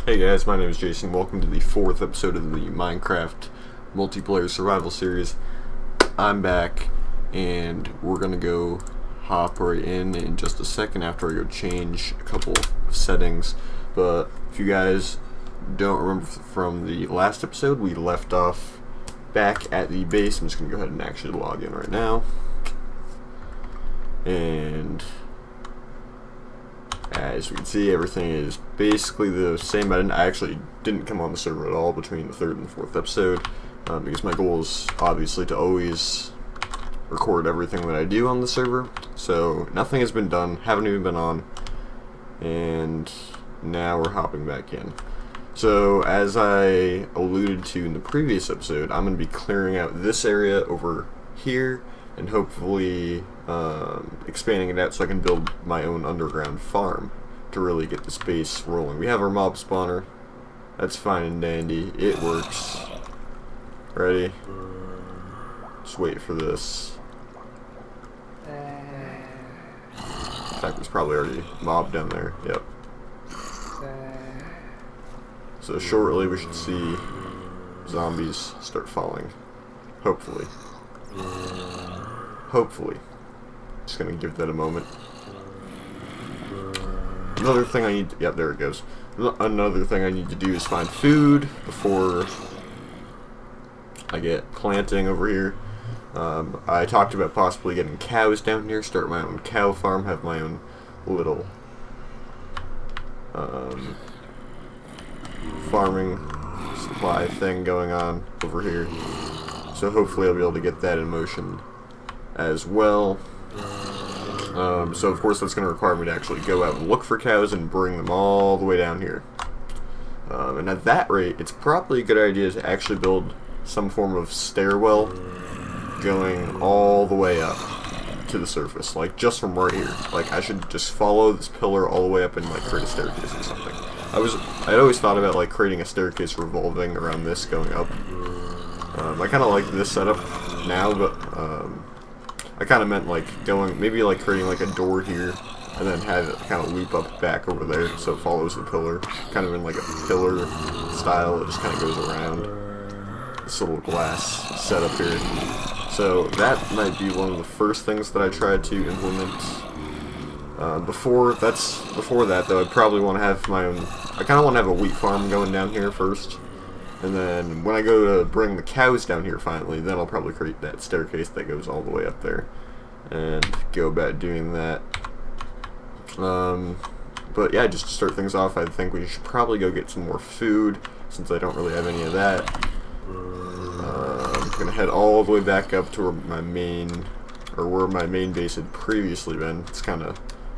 Hey guys, my name is Jason. Welcome to the 4th episode of the Minecraft multiplayer survival series. I'm back, and we're gonna go hop right in just a second after I go change a couple of settings. But if you guys don't remember from the last episode, we left off back at the base. I'm just gonna go ahead and actually log in right now. And as we can see, everything is basically the same. I actually didn't come on the server at all between the 3rd and 4th episode because my goal is obviously to always record everything that I do on the server. So nothing has been done, haven't even been on, and now we're hopping back in. So as I alluded to in the previous episode, I'm going to be clearing out this area over here and hopefully expanding it out so I can build my own underground farm to really get this base rolling. We have our mob spawner. That's fine and dandy. It works. Ready? Just wait for this. In fact, there's probably already a mob down there. Yep. So shortly we should see zombies start falling. Hopefully. Just gonna give that a moment. Another thing I need to, yep, there it goes. Another thing I need to do is find food before I get planting over here. I talked about possibly getting cows down here, start my own cow farm, have my own little farming supply thing going on over here. So hopefully I'll be able to get that in motion as well. So of course that's going to require me to actually go out and look for cows and bring them all the way down here. And at that rate, it's probably a good idea to actually build some form of stairwell going all the way up to the surface, like just from right here. Like I should just follow this pillar all the way up and like create a staircase or something. I'd always thought about like creating a staircase revolving around this going up. I kind of like this setup now, but I kind of meant like maybe like creating like a door here and then have it kind of loop up back over there so it follows the pillar, kind of in like a pillar style. It just kind of goes around this little glass setup here. So that might be one of the first things that I tried to implement. Before that though, I'd probably want to have my own. I kind of want to have a wheat farm going down here first. And then when I go to bring the cows down here finally, then I'll probably create that staircase that goes all the way up there and go about doing that. But yeah, just to start things off, I think we should probably go get some more food since I don't really have any of that. I'm gonna head all the way back up to where my main base had previously been. It's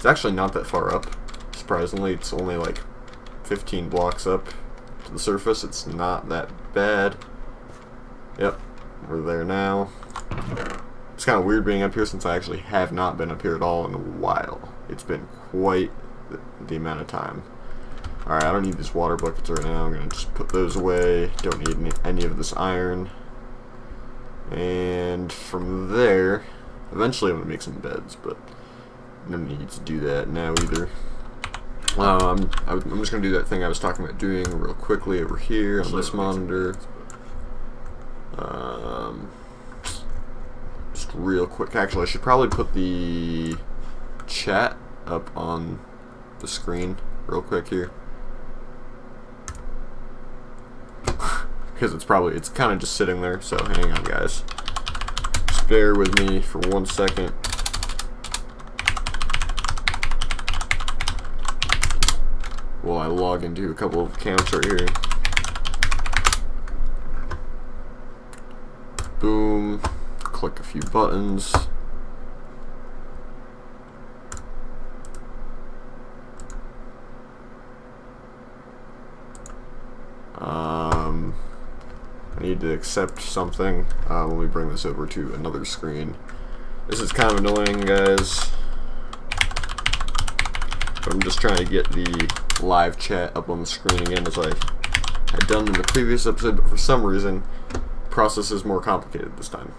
actually not that far up. Surprisingly, it's only like 15 blocks up to the surface. It's not that bad. Yep, we're there now. It's kind of weird being up here since I actually have not been up here at all in a while. It's been quite the amount of time. Alright, I don't need these water buckets right now. I'm going to just put those away. Don't need any of this iron. And from there, eventually I'm going to make some beds, but no need to do that now either. I'm just going to do that thing I was talking about doing real quickly over here on this monitor. Just real quick. Actually, I should probably put the chat up on the screen real quick here. Because it's kind of just sitting there, so hang on guys. Just bear with me for 1 second. While I log into a couple of accounts right here. Boom. Click a few buttons. I need to accept something when we bring this over to another screen. This is kind of annoying, guys. But I'm just trying to get the live chat up on the screen again as I had done in the previous episode, but for some reason the process is more complicated this time.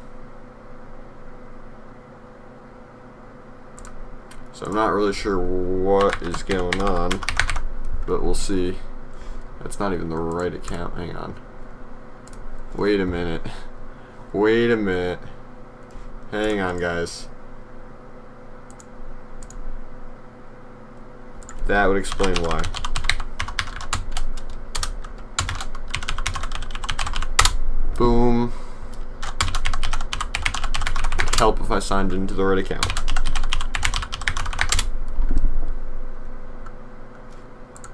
So I'm not really sure what is going on, but we'll see. That's not even the right account. Hang on. Wait a minute. Wait a minute. Hang on, guys. That would explain why. Boom. It'd help if I signed into the right account.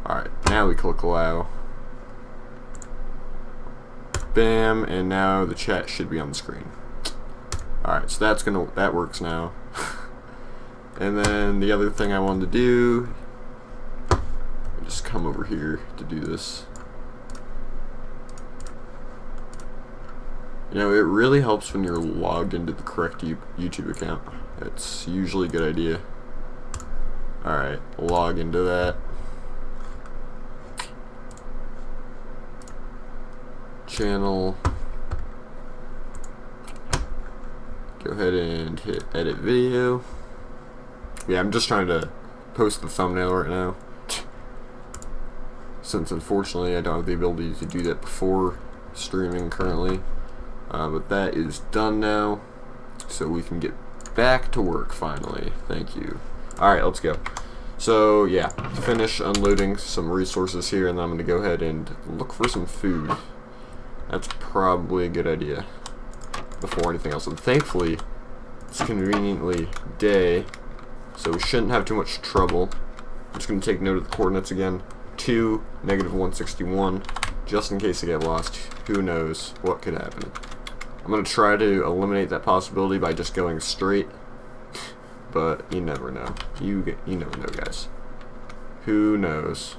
Alright, now we click allow. Bam, and now the chat should be on the screen. Alright, so that works now. And then the other thing I wanted to do, just come over here to do this. You know, it really helps when you're logged into the correct YouTube account. It's usually a good idea. Alright, log into that. Channel. Go ahead and hit edit video. Yeah, I'm just trying to post the thumbnail right now, since unfortunately I don't have the ability to do that before streaming currently. But that is done now, so we can get back to work finally. Thank you. Alright, let's go. So yeah, finish unloading some resources here, and then I'm going to go ahead and look for some food. That's probably a good idea before anything else. And thankfully, it's conveniently day, so we shouldn't have too much trouble. I'm just going to take note of the coordinates again. 2, -161, just in case I get lost. Who knows what could happen. I'm going to try to eliminate that possibility by just going straight, but you never know. You never know, guys. Who knows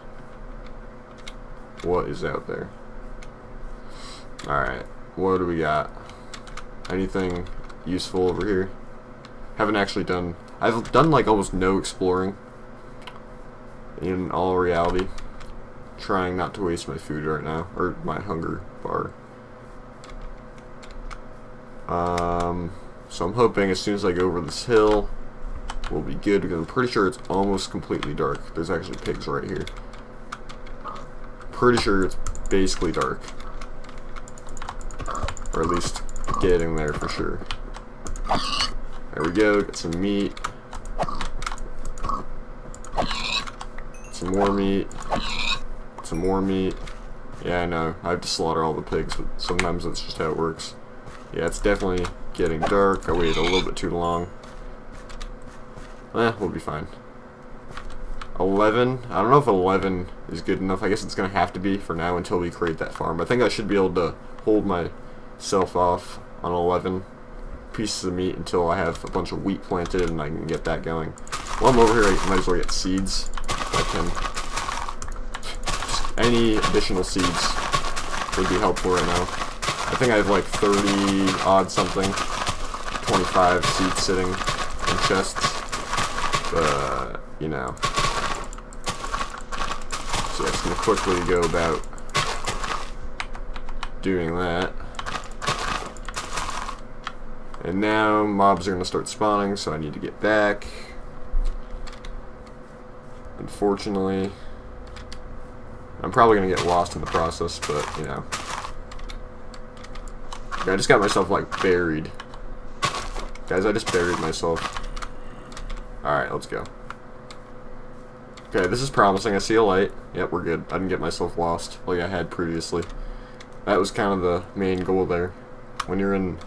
what is out there. Alright, what do we got? Anything useful over here? Haven't actually done... I've done like almost no exploring in all reality. Trying not to waste my food right now, or my hunger bar. So I'm hoping as soon as I go over this hill, we'll be good, because I'm pretty sure it's almost completely dark. There's actually pigs right here. Pretty sure it's basically dark. Or at least getting there for sure. There we go, get some meat. Some more meat. Some more meat. Yeah, I know, I have to slaughter all the pigs, but sometimes that's just how it works. Yeah, it's definitely getting dark. I waited a little bit too long. We'll be fine. 11? I don't know if 11 is good enough. I guess it's going to have to be for now until we create that farm. I think I should be able to hold myself off on 11 pieces of meat until I have a bunch of wheat planted and I can get that going. While I'm over here, I might as well get seeds if I can. Just any additional seeds would be helpful right now. I think I have like 30 odd something, 25 seeds sitting in chests, but you know. So yeah, it's going to quickly go about doing that. And now mobs are going to start spawning, so I need to get back. Unfortunately, I'm probably going to get lost in the process, but you know. I just got myself like buried. Guys, I just buried myself. Alright, let's go. Okay, this is promising. I see a light. Yep, we're good. I didn't get myself lost like I had previously. That was kind of the main goal there. When you're in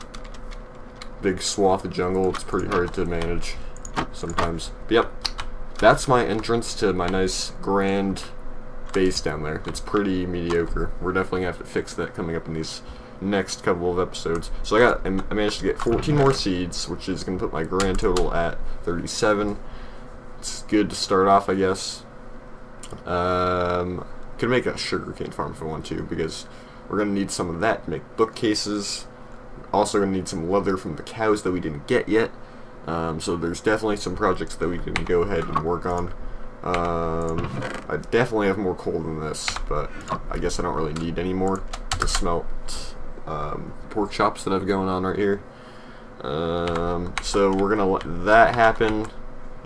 big swath of jungle, it's pretty hard to manage sometimes. But yep, that's my entrance to my nice grand base down there. It's pretty mediocre. We're definitely going to have to fix that coming up in these next couple of episodes. So I managed to get 14 more seeds, which is going to put my grand total at 37. It's good to start off, I guess. Could make a sugarcane farm if I want to, because we're going to need some of that to make bookcases. Also going to need some leather from the cows that we didn't get yet. So there's definitely some projects that we can go ahead and work on. I definitely have more coal than this, but I guess I don't really need any more to smelt pork chops that I have going on right here. So we're gonna let that happen,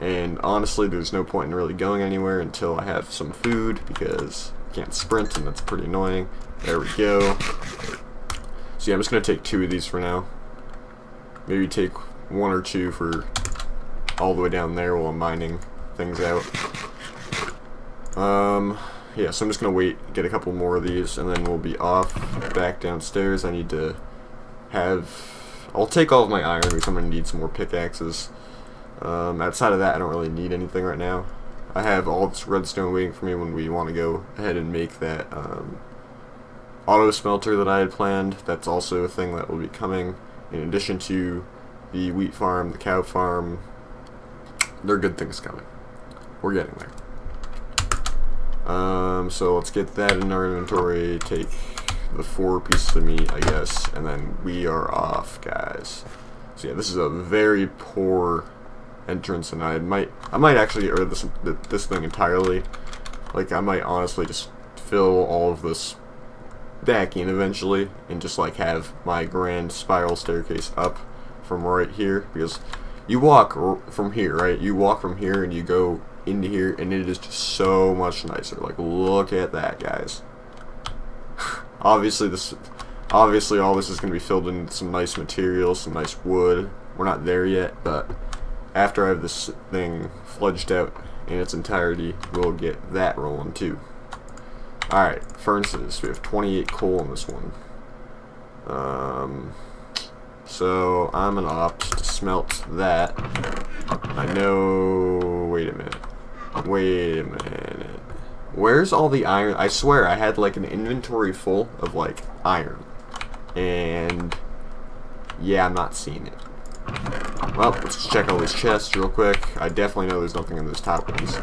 and honestly there's no point in really going anywhere until I have some food, because can't sprint, and that's pretty annoying. There we go. So yeah, I'm just going to take 2 of these for now. Maybe take 1 or 2 for all the way down there while I'm mining things out. Yeah, so I'm just going to wait, get a couple more of these, and then we'll be off back downstairs. I need to have... I'll take all of my iron because I'm going to need some more pickaxes. Outside of that, I don't really need anything right now. I have all this redstone waiting for me when we want to go ahead and make that auto smelter that I had planned. That's also a thing that will be coming in addition to the wheat farm, the cow farm. There are good things coming. We're getting there. So let's get that in our inventory, take the 4 pieces of meat, I guess, and then we are off, guys. So yeah, this is a very poor entrance, and I might actually get rid of this thing entirely. Like, I might honestly just fill all of this back in eventually, and just like have my grand spiral staircase up from right here, because you walk from here, right? You walk from here and you go into here, and it is just so much nicer. Like, look at that, guys. Obviously all this is going to be filled in with some nice materials, some nice wood. We're not there yet, but after I have this thing fledged out in its entirety, we'll get that rolling too. Alright, furnaces. We have 28 coal in this one. So I'm going to opt to smelt that. I know... Wait a minute. Where's all the iron? I swear I had like an inventory full of like iron. And yeah, I'm not seeing it. Well, let's just check all these chests real quick. I definitely know there's nothing in those top ones.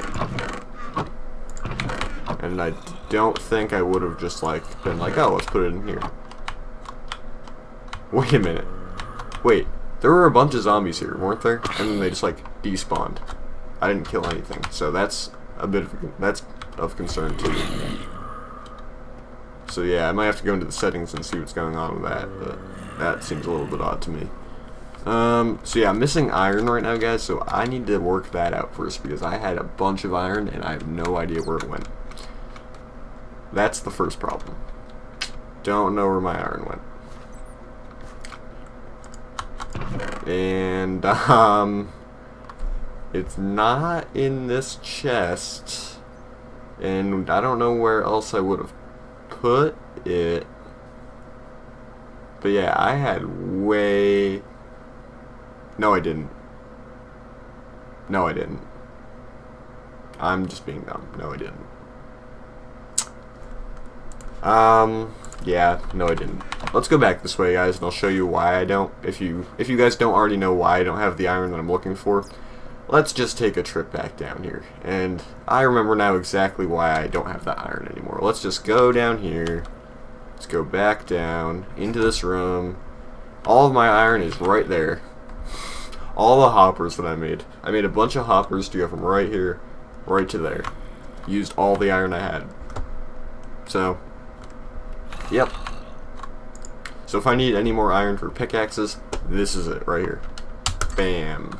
And I don't think I would have just like been like, oh, let's put it in here. Wait a minute. Wait, there were a bunch of zombies here, weren't there? And then they just like despawned. I didn't kill anything, so that's a bit of concern too. So yeah, I might have to go into the settings and see what's going on with that, but that seems a little bit odd to me. So yeah, I'm missing iron right now, guys, so I need to work that out first, because I had a bunch of iron and I have no idea where it went. That's the first problem. Don't know where my iron went. And, it's not in this chest, and I don't know where else I would have put it. But yeah, I had way... No, I didn't. No, I didn't. I'm just being dumb. No, I didn't. Yeah, no, I didn't. Let's go back this way, guys, and I'll show you why I don't. If you guys don't already know why I don't have the iron that I'm looking for, let's just take a trip back down here. And I remember now exactly why I don't have that iron anymore. Let's just go down here. Let's go back down into this room. All of my iron is right there. All the hoppers that I made a bunch of hoppers to go from right here right to there. Used all the iron I had. So, yep. So if I need any more iron for pickaxes, this is it right here. Bam.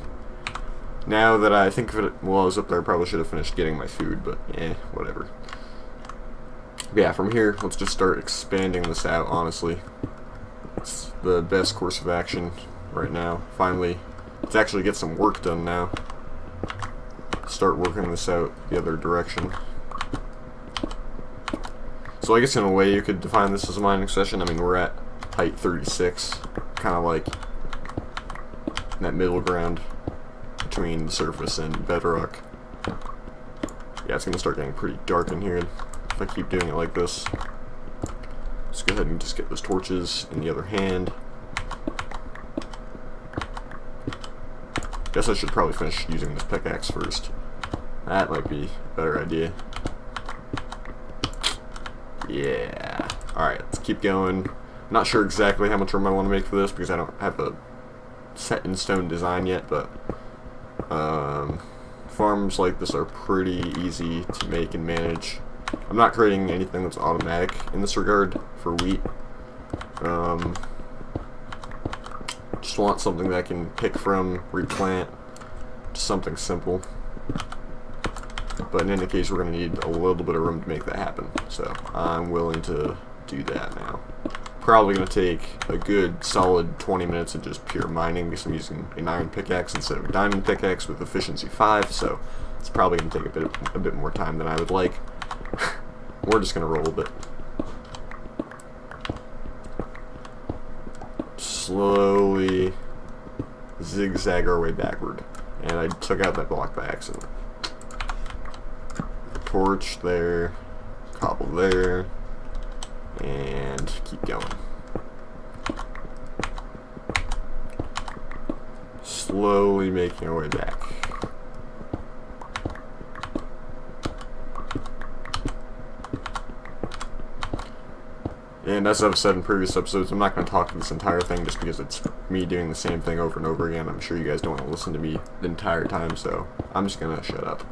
Now that I think of it, while I was up there, I probably should have finished getting my food, but whatever. But yeah, from here, let's just start expanding this out, honestly. It's the best course of action right now. Finally, let's actually get some work done now. Start working this out the other direction. So I guess in a way you could define this as a mining session. I mean, we're at height 36, kind of like in that middle ground between the surface and bedrock. Yeah, it's going to start getting pretty dark in here if I keep doing it like this. Let's go ahead and just get those torches in the other hand. Guess I should probably finish using this pickaxe first. That might be a better idea. Yeah. Alright, let's keep going. I'm not sure exactly how much room I want to make for this because I don't have a set in stone design yet, but farms like this are pretty easy to make and manage. I'm not creating anything that's automatic in this regard for wheat. Just want something that I can pick from, replant, just something simple. But in any case, we're going to need a little bit of room to make that happen. So I'm willing to do that now. Probably going to take a good solid 20 minutes of just pure mining because I'm using an iron pickaxe instead of a diamond pickaxe with efficiency 5, so it's probably going to take a bit more time than I would like. We're just going to roll a bit. Slowly zigzag our way backward. And I took out that block by accident. Torch there, cobble there, and keep going. Slowly making our way back. And as I've said in previous episodes, I'm not going to talk this entire thing just because it's me doing the same thing over and over again. I'm sure you guys don't want to listen to me the entire time, so I'm just going to shut up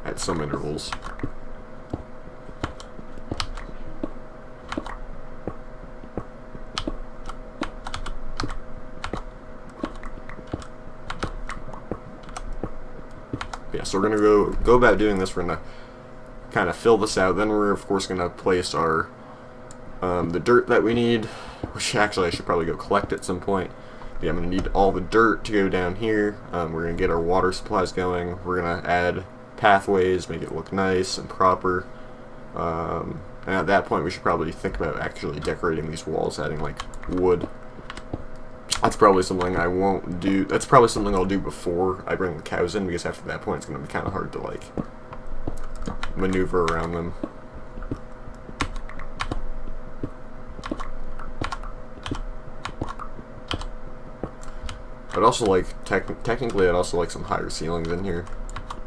at some intervals. Yeah, so we're going to go about doing this. We're going to kind of fill this out. Then we're, of course, going to place our the dirt that we need, which actually I should probably go collect at some point. But yeah, I'm going to need all the dirt to go down here. We're going to get our water supplies going. We're going to add pathways, make it look nice and proper. And at that point, we should probably think about actually decorating these walls, adding like wood. That's probably something I won't do. That's probably something I'll do before I bring the cows in, because after that point, it's going to be kind of hard to like maneuver around them. I'd also like, technically I'd also like some higher ceilings in here,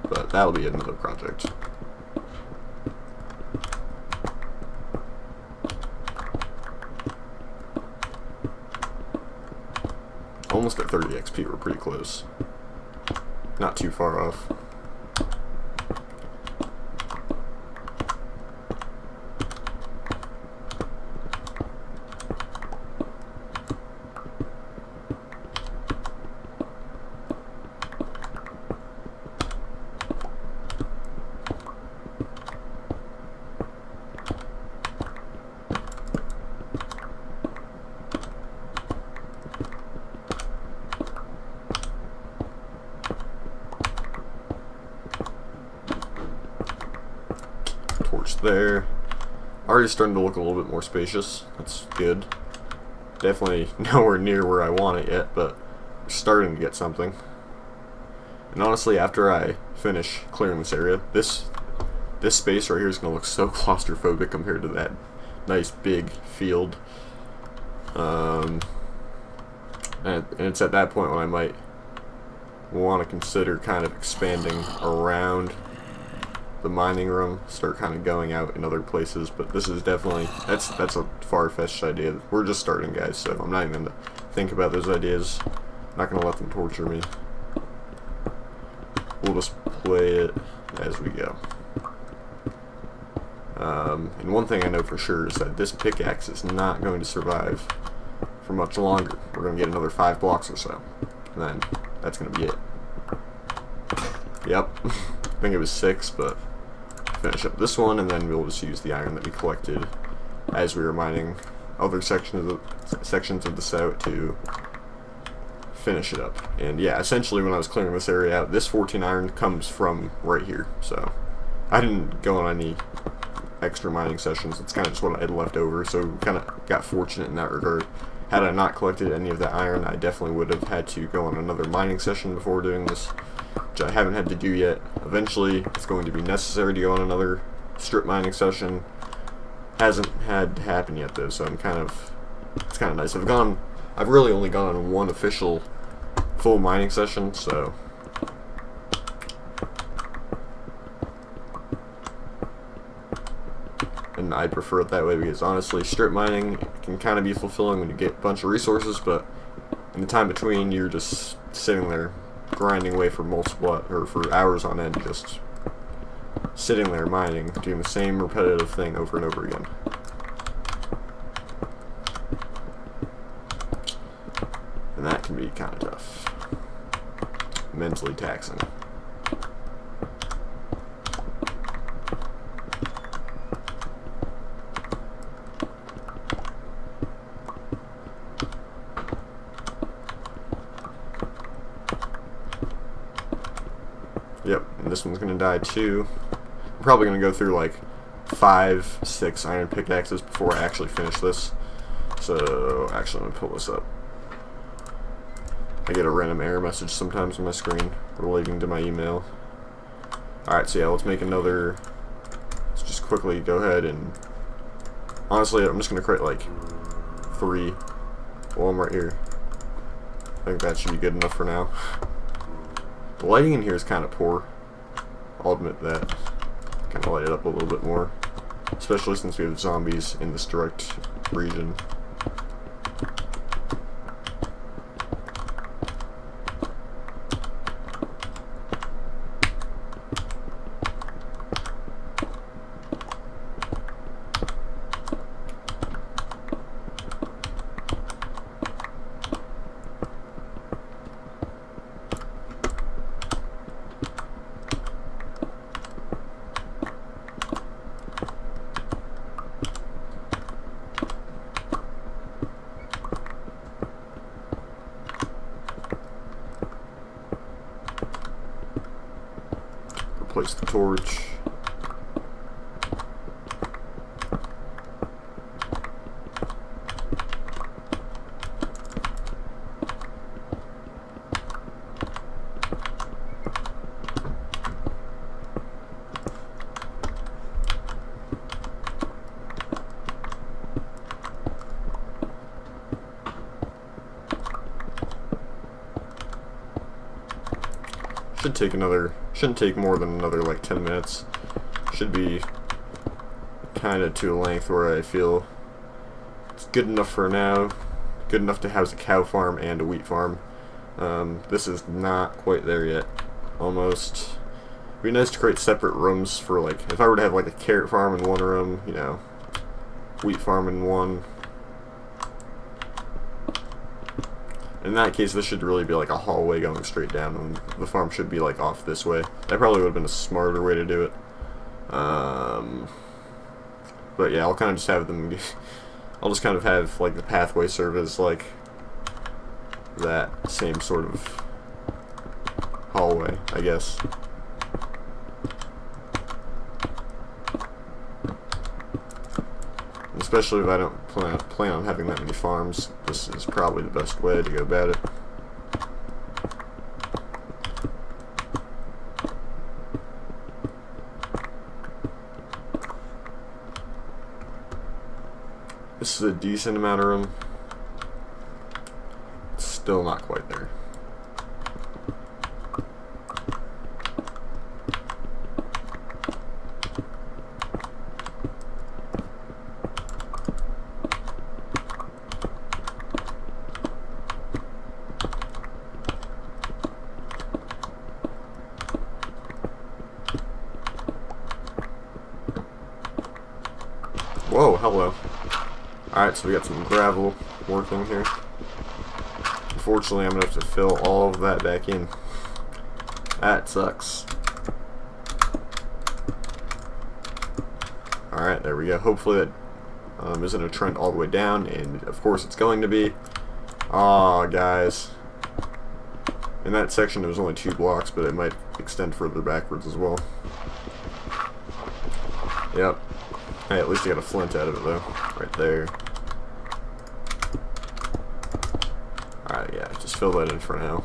but that'll be another project. Almost at 30 XP, we're pretty close. Not too far off. Torch there. Already starting to look a little bit more spacious. That's good. Definitely nowhere near where I want it yet, but we're starting to get something. And honestly, after I finish clearing this area, this space right here is going to look so claustrophobic compared to that nice big field. And it's at that point when I might want to consider kind of expanding around the mining room, start kind of going out in other places, but this is definitely, that's a far-fetched idea. We're just starting, guys, so I'm not even going to think about those ideas. I'm not going to let them torture me. We'll just play it as we go. And one thing I know for sure is that this pickaxe is not going to survive for much longer. We're going to get another 5 blocks or so, and then that's going to be it. Yep, I think it was 6, but finish up this one, and then we'll just use the iron that we collected as we were mining other sections of this out to finish it up. And yeah, essentially when I was clearing this area out, this 14 iron comes from right here, so I didn't go on any extra mining sessions. It's kind of just what I had left over, so we kind of got fortunate in that regard. Had I not collected any of that iron, I definitely would have had to go on another mining session before doing this, which I haven't had to do yet. Eventually, it's going to be necessary to go on another strip mining session. Hasn't had to happen yet though, so it's kind of nice. I've really only gone on one official full mining session, so and I prefer it that way because honestly, strip mining can kind of be fulfilling when you get a bunch of resources, but in the time between, you're just sitting there grinding away for for hours on end, just sitting there mining, doing the same repetitive thing over and over again. And that can be kind of tough. Mentally taxing. Yep, and this one's gonna die too. I'm probably gonna go through like 5, 6 iron pickaxes before I actually finish this. So, actually, I'm gonna pull this up. I get a random error message sometimes on my screen relating to my email. Alright, so yeah, let's make another. Let's just quickly go ahead and. Honestly, I'm just gonna create like 3. Well, I'm right here. I think that should be good enough for now. The lighting in here is kind of poor. I'll admit that. Kind of light it up a little bit more. Especially since we have zombies in this direct region. Replace the torch. Shouldn't take more than another like 10 minutes. Should be kind of to a length where I feel it's good enough for now. Good enough to house a cow farm and a wheat farm. This is not quite there yet. Almost. It'd be nice to create separate rooms for like, if I were to have like a carrot farm in one room, you know, wheat farm in one. In that case, this should really be like a hallway going straight down, and the farm should be like off this way. That probably would have been a smarter way to do it. But yeah, I'll kind of just have them. I'll just kind of have like the pathway serve as like that same sort of hallway, I guess. Especially if I don't plan on having that many farms, this is probably the best way to go about it. This is a decent amount of room. It's still not quite there. Whoa, hello. Alright, so we got some gravel working here. Unfortunately, I'm going to have to fill all of that back in. That sucks. Alright, there we go. Hopefully that isn't a trend all the way down, and of course it's going to be. Aw, guys. In that section there was only 2 blocks, but it might extend further backwards as well. Yep. Hey, at least I got a flint out of it, though. Right there. Alright, yeah, just fill that in for now.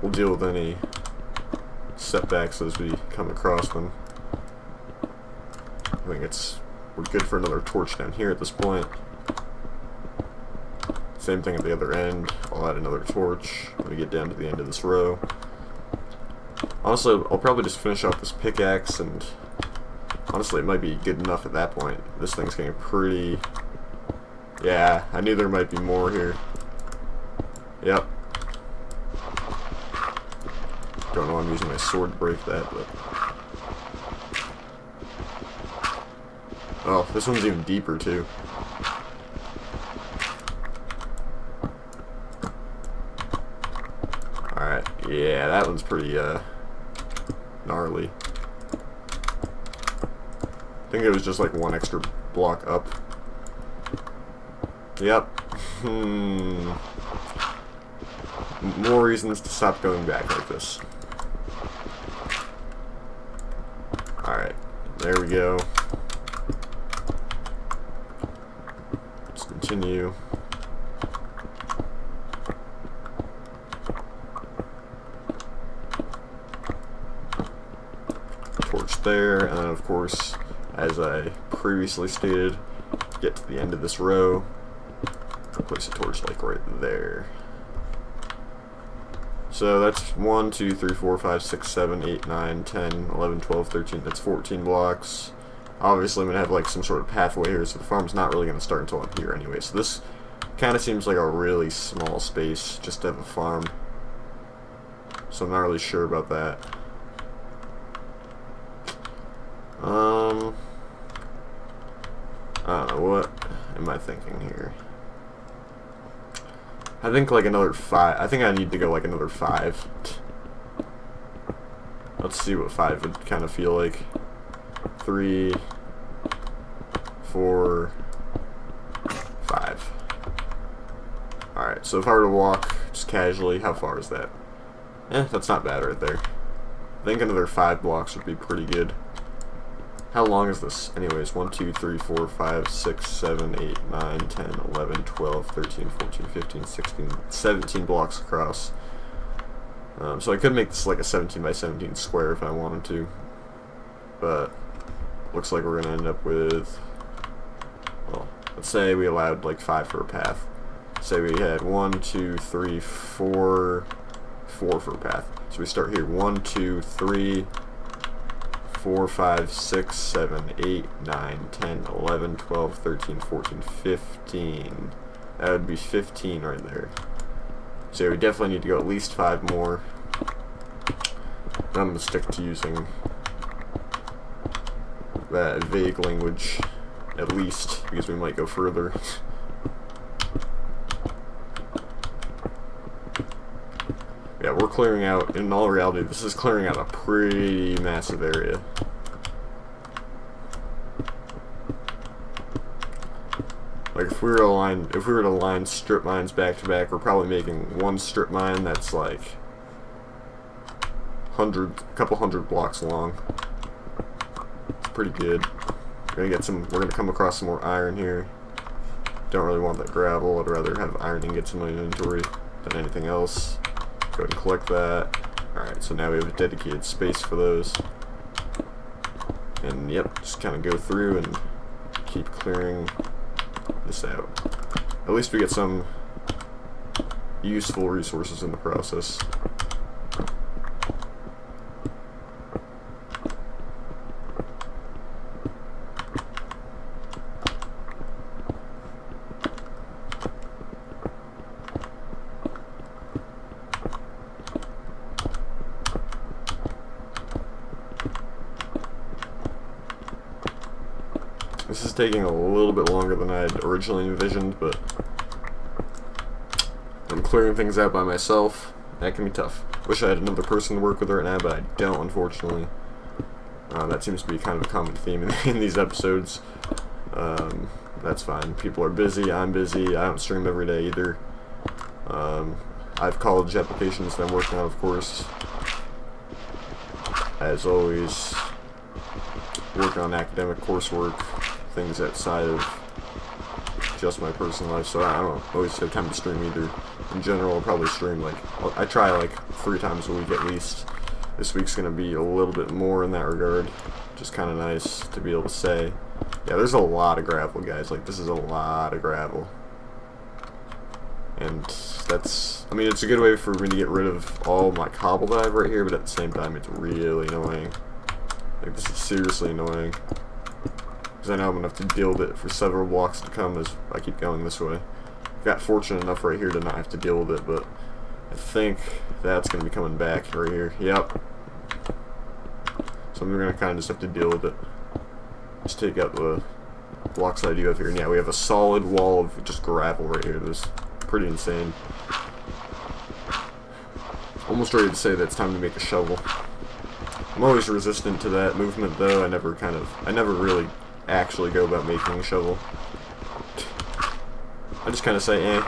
We'll deal with any setbacks as we come across them. I think we're good for another torch down here at this point. Same thing at the other end. I'll add another torch when we get down to the end of this row. Honestly, I'll probably just finish off this pickaxe, and honestly, it might be good enough at that point. This thing's getting pretty. Yeah, I knew there might be more here. Yep. Don't know why I'm using my sword to break that, but. Oh, this one's even deeper, too. Alright, yeah, that one's pretty, gnarly. I think it was just like 1 extra block up. Yep. more reasons to stop going back like this. Alright, there we go. Let's continue. Torch there, and then of course, as I previously stated, get to the end of this row, place a torch like right there. So that's 1, 2, 3, 4, 5, 6, 7, 8, 9, 10, 11, 12, 13, that's 14 blocks. Obviously I'm going to have like some sort of pathway here, so the farm's not really going to start until I'm here anyway. So this kind of seems like a really small space just to have a farm. So I'm not really sure about that. I don't know, what am I thinking here? I think like another 5. I think I need to go like another 5. Let's see what 5 would kind of feel like. 3, 4, 5. Alright, so if I were to walk just casually, how far is that? That's not bad right there. I think another 5 blocks would be pretty good. How long is this? Anyways, 1, 2, 3, 4, 5, 6, 7, 8, 9, 10, 11, 12, 13, 14, 15, 16, 17 blocks across. So I could make this like a 17 by 17 square if I wanted to. But looks like we're going to end up with, well, let's say we allowed like 5 for a path. Say we had 1, 2, 3, 4 for a path. So we start here, 1, 2, 3, 4, 5, 6, 7, 8, 9, 10, 11, 12, 13, 14, 15. That would be 15 right there. So we definitely need to go at least 5 more. I'm going to stick to using that vague language, at least, because we might go further. Yeah, we're clearing out, in all reality, this is clearing out a pretty massive area. Like if we were to line strip mines back to back, we're probably making one strip mine that's like a couple hundred blocks long. It's pretty good. We're gonna come across some more iron here. Don't really want that gravel. I'd rather have iron ingots in my inventory than anything else. Go ahead and collect that. Alright, so now we have a dedicated space for those. And yep, just kind of go through and keep clearing this out. At least we get some useful resources in the process. This is taking a little bit longer than I had originally envisioned, but I'm clearing things out by myself. That can be tough. Wish I had another person to work with right now, but I don't, unfortunately. That seems to be kind of a common theme in these episodes. That's fine. People are busy, I'm busy, I don't stream every day either. I have college applications that I'm working on, of course. As always, working on academic coursework, things outside of just my personal life, so I don't always have time to stream either. In general, I'll probably stream I try like 3 times a week at least. This week's gonna be a little bit more in that regard, just kind of nice to be able to say. Yeah, there's a lot of gravel, guys. Like, this is a lot of gravel. And that's, I mean, it's a good way for me to get rid of all my cobble that I have right here, but at the same time, it's really annoying. Like, this is seriously annoying. Because I know I'm going to have to deal with it for several blocks to come as I keep going this way. Got fortunate enough right here to not have to deal with it, but I think that's going to be coming back right here. Yep. So I'm going to kind of just have to deal with it. Just take out the blocks that I do have here. And yeah, we have a solid wall of just gravel right here. That's pretty insane. Almost ready to say that it's time to make a shovel. I'm always resistant to that movement, though. I never really actually go about making a shovel. I just kind of say,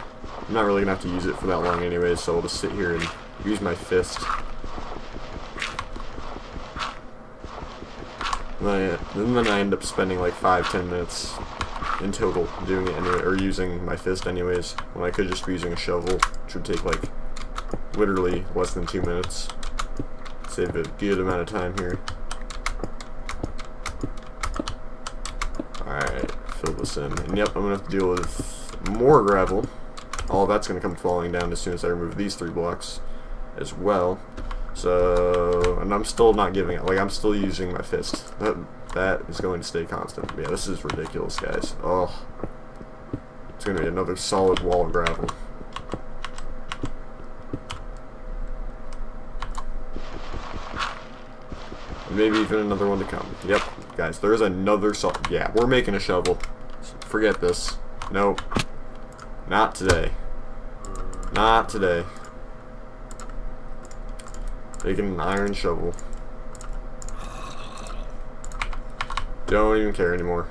I'm not really gonna have to use it for that long anyway, so I'll just sit here and use my fist. And then I end up spending like 5-10 minutes in total doing it anyway, or using my fist anyways, when I could just be using a shovel, which would take like literally less than 2 minutes. Save a good amount of time here. Alright, fill this in. And yep, I'm gonna have to deal with more gravel. All that's gonna come falling down as soon as I remove these 3 blocks as well. So, and I'm still not giving it. Like, I'm still using my fist. That is going to stay constant. Yeah, this is ridiculous, guys. Oh, it's gonna be another solid wall of gravel. Maybe even another one to come. Yep, guys, there's another yeah, we're making a shovel. Forget this. Nope. Not today. Not today. Making an iron shovel. Don't even care anymore.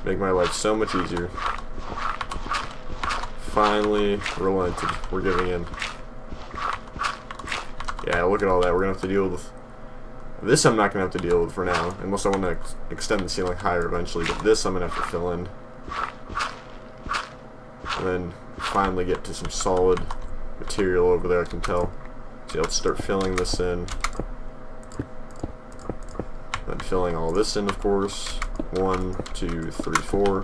Make my life so much easier. Finally relented. We're giving in. Yeah, look at all that. We're gonna have to deal with this. I'm not gonna have to deal with for now, unless I want to extend the ceiling higher eventually. But this I'm gonna have to fill in, and then finally get to some solid material over there. I can tell. See, let's start filling this in. Then filling all this in, of course. 1, 2, 3, 4.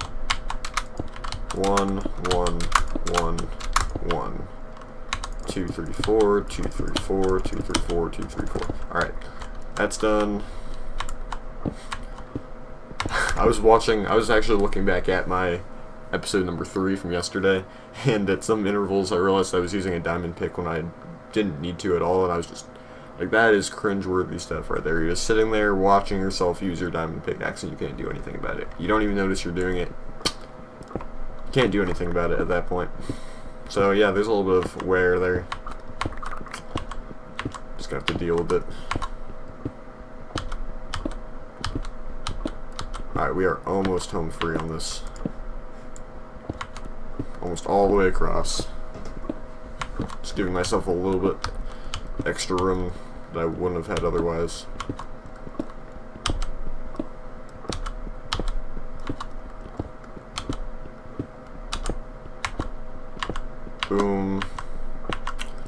1, 1, 1, 1. 2, 3, 4, 2, 3, 4, 2, 3, 4, 2, 3, 4. Alright, that's done. I was actually looking back at my episode number 3 from yesterday, and at some intervals I realized I was using a diamond pick when I didn't need to at all, and I was just like, that is cringeworthy stuff right there. You're just sitting there watching yourself use your diamond pickaxe and you can't do anything about it. You don't even notice you're doing it. You can't do anything about it at that point. So yeah, there's a little bit of wear there. Just gonna have to deal with it. Alright, we are almost home free on this. Almost all the way across. Just giving myself a little bit extra room that I wouldn't have had otherwise. Boom.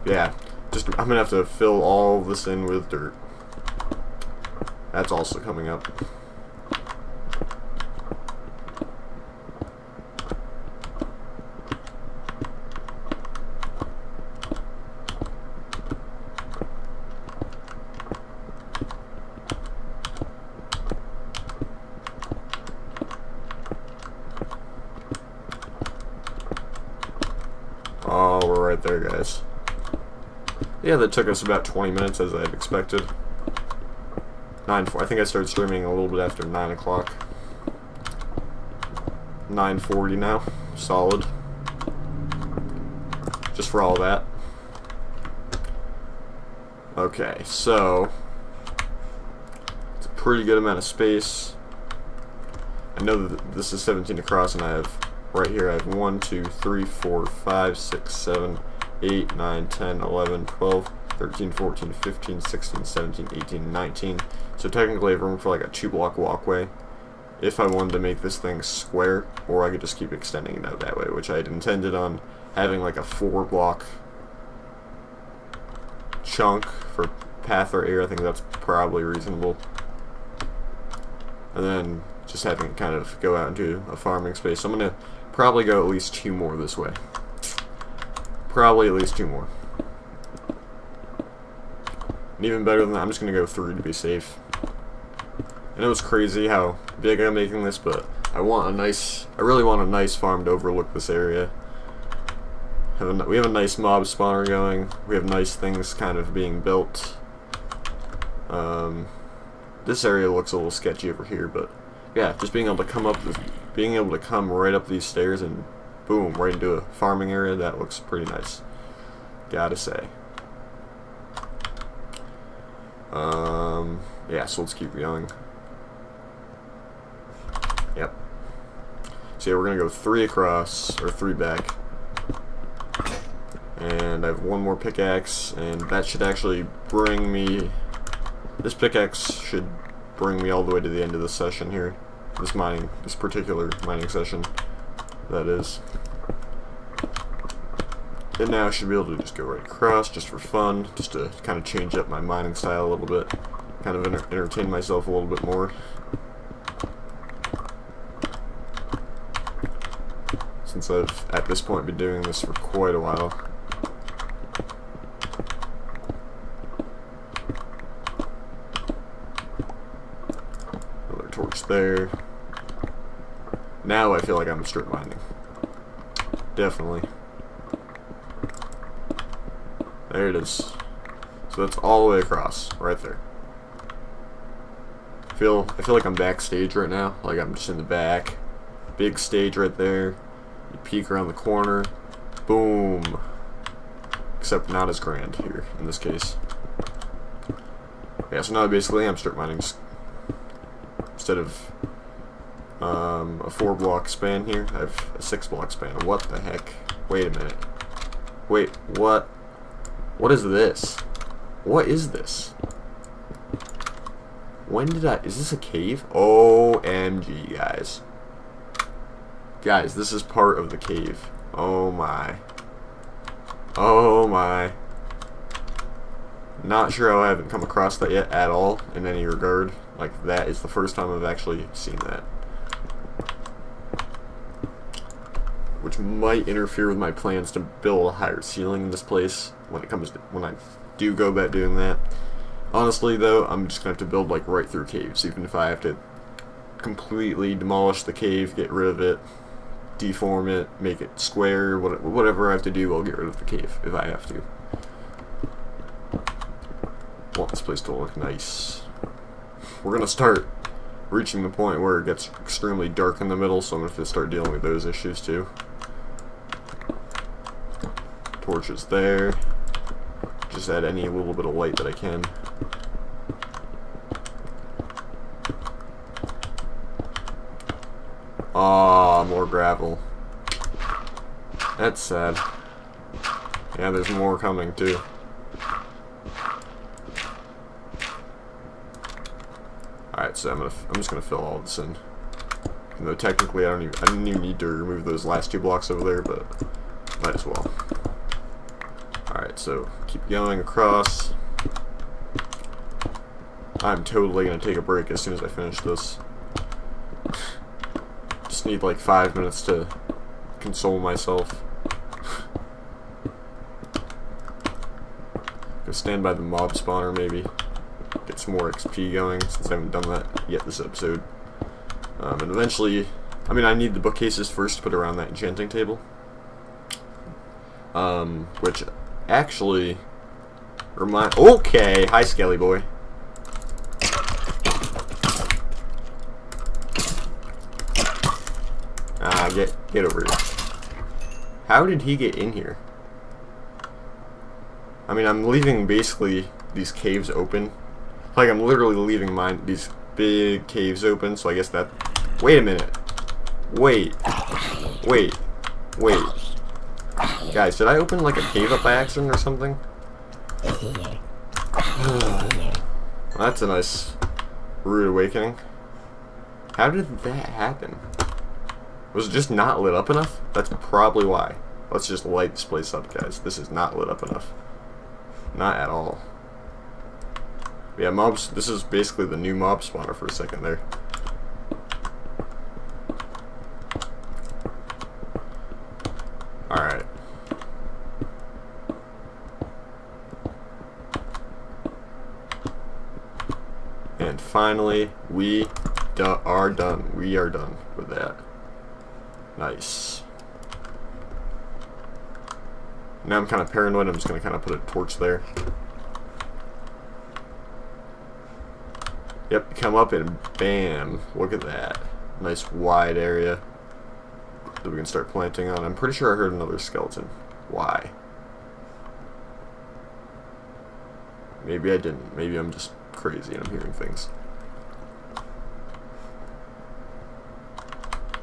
Yeah, just I'm gonna have to fill all this in with dirt. That's also coming up. Oh, we're right there, guys. Yeah, that took us about 20 minutes, as I had expected. 9:40. I think I started streaming a little bit after 9 o'clock. 9:40 now. Solid. Just for all that. Okay, so it's a pretty good amount of space. I know that this is 17 across, and I have right here I have 1, 2, 3, 4, 5, 6, 7, 8, 9, 10, 11, 12, 13, 14, 15, 16, 17, 18, 19. So technically I have room for like a 2-block walkway if I wanted to make this thing square, or I could just keep extending it out that way, which I had intended on having like a 4-block chunk for path or area. I think that's probably reasonable. And then just having it kind of go out into a farming space. So I'm going to probably go at least 2 more this way. Probably at least 2 more. And even better than that, I'm just going to go 3 to be safe. I know it's crazy how big I'm making this, but I really want a nice farm to overlook this area. We have a nice mob spawner going. We have nice things kind of being built. This area looks a little sketchy over here, but yeah, just being able to come right up these stairs and boom, right into a farming area, that looks pretty nice. Gotta say. Yeah, so let's keep going. Yep. So So yeah, we're gonna go 3 across, or 3 back. And I have 1 more pickaxe, and that should actually bring me... This pickaxe should bring me all the way to the end of the session here. This particular mining session, that is. And now I should be able to just go right across, just for fun, just to kind of change up my mining style a little bit. Kind of entertain myself a little bit more. Since I've, at this point, been doing this for quite a while. Another torch there. Now I feel like I'm strip mining. Definitely. There it is. So that's all the way across, right there. I feel like I'm backstage right now. Like I'm just in the back. Big stage right there. You peek around the corner. Boom. Except not as grand here, in this case. Yeah, so now basically I'm strip mining. Instead of a 4-block span here, I have a 6-block span. What the heck? Wait a minute. Wait, what? What is this? What is this? When did I... Is this a cave? OMG, guys. Guys, this is part of the cave. Oh my. Oh my. Not sure how I haven't come across that yet at all, in any regard. Like, that is the first time I've actually seen that. Which might interfere with my plans to build a higher ceiling in this place when I do go about doing that. Honestly, though, I'm just gonna have to build like right through caves, even if I have to completely demolish the cave, get rid of it, deform it, make it square, whatever I have to do, I'll get rid of the cave if I have to. I want this place to look nice. We're gonna start reaching the point where it gets extremely dark in the middle, so I'm gonna have to start dealing with those issues too. Torches there. Just add any little bit of light that I can. Ah, more gravel. That's sad. Yeah, there's more coming too. Alright, so I'm just gonna fill all this in. Even though technically I didn't even need to remove those last 2 blocks over there, but might as well. Alright, so keep going across. I'm totally gonna take a break as soon as I finish this. Just need like 5 minutes to console myself. Go stand by the mob spawner maybe. Get some more XP going since I haven't done that yet this episode. And eventually, I mean I need the bookcases first to put around that enchanting table. Which actually okay, hi Skelly boy. Get over here. How did he get in here? I mean, I'm leaving basically these caves open. Like, I'm literally leaving these big caves open, so I guess that... Wait a minute. Wait. Guys, did I open, like, a cave up by accident or something? That's a nice rude awakening. How did that happen? Was it just not lit up enough? That's probably why. Let's just light this place up, guys. This is not lit up enough. Not at all. Yeah, mobs. This is basically the new mob spawner for a second there. Alright. And finally, we are done. We are done with that. Nice. Now I'm kind of paranoid. I'm just going to kind of put a torch there. Yep, come up and bam. Look at that. Nice wide area that we can start planting on. I'm pretty sure I heard another skeleton. Why? Maybe I didn't. Maybe I'm just crazy and I'm hearing things.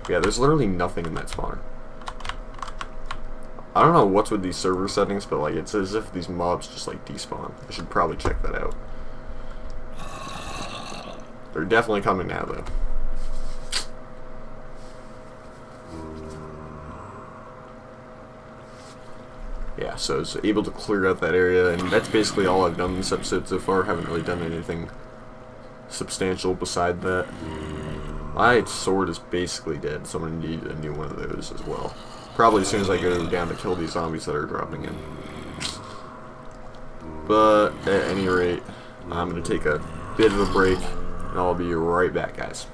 Yeah, there's literally nothing in that spawner. I don't know what's with these server settings, but like it's as if these mobs just like despawn. I should probably check that out. They're definitely coming now though. Yeah, so I was able to clear out that area, and that's basically all I've done in this episode so far. Haven't really done anything substantial beside that. My sword is basically dead, so I'm going to need a new one of those as well. Probably as soon as I go down to kill these zombies that are dropping in. But, at any rate, I'm going to take a bit of a break, and I'll be right back, guys.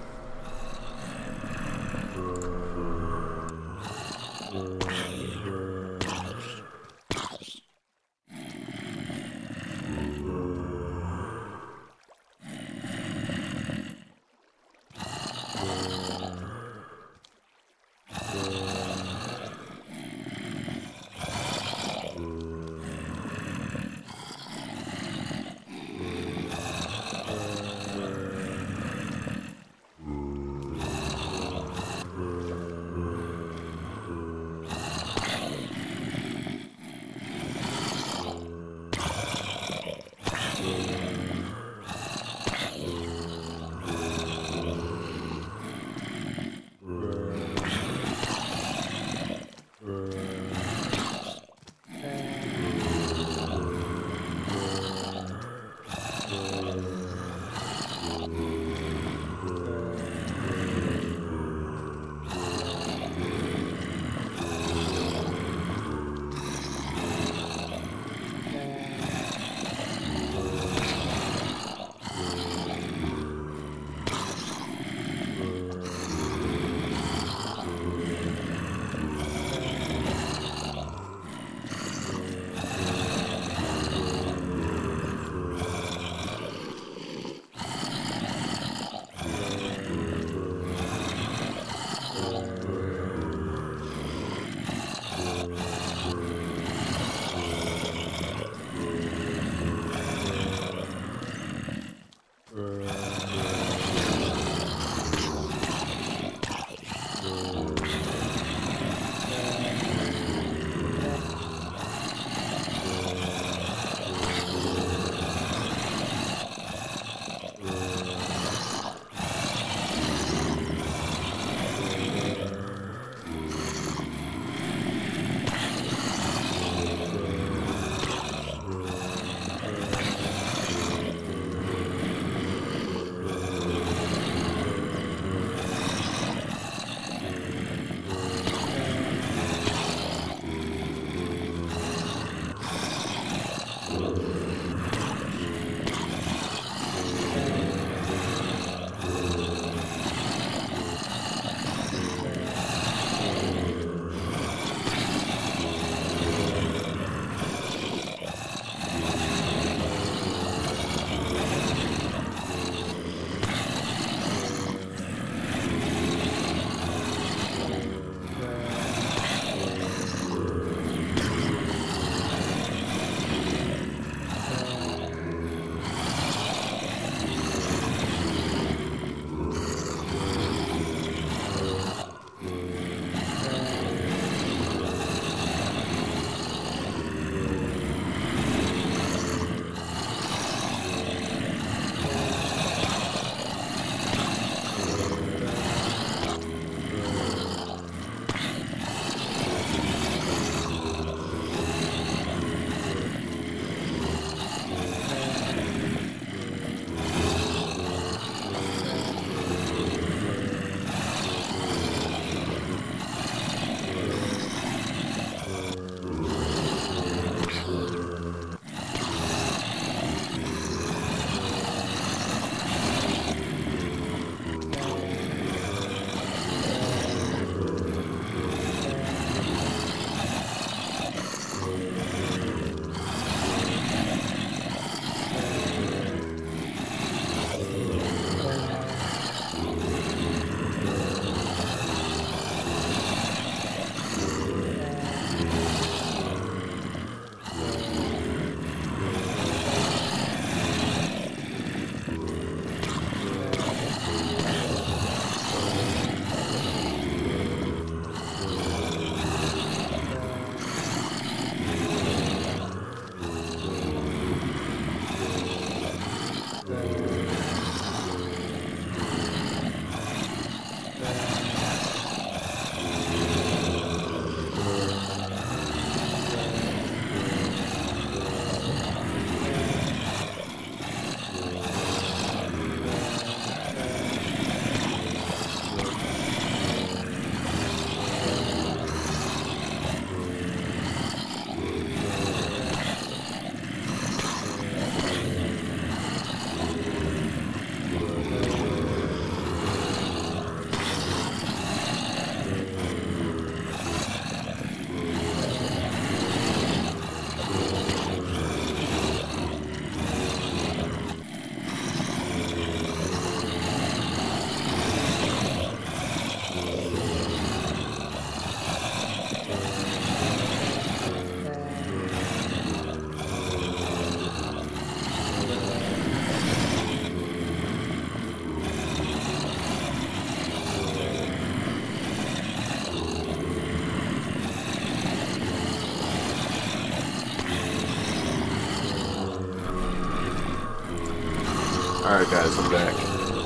Alright guys, I'm back.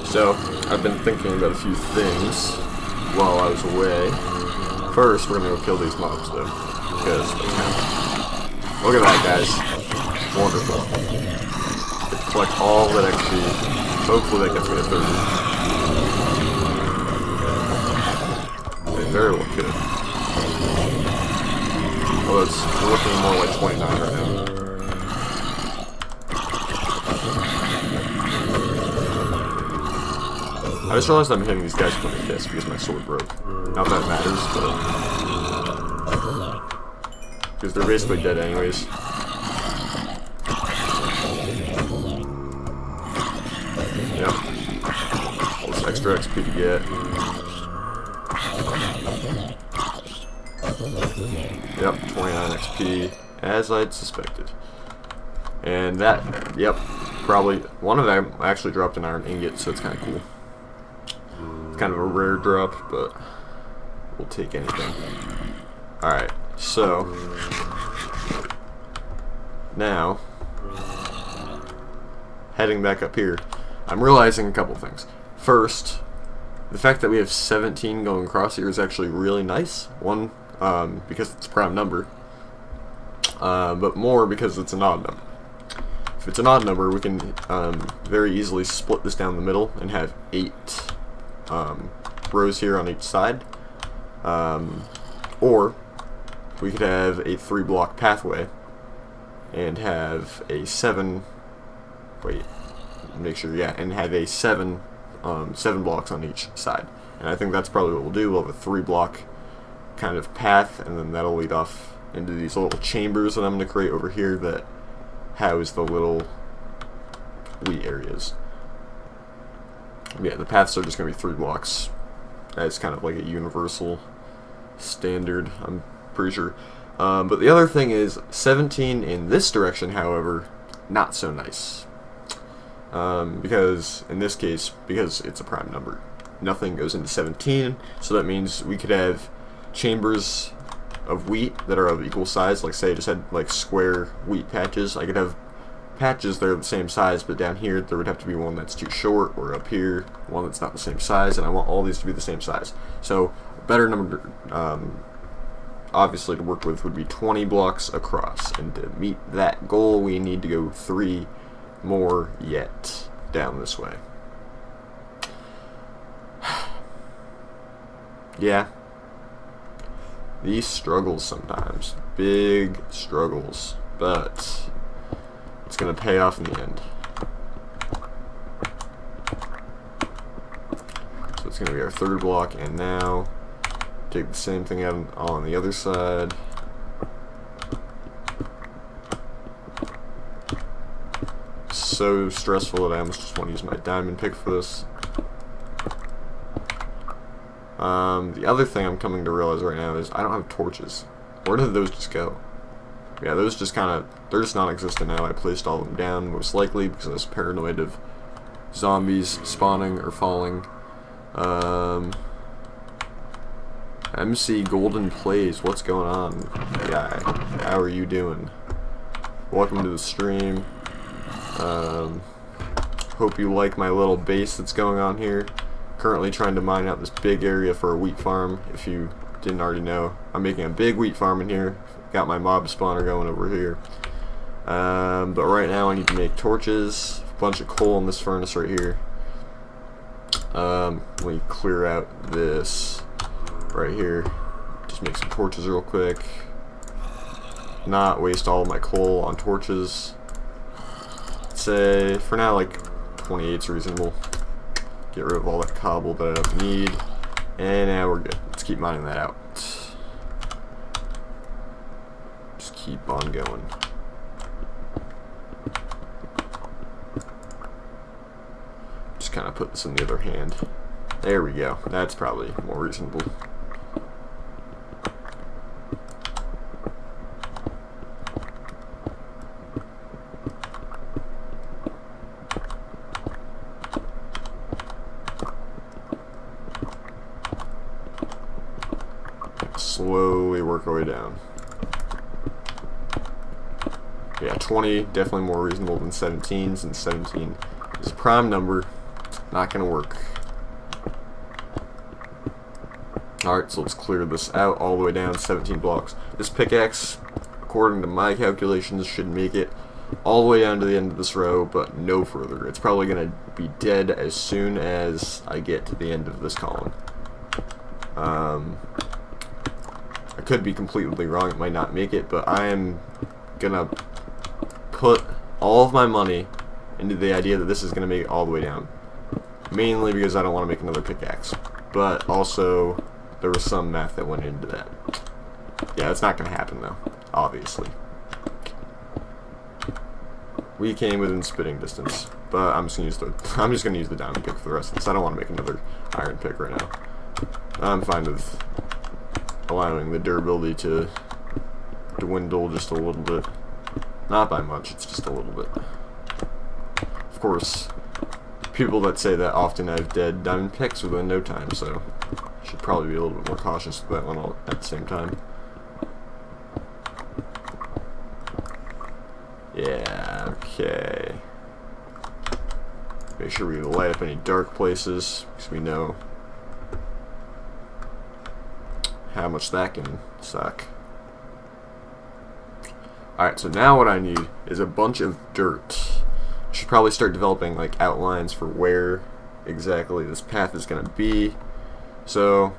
So, I've been thinking about a few things while I was away. First, we're gonna go kill these mobs though, because look at that, guys. Wonderful. Collect all that XP. Hopefully that gets me a 30. They very well could. Although it's looking more like 29 right now. I just realized I'm hitting these guys with my fist because my sword broke. Not that it matters, but... because they're basically dead anyways. Yep. All this extra XP to get. Yep, 29 XP, as I'd suspected. And that, yep, probably, one of them actually dropped an iron ingot, so it's kind of cool. It's kind of a rare drop, but we'll take anything. Alright, so, now, heading back up here, I'm realizing a couple things. First, the fact that we have 17 going across here is actually really nice. One, because it's a prime number, but more because it's an odd number. If it's an odd number, we can very easily split this down the middle and have 8 rows here on each side. Or we could have a 3-block pathway and have a 7. Wait, make sure, yeah, and have a 7 blocks on each side. And I think that's probably what we'll do. We'll have a 3-block kind of path, and then that'll lead off into these little chambers that I'm going to create over here that house the little wheat areas. Yeah, the paths are just going to be 3 blocks. That's kind of like a universal standard, I'm pretty sure. But the other thing is, 17 in this direction, however, not so nice. Because, in this case, because it's a prime number, nothing goes into 17, so that means we could have chambers of wheat that are of equal size. Like, say I just had like square wheat patches. I could have patches that are the same size, but down here there would have to be one that's too short, or up here one that's not the same size, and I want all these to be the same size. So a better number obviously to work with would be 20 blocks across, and to meet that goal we need to go 3 more yet down this way. Yeah, these struggles sometimes, big struggles, but it's gonna pay off in the end. So it's gonna be our 3rd block, and now take the same thing out on the other side. So stressful that I almost just want to use my diamond pick for this. The other thing I'm coming to realize right now is I don't have torches. Where did those just go? Yeah, those just kind of, they're just non-existent now. I placed all of them down, most likely because I was paranoid of zombies spawning or falling. MC Golden Plays, what's going on, guy? How are you doing? Welcome to the stream. Hope you like my little base that's going on here. Currently trying to mine out this big area for a wheat farm. If you didn't already know, I'm making a big wheat farm in here. Got my mob spawner going over here. But right now I need to make torches. A bunch of coal in this furnace right here. Let me clear out this right here. Just make some torches real quick. Not waste all of my coal on torches. Say for now like 28's reasonable. Get rid of all that cobble that I don't need, and now we're good. Let's keep mining that out. Just keep on going. Just kind of put this in the other hand. There we go. That's probably more reasonable. Slowly work our way down. Yeah, 20 definitely more reasonable than 17, since 17 It's a prime number. Not gonna work. Alright, so let's clear this out all the way down 17 blocks. This pickaxe, according to my calculations, should make it all the way down to the end of this row, but no further. It's probably going to be dead as soon as I get to the end of this column. I could be completely wrong, it might not make it, but I am going to put all of my money into the idea that this is going to make it all the way down. Mainly because I don't want to make another pickaxe, but also there was some math that went into that. Yeah, it's not going to happen though, obviously. We came within spitting distance, but I'm just gonna use the diamond pick for the rest of this. I don't want to make another iron pick right now. I'm fine with allowing the durability to dwindle just a little bit. Not by much, it's just a little bit. Of course, people that say that often have dead diamond picks within no time, so should probably be a little bit more cautious with that one all at the same time. Yeah, okay. Make sure we light up any dark places, because we know how much that can suck. Alright, so now what I need is a bunch of dirt. I should probably start developing like outlines for where exactly this path is going to be. So,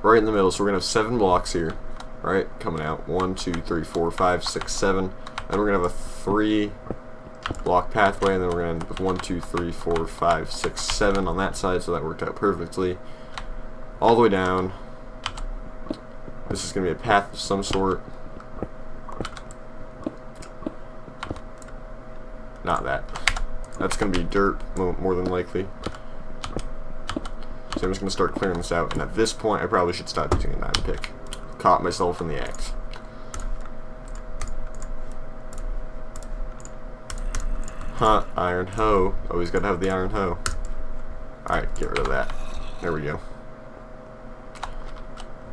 right in the middle, so we're going to have 7 blocks here, right, coming out. 1, 2, 3, 4, 5, 6, 7. Then we're going to have a 3 block pathway, and then we're going to end with 1, 2, 3, 4, 5, 6, 7 on that side, so that worked out perfectly. All the way down. This is going to be a path of some sort. Not that. That's going to be dirt, more than likely. So I'm just going to start clearing this out, and at this point I probably should stop using a diamond pick. Caught myself in the act. Huh, iron hoe. Always gotta have the iron hoe. Alright, get rid of that. There we go.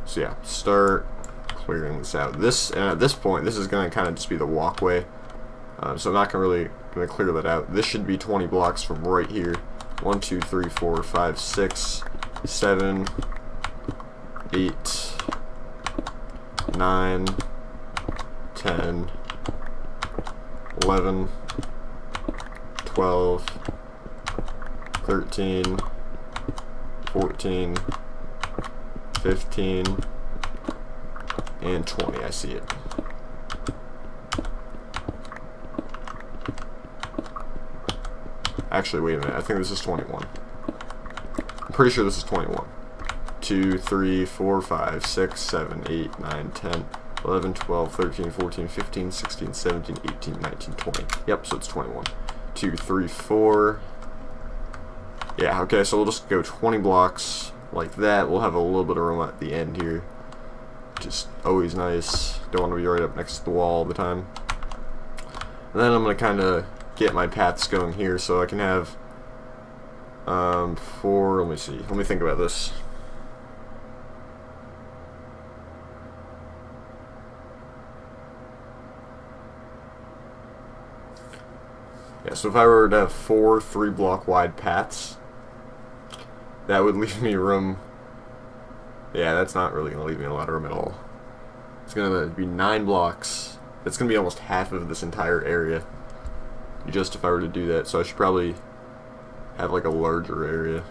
So yeah, start clearing this out. And at this point, this is gonna kind of just be the walkway. So I'm not gonna clear that out. This should be 20 blocks from right here. 1, 2, 3, 4, 5, 6, 7, 8, 9, 10, 11, 12, 13, 14, 15, and 20. I see it. Actually, wait a minute. I think this is 21. I'm pretty sure this is 21. 2, 3, 4, 5, 6, 7, 8, 9, 10, 11, 12, 13, 14, 15, 16, 17, 18, 19, 20. Yep, so it's 21. 2, 3, 4. Yeah, okay, so we'll just go 20 blocks like that. We'll have a little bit of room at the end here. Just always nice. Don't want to be right up next to the wall all the time. And then I'm going to kind of get my paths going here so I can have let me see. Let me think about this. Yeah, so if I were to have 4 3-block wide paths, that would leave me room. Yeah, that's not really going to leave me a lot of room at all. It's going to be 9 blocks. That's going to be almost half of this entire area, just if I were to do that. So I should probably have like a larger area.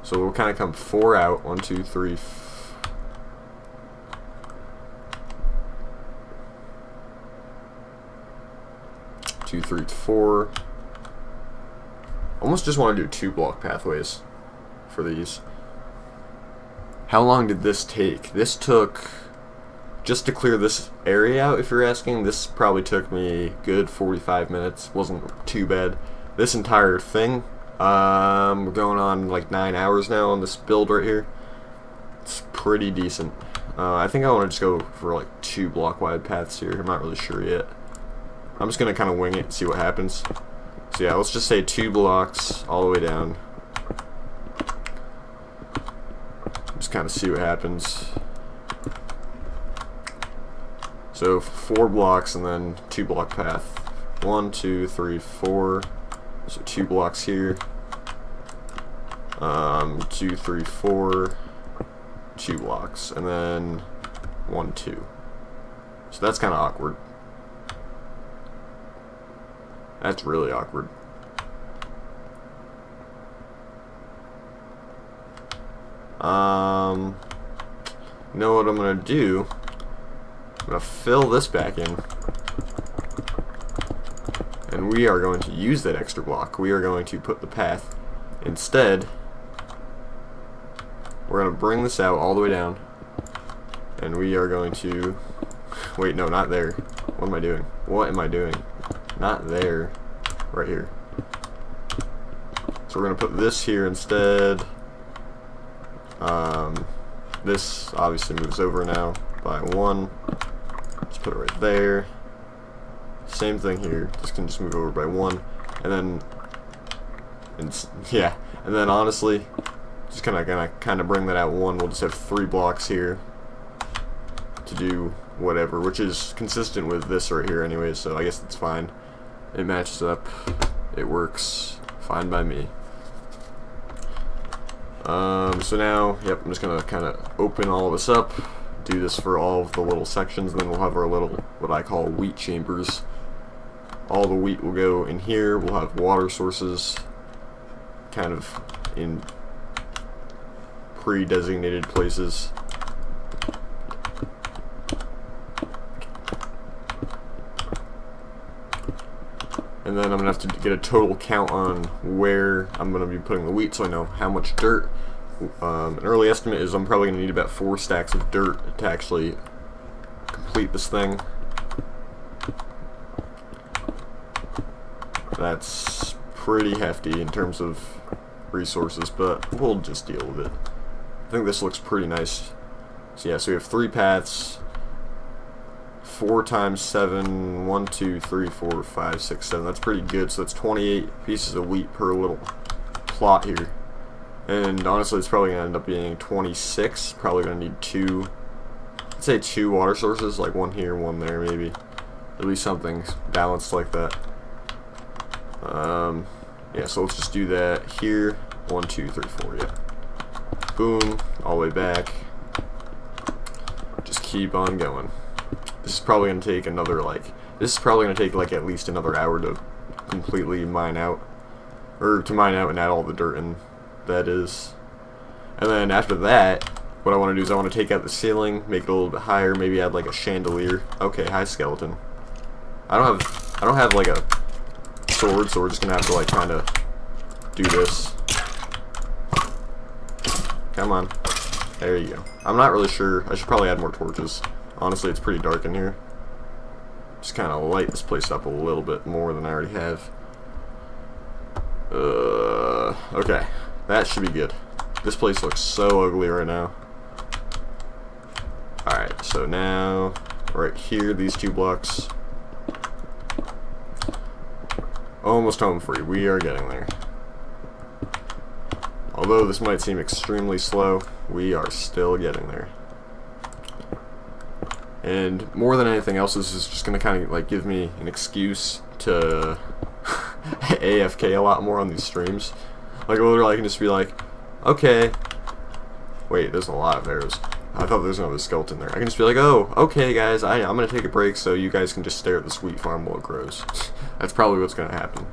So we'll kind of come 4 out. 1, 2, 3, 2, 3, 4. Almost just want to do 2-block pathways for these. How long did this take? This took, just to clear this area out, if you're asking, this probably took me good 45 minutes. Wasn't too bad. This entire thing, we're going on like 9 hours now on this build right here. It's pretty decent. I think I want to just go for like 2-block wide paths here. I'm not really sure yet. I'm just going to kind of wing it and see what happens. So yeah, let's just say 2 blocks all the way down. Just kind of see what happens. So 4 blocks and then 2-block path 1, 2, 3, 4. So 2 blocks here. 2, 3, 4. 2 blocks, and then 1, 2. So that's kind of awkward. That's really awkward. You know what I'm gonna do? I'm gonna fill this back in, and we are going to use that extra block. We are going to put the path instead. We're going to bring this out all the way down, and we are going to, wait, no, not there. What am I doing? What am I doing? Not there, right here. So we're going to put this here instead. This obviously moves over now by 1. Just put it right there. Same thing here. This can just move over by 1, and then, and then honestly, just gonna bring that out 1. We'll just have 3 blocks here to do whatever, which is consistent with this right here anyway, so I guess it's fine. It matches up. It works fine by me. So now, yep, I'm just gonna kind of open all of this up, do this for all of the little sections, and then we'll have our little, what I call wheat chambers. All the wheat will go in here. We'll have water sources kind of in pre-designated places. And then I'm going to have to get a total count on where I'm going to be putting the wheat so I know how much dirt. An early estimate is I'm probably going to need about 4 stacks of dirt to actually complete this thing. That's pretty hefty in terms of resources, but we'll just deal with it. I think this looks pretty nice. So yeah, so we have 3 paths. 4 times 7, 1, 2, 3, 4, 5, 6, 7. That's pretty good. So that's 28 pieces of wheat per little plot here. And honestly, it's probably going to end up being 26. Probably going to need 2, I'd say 2 water sources, like 1 here, 1 there, maybe. At least something balanced like that. Yeah, so let's just do that here. 1, 2, 3, 4, yeah. Boom, all the way back. Just keep on going. This is probably going to take another, at least another hour to completely mine out. Or to mine out and add all the dirt in, that is. And then after that, what I want to do is I want to take out the ceiling, make it a little bit higher, maybe add like a chandelier. Okay, hi skeleton. I don't have like a sword, so we're just going to have to like kind of do this. Come on. There you go. I'm not really sure. I should probably add more torches. Honestly, it's pretty dark in here. Just kind of light this place up a little bit more than I already have. Okay. That should be good. This place looks so ugly right now. Alright, so now, right here, these 2 blocks. Almost home free. We are getting there. Although this might seem extremely slow, we are still getting there. And more than anything else, this is just going to kind of like give me an excuse to AFK a lot more on these streams. Like literally I can just be like, okay, wait, there's a lot of arrows. I thought there was another skeleton there. I can just be like, oh, okay guys, I'm going to take a break so you guys can just stare at this wheat farm while it grows. That's probably what's going to happen.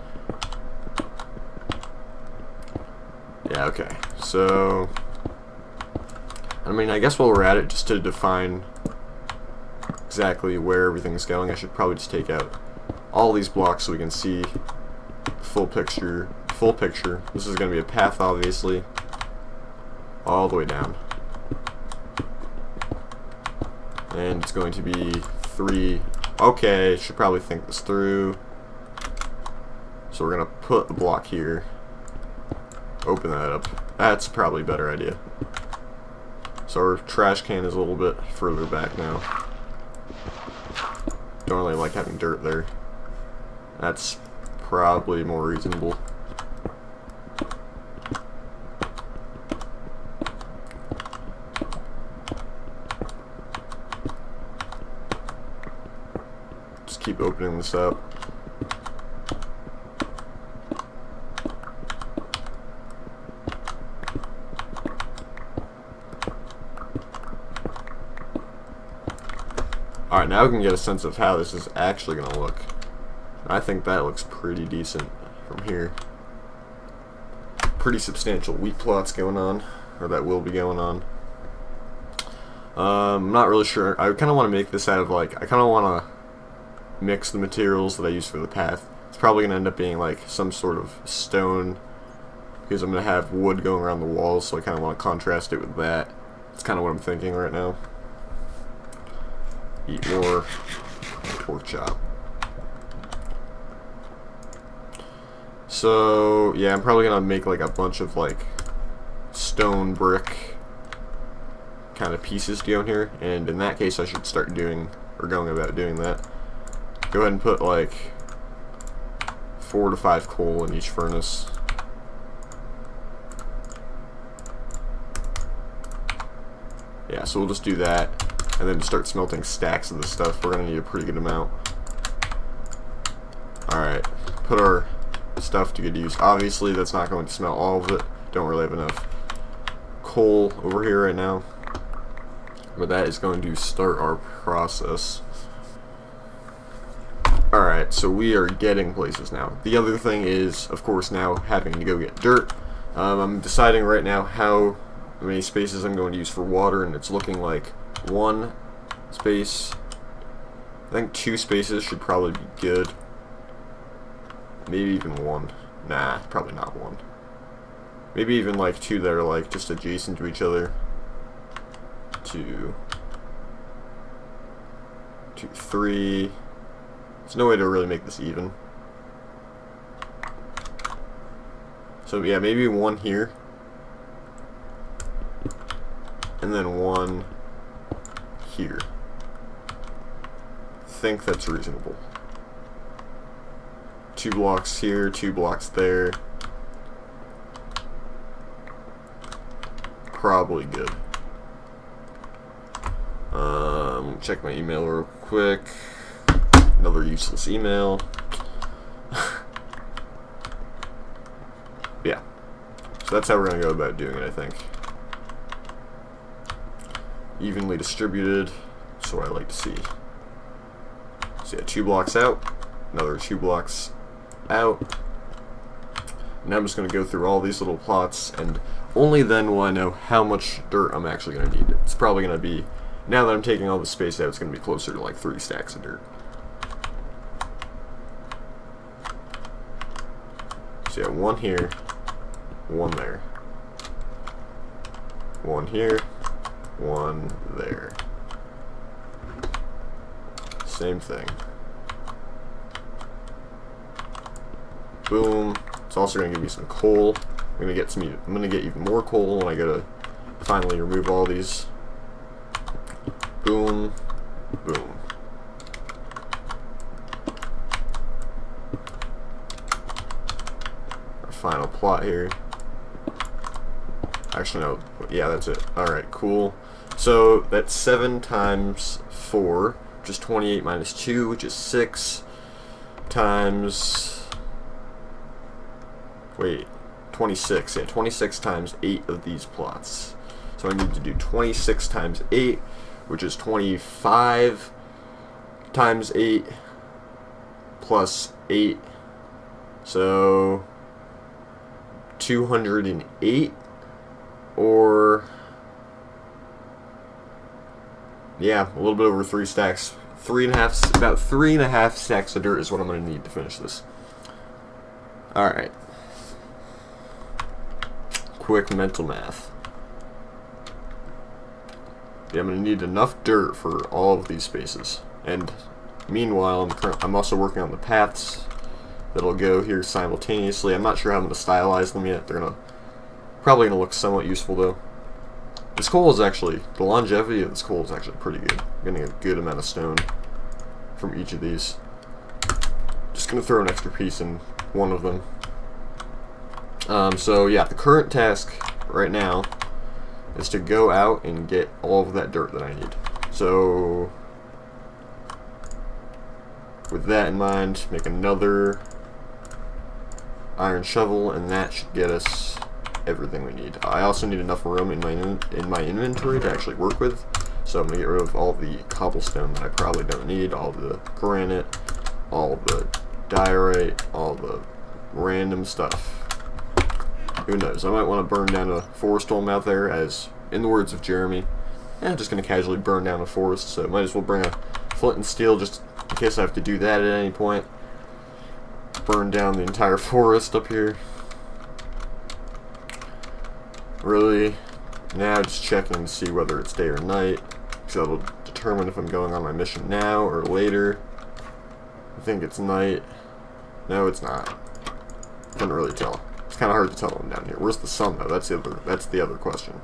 Yeah, okay. So, I mean, I guess while we're at it, just to define exactly where everything's going, I should probably just take out all these blocks so we can see full picture. This is going to be a path, obviously, all the way down. And it's going to be 3. Okay, should probably think this through. So we're going to put the block here. Open that up. That's probably a better idea. So our trash can is a little bit further back now. Don't really like having dirt there. That's probably more reasonable. Just keep opening this up. Alright, now we can get a sense of how this is actually going to look. I think that looks pretty decent from here. Pretty substantial wheat plots going on, or that will be going on. I'm not really sure. I kind of want to make this out of like, I kind of want to mix the materials that I use for the path. It's probably going to end up being like some sort of stone, because I'm going to have wood going around the walls, so I kind of want to contrast it with that. That's kind of what I'm thinking right now. Eat more pork chop. So, yeah, I'm probably going to make like a bunch of like stone brick kind of pieces to go in here, and in that case I should start doing, or going about doing that. Go ahead and put like 4 to 5 coal in each furnace. Yeah, so we'll just do that, and then start smelting stacks of this stuff. We're going to need a pretty good amount. Alright, put our stuff to good use. Obviously, that's not going to smelt all of it. Don't really have enough coal over here right now. But that is going to start our process. Alright, so we are getting places now. The other thing is, of course, now having to go get dirt. I'm deciding right now how many spaces I'm going to use for water, and it's looking like 1 space. I think 2 spaces should probably be good. Maybe even 1. Nah, probably not 1. Maybe even like 2 that are like just adjacent to each other. 2, 3. There's no way to really make this even. So yeah, maybe 1 here. And then 1 here. I think that's reasonable. 2 blocks here, 2 blocks there. Probably good. Check my email real quick. Another useless email. Yeah. So that's how we're going to go about doing it, I think. Evenly distributed. That's what I like to see. So yeah, 2 blocks out. Another 2 blocks out. Now I'm just going to go through all these little plots, and only then will I know how much dirt I'm actually going to need. It's probably going to be, now that I'm taking all the space out, it's going to be closer to like 3 stacks of dirt. So yeah, 1 here, 1 there. 1 here, 1 there. Same thing. Boom. It's also going to give me some coal. I'm going to get even more coal when I go to finally remove all these. Boom. Boom. Our final plot here. Actually, no. Yeah, that's it. Alright, cool. So, that's 7 times 4, which is 28 minus 2, which is 6 times... Wait, 26. Yeah, 26 times 8 of these plots. So I need to do 26 times 8, which is 25 times 8 plus 8. So 208, or yeah, a little bit over 3 stacks. About 3.5 stacks of dirt is what I'm going to need to finish this. Alright. Quick mental math. Yeah, I'm going to need enough dirt for all of these spaces. And meanwhile, I'm also working on the paths that'll go here simultaneously. I'm not sure how I'm going to stylize them yet. They're probably going to look somewhat useful though. This coal is actually, the longevity of this coal is actually pretty good. I'm getting a good amount of stone from each of these. Just going to throw an extra piece in one of them. So yeah, the current task right now is to go out and get all of that dirt that I need. So with that in mind, make another iron shovel, and that should get us everything we need. I also need enough room in my inventory to actually work with, So I'm going to get rid of all the cobblestone that I probably don't need, all the granite, all the diorite, all the random stuff. Who knows? I might want to burn down a forest home out there, as in the words of Jeremy, I'm just going to casually burn down a forest, so might as well bring a flint and steel just in case I have to do that at any point. Burn down the entire forest up here. Really, now just checking to see whether it's day or night, because that'll determine if I'm going on my mission now or later. I think it's night. No, it's not. Couldn't really tell. It's kind of hard to tell them down here. Where's the sun, though? That's the other question.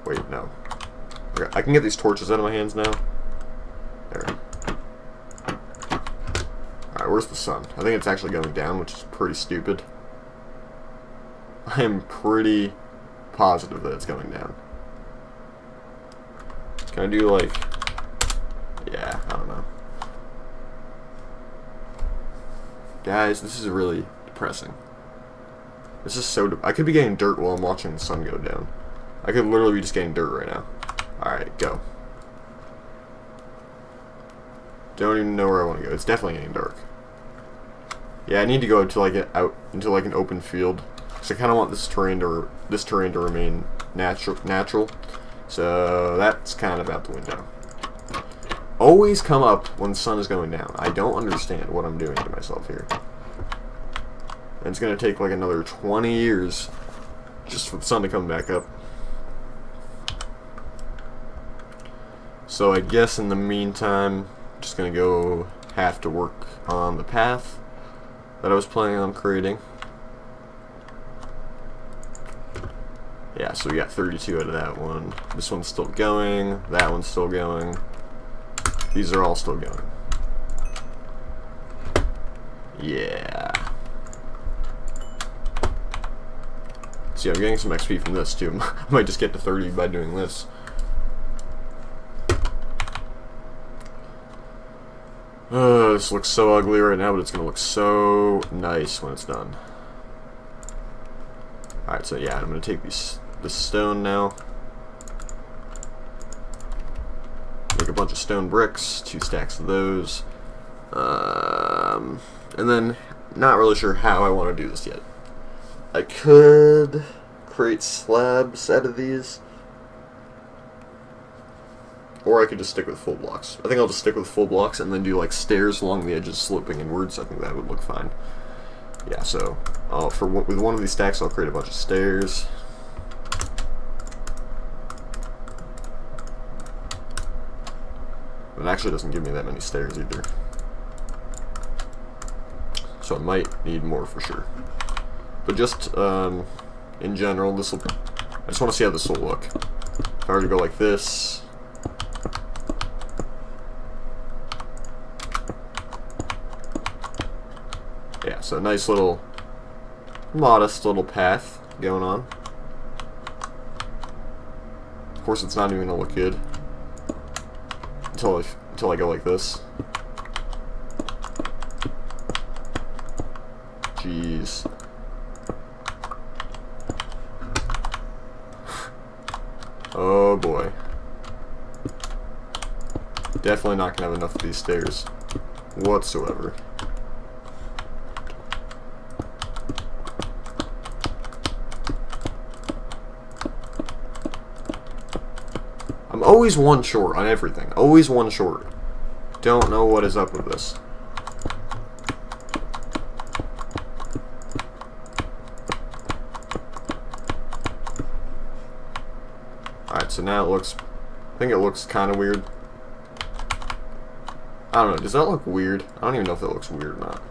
Wait, no. Okay, I can get these torches out of my hands now. There. Alright, where's the sun? I think it's actually going down, which is pretty stupid. I am pretty positive that it's going down. Can I do, like... Yeah, I don't know. Guys, this is really depressing. This is so... I could be getting dirt while I'm watching the sun go down. I could literally be just getting dirt right now. Alright, go. Don't even know where I want to go. It's definitely getting dark. Yeah, I need to go to like out into like an open field, because I kind of want this terrain to remain natural. So that's kind of out the window. Always come up when the sun is going down. I don't understand what I'm doing to myself here. And it's gonna take like another 20 years just for the sun to come back up. So I guess in the meantime, just gonna go have to work on the path that I was planning on creating. Yeah, so we got 32 out of that one. This one's still going. That one's still going. These are all still going. Yeah. See, I'm getting some XP from this too. I might just get to 30 by doing this. This looks so ugly right now, but it's gonna look so nice when it's done. Alright, so yeah, I'm gonna take this stone now. Make a bunch of stone bricks, 2 stacks of those. And then, not really sure how I want to do this yet. I could create slabs out of these, or I could just stick with full blocks. I think I'll just stick with full blocks and then do like stairs along the edges sloping inwards. I think that would look fine. Yeah, so with one of these stacks I'll create a bunch of stairs. It actually doesn't give me that many stairs either. So I might need more for sure. But just in general, I just want to see how this will look. If I were to go like this. Yeah, so a nice little, modest little path going on. Of course, it's not even gonna look good until I go like this. Jeez. Oh boy. Definitely not gonna have enough of these stairs whatsoever. I'm always one short on everything. Always one short. Don't know what is up with this. Alright, so now it looks... I think it looks kind of weird. I don't know. Does that look weird? I don't even know if that looks weird or not.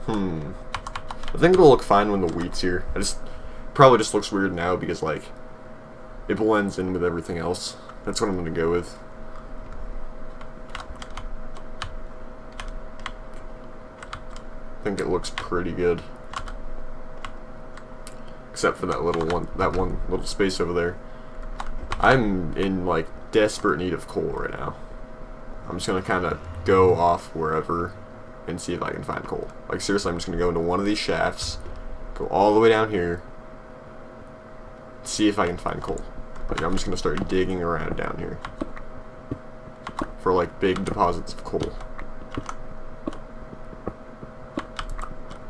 I think it'll look fine when the wheat's here. Probably just looks weird now because, like, it blends in with everything else. That's what I'm going to go with. I think it looks pretty good. Except for that one little space over there. I'm in, like, desperate need of coal right now. I'm just going to kind of go off wherever and see if I can find coal. Like, seriously, I'm just going to go into one of these shafts, go all the way down here, see if I can find coal. Like, I'm just gonna start digging around down here for like big deposits of coal.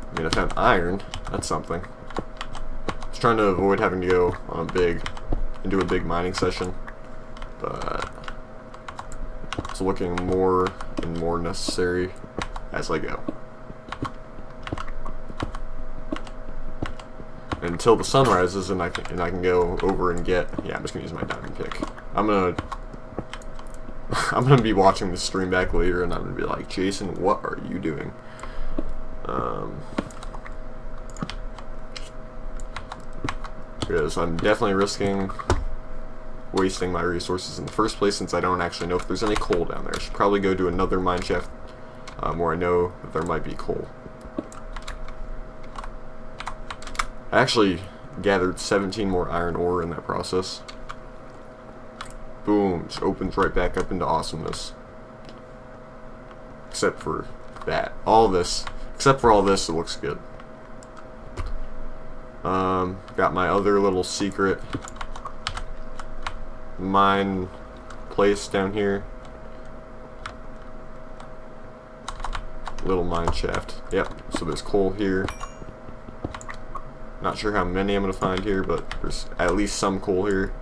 I mean, I found iron. That's something. I was trying to avoid having to go on do a big mining session, but it's looking more and more necessary as I go. Until the sun rises and I can go over and get. Yeah, I'm just gonna use my diamond pick. I'm gonna be watching the stream back later, and I'm gonna be like, Jason, what are you doing? Because I'm definitely risking wasting my resources in the first place, since I don't actually know if there's any coal down there. I should probably go to another mine shaft where I know that there might be coal. I actually gathered 17 more iron ore in that process. Boom, just opens right back up into awesomeness. Except for that. Except for all this, it looks good. Got my other little secret mine place down here. Little mine shaft. Yep, so there's coal here. Not sure how many I'm going to find here, but there's at least some coal here.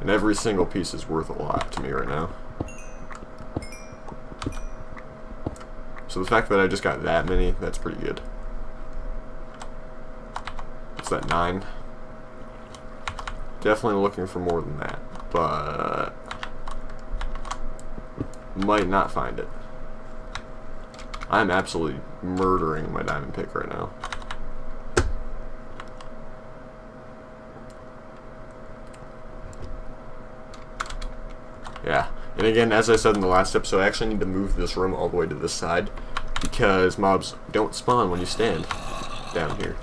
And every single piece is worth a lot to me right now. So the fact that I just got that many, that's pretty good. What's that, 9? Definitely looking for more than that, but might not find it. I'm absolutely murdering my diamond pick right now. Yeah, and again, as I said in the last episode, I actually need to move this room all the way to this side, because mobs don't spawn when you stand down here,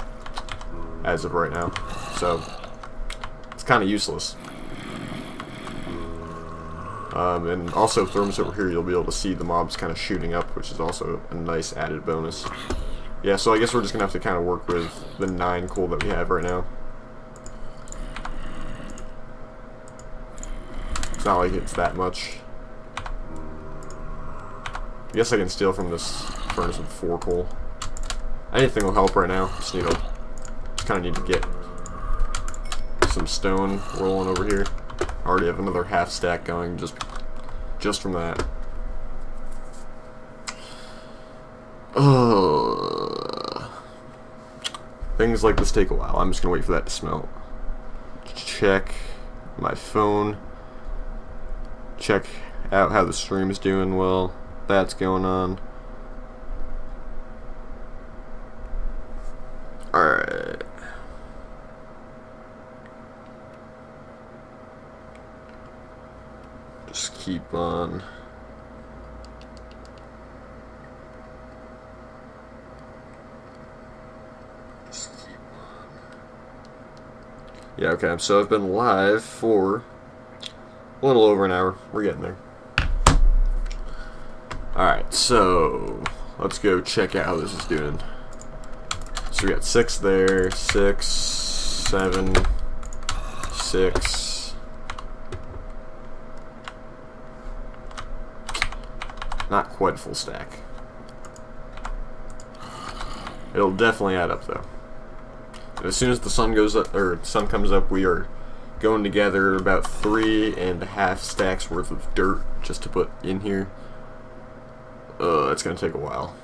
as of right now. So it's kind of useless. And also, thermos over here, you'll be able to see the mobs kind of shooting up, which is also a nice added bonus. Yeah, so I guess we're just going to have to kind of work with the 9 coal that we have right now. It's not like it's that much. I guess I can steal from this furnace with 4 coal. Anything will help right now. Just kind of need to get some stone rolling over here. I already have another half stack going just from that. Things like this take a while. I'm just gonna wait for that to smelt. Check my phone. Check out how the stream is doing. Well, that's going on. Alright. Just keep on. Yeah, okay, so I've been live for a little over an hour. We're getting there. Alright, so let's go check out how this is doing. So we got 6 there, 6, 7, 6. Not quite a full stack. It'll definitely add up though. And as soon as the sun goes up, or sun comes up, we are going to gather about 3.5 stacks worth of dirt just to put in here. It's gonna take a while,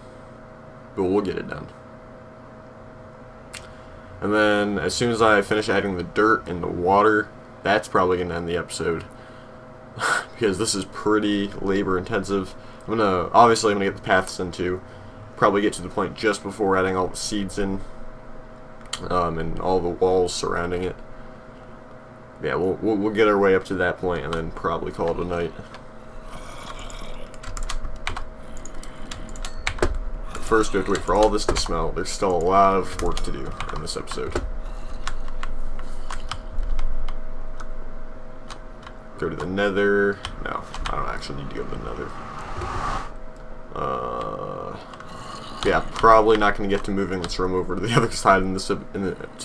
but we'll get it done. And then as soon as I finish adding the dirt and the water, that's probably gonna end the episode because this is pretty labor intensive. Obviously I'm gonna get the paths in too. Probably get to the point just before adding all the seeds in, and all the walls surrounding it. Yeah, we'll get our way up to that point and then probably call it a night. First, we have to wait for all this to smelt. There's still a lot of work to do in this episode. Go to the nether. No, I don't actually need to go to the nether. Yeah, probably not going to get to moving this room over to the other side in this to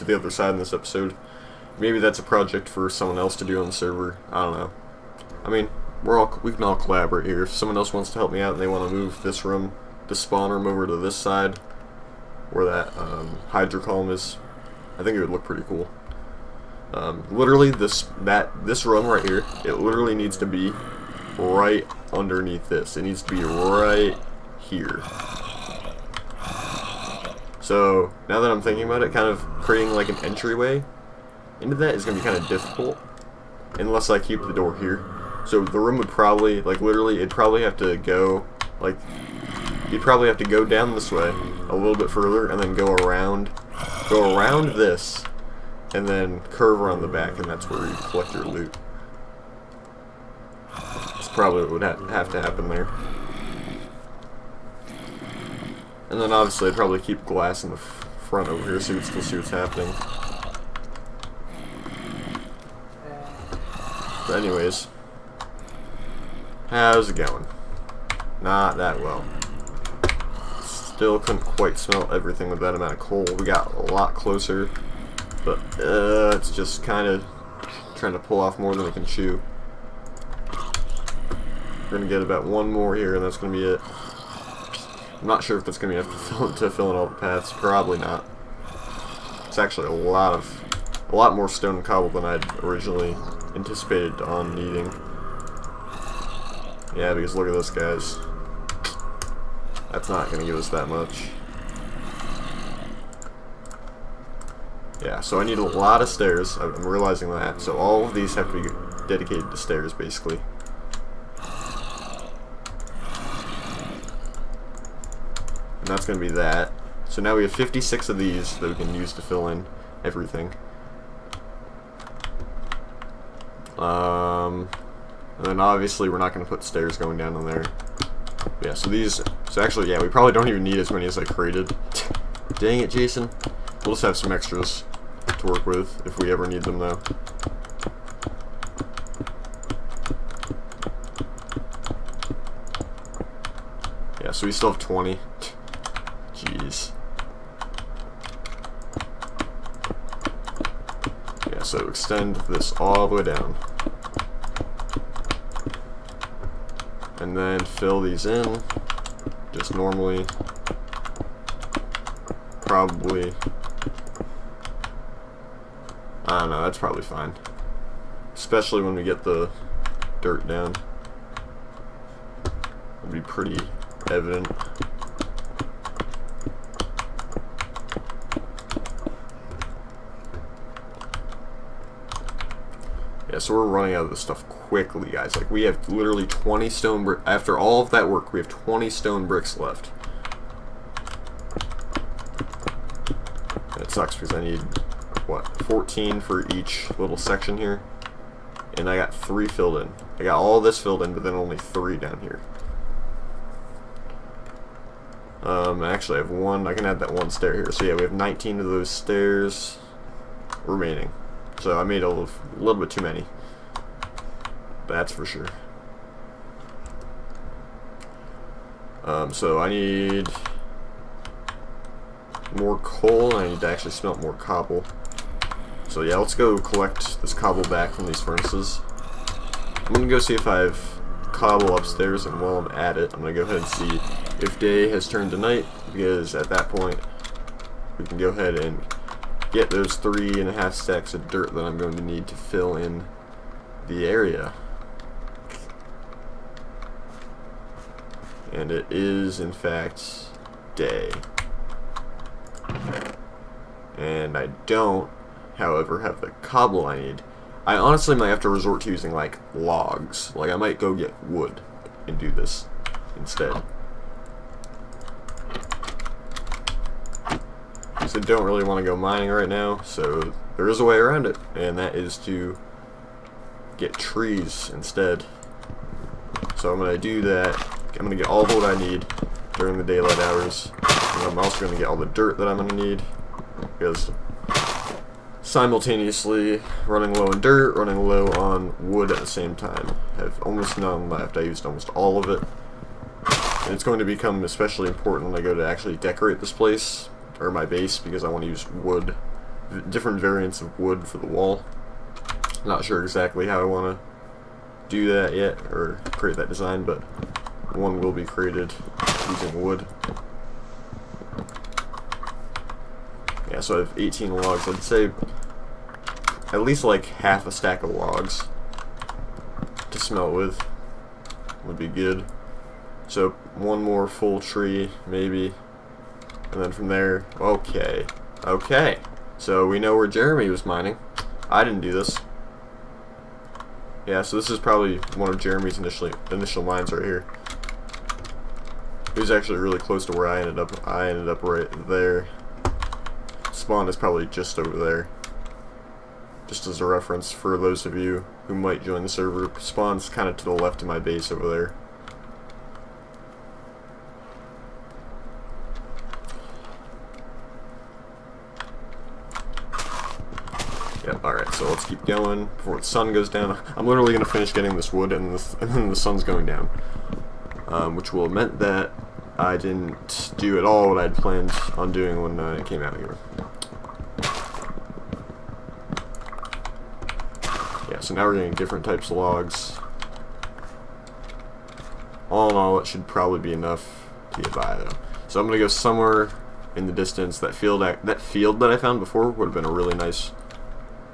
the other side in this episode, maybe that's a project for someone else to do on the server. I don't know. I mean, we can all collaborate here. If someone else wants to help me out and they want to move this room, the spawn room, over to this side, where that Hydra column is, I think it would look pretty cool. Literally, this room right here, it literally needs to be right underneath this. It needs to be right here. So now that I'm thinking about it, kind of creating like an entryway into that is going to be kind of difficult unless I keep the door here. So the room would probably, like, literally, it'd probably have to go, like, you'd probably have to go down this way a little bit further and then go around this and then curve around the back, and that's where you collect your loot. That's probably what would have to happen there. And then obviously I'd probably keep glass in the front over here so you can still see what's happening. But anyways, how's it going? Not that well. Still couldn't quite smell everything with that amount of coal. We got a lot closer, but it's just kind of trying to pull off more than we can chew. We're gonna get about one more here, and that's gonna be it. I'm not sure if that's gonna be enough to fill in all the paths. Probably not. It's actually a lot more stone and cobble than I'd originally anticipated on needing. Yeah, because look at this, guys. That's not going to give us that much. Yeah, so I need a lot of stairs. I'm realizing that. So all of these have to be dedicated to stairs, basically. And that's going to be that. So now we have 56 of these that we can use to fill in everything. And then obviously we're not going to put stairs going down in there. Yeah, so actually, yeah, we probably don't even need as many as I created. Dang it, Jason. We'll just have some extras to work with if we ever need them, though. Yeah, so we still have 20. Jeez. Yeah, so extend this all the way down. And then fill these in, just normally, probably, I don't know, that's probably fine. Especially when we get the dirt down. It'll be pretty evident. Yeah, so we're running out of this stuff quickly, guys. Like, we have literally 20 stone bricks. After all of that work, we have 20 stone bricks left. And it sucks because I need, what, 14 for each little section here. And I got 3 filled in. I got all this filled in, but then only 3 down here. Actually, I have 1. I can add that 1 stair here. So yeah, we have 19 of those stairs remaining. So I made a little bit too many. That's for sure. So I need more coal, and I need to actually smelt more cobble. So yeah, let's go collect this cobble back from these furnaces. I'm gonna go see if I have cobble upstairs, and while I'm at it, I'm gonna go ahead and see if day has turned to night, because at that point we can go ahead and get those 3.5 stacks of dirt that I'm going to need to fill in the area. And it is, in fact, day. And I don't, however, have the cobble I need. I honestly might have to resort to using, like, logs. Like, I might go get wood and do this instead. I don't really want to go mining right now, so there is a way around it, and that is to get trees instead. So I'm going to do that. I'm going to get all of what I need during the daylight hours, and I'm also going to get all the dirt that I'm going to need, because simultaneously running low on dirt, running low on wood at the same time. I have almost none left. I used almost all of it, and it's going to become especially important when I go to actually decorate this place, or my base, because I want to use wood different variants of wood for the wall. Not sure exactly how I want to do that yet, or create that design, but one will be created using wood. Yeah, so I have 18 logs. I'd say at least like half a stack of logs to smelt with would be good. So one more full tree, maybe, and then from there, okay. So we know where Jeremy was mining. I didn't do this. Yeah, so this is probably one of Jeremy's initial mines right here. He was actually really close to where I ended up. I ended up right there. Spawn is probably just over there. Just as a reference for those of you who might join the server, spawn's kind of to the left of my base over there. Yep, alright, so let's keep going before the sun goes down. I'm literally going to finish getting this wood and then the sun's going down. Which will have meant that I didn't do at all what I'd planned on doing when I came out here. Yeah, so now we're getting different types of logs. All in all, it should probably be enough to get by, though. So I'm going to go somewhere in the distance. That field that I found before would have been a really nice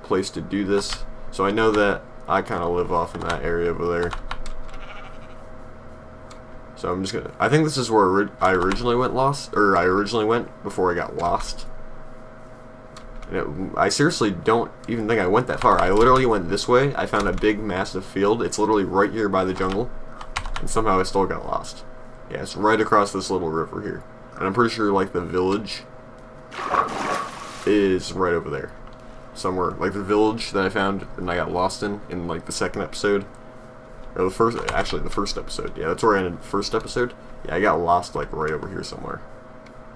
place to do this. So I know that I kind of live off in that area over there. So I'm just gonna. I think this is where I originally went before I got lost. And I seriously don't even think I went that far. I literally went this way. I found a big, massive field. It's literally right here by the jungle, and somehow I still got lost. Yeah, it's right across this little river here, and I'm pretty sure like the village is right over there. Somewhere, like the village that I found and I got lost in like the second episode, or the first episode. Yeah, that's where I ended the first episode. Yeah, I got lost like right over here somewhere.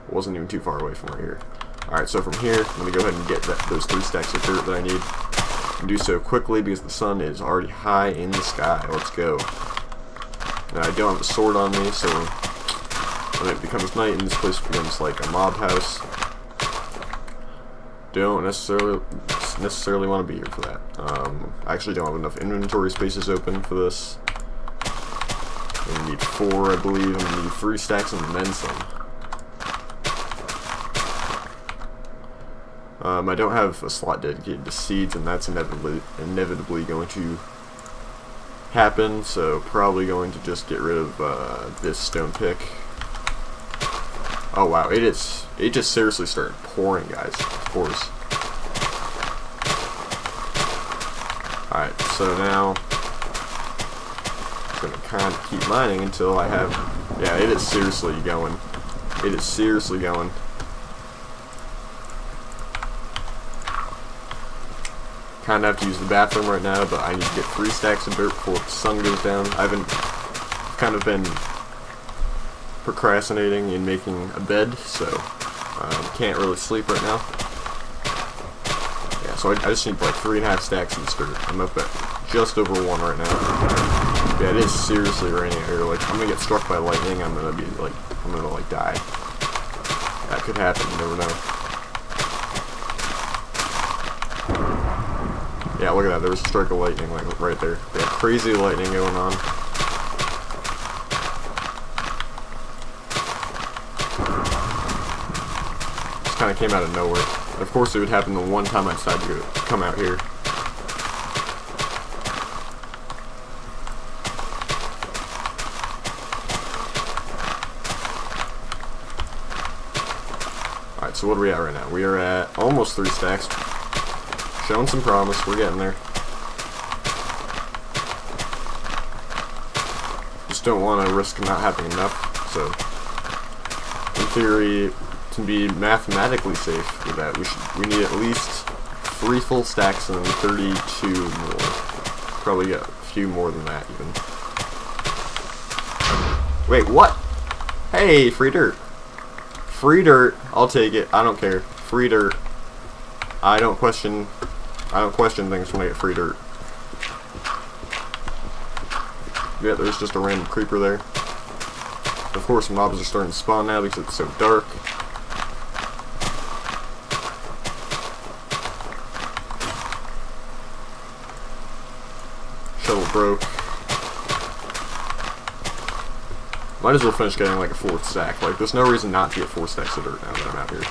It wasn't even too far away from right here. Alright, so from here, I'm going to go ahead and get those 3 stacks of dirt that I need. And do so quickly because the sun is already high in the sky. Let's go. Now, I don't have a sword on me, so when it becomes night and this place becomes like a mob house, don't necessarily want to be here for that. I actually don't have enough inventory spaces open for this. I'm going to need 4, I believe. I'm going to need 3 stacks and then some. I don't have a slot dedicated to seeds, and that's inevitably going to happen, so probably going to just get rid of this stone pick. Oh wow, it just seriously started pouring, guys, of course. Alright, so now I'm gonna kind of keep mining until I have, yeah, it is seriously going. It is seriously going. Kind of have to use the bathroom right now, but I need to get 3 stacks of dirt before the sun goes down. I've kind of been procrastinating in making a bed, so can't really sleep right now. Yeah, so I just need like 3.5 stacks of this dirt. I'm up at just over 1 right now. Yeah, it is seriously raining here. Like, I'm gonna get struck by lightning. I'm gonna die. That could happen. You never know. Yeah, look at that. There was a strike of lightning, like, right there. They had crazy lightning going on. Just kind of came out of nowhere. And of course, it would happen the one time I decided to come out here. Alright, so what are we at right now? We are at almost 3 stacks. Showing some promise, we're getting there. Just don't want to risk not having enough, so in theory, to be mathematically safe with that, we need at least 3 full stacks and then 32 more. Probably get a few more than that even. Wait, what? Hey, free dirt. Free dirt, I'll take it. I don't care. Free dirt. I don't question things when I get free dirt. Yeah, there's just a random creeper there. Of course, mobs are starting to spawn now because it's so dark. broke. Might as well finish getting like a 4th stack. Like, there's no reason not to get 4 stacks of dirt now that I'm out here.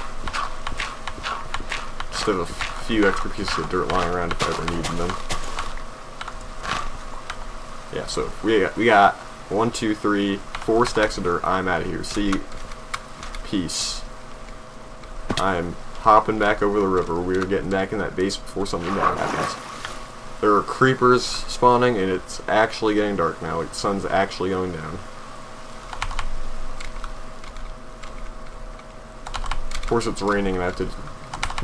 Just have a few extra pieces of dirt lying around if I ever need them. Yeah, so we got 1, 2, 3, 4 stacks of dirt. I'm out of here. See, peace. I'm hopping back over the river. We're getting back in that base before something bad happens. There are creepers spawning, and it's actually getting dark now. Like, the sun's actually going down. Of course, it's raining, and I have to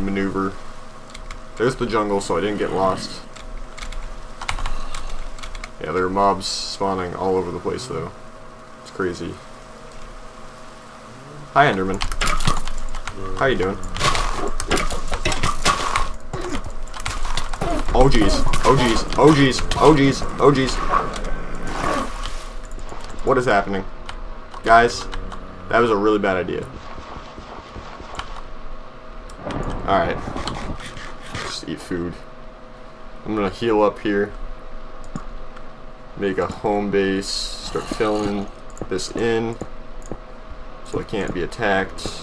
maneuver. There's the jungle, so I didn't get lost. Yeah, there are mobs spawning all over the place, though. It's crazy. Hi, Enderman. How you doing? Oh jeez. Oh jeez. Oh jeez. Oh jeez. Oh jeez. What is happening? Guys, that was a really bad idea. Alright. Just eat food. I'm gonna heal up here. Make a home base. Start filling this in so I can't be attacked.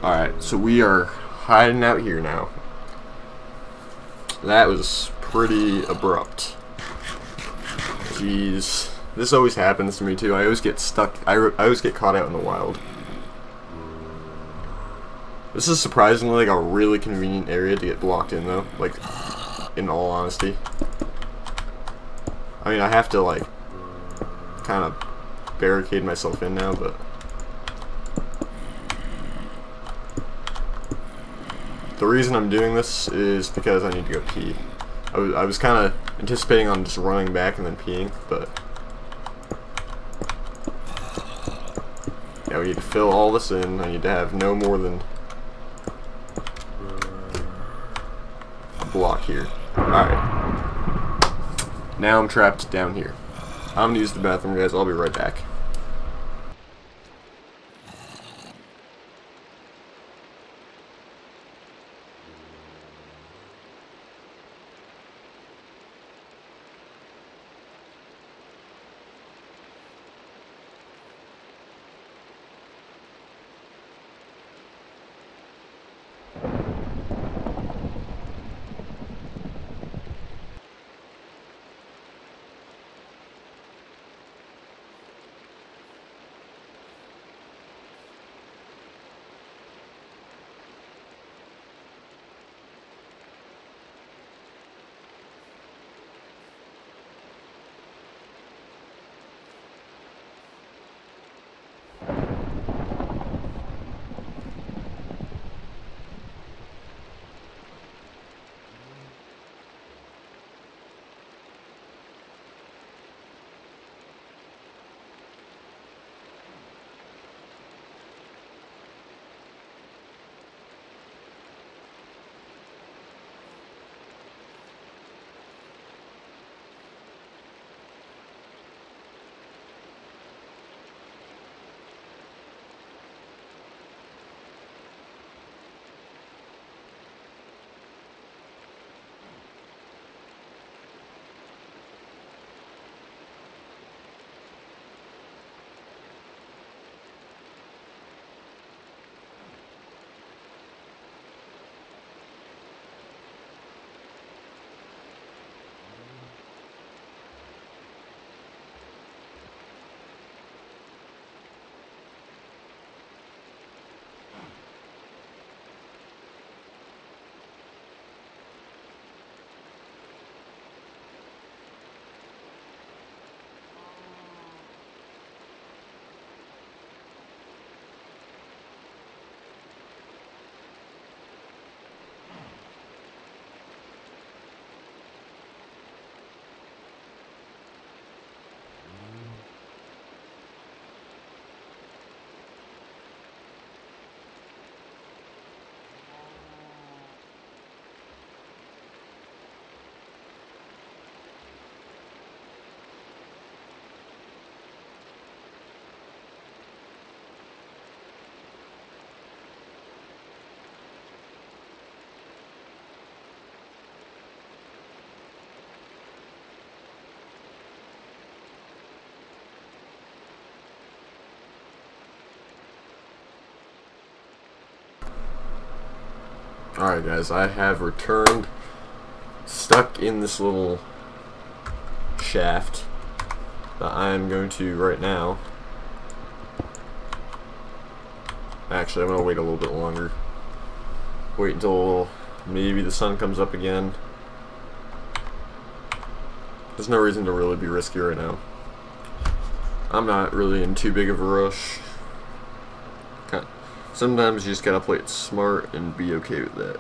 Alright, so we are hiding out here now. That was pretty abrupt. Jeez. This always happens to me too. I always get stuck. I always get caught out in the wild. This is surprisingly like a really convenient area to get blocked in though. Like, in all honesty. I mean, I have to like kind of barricade myself in now, but the reason I'm doing this is because I need to go pee. I was kind of anticipating on just running back and then peeing, but yeah, we need to fill all this in. I need to have no more than a block here. Alright. Now I'm trapped down here. I'm gonna use the bathroom, guys. I'll be right back. Alright guys, I have returned, stuck in this little shaft that I'm going to right now. Actually, I'm going to wait a little bit longer. Wait until maybe the sun comes up again. There's no reason to really be risky right now. I'm not really in too big of a rush. Sometimes you just gotta play it smart and be okay with that.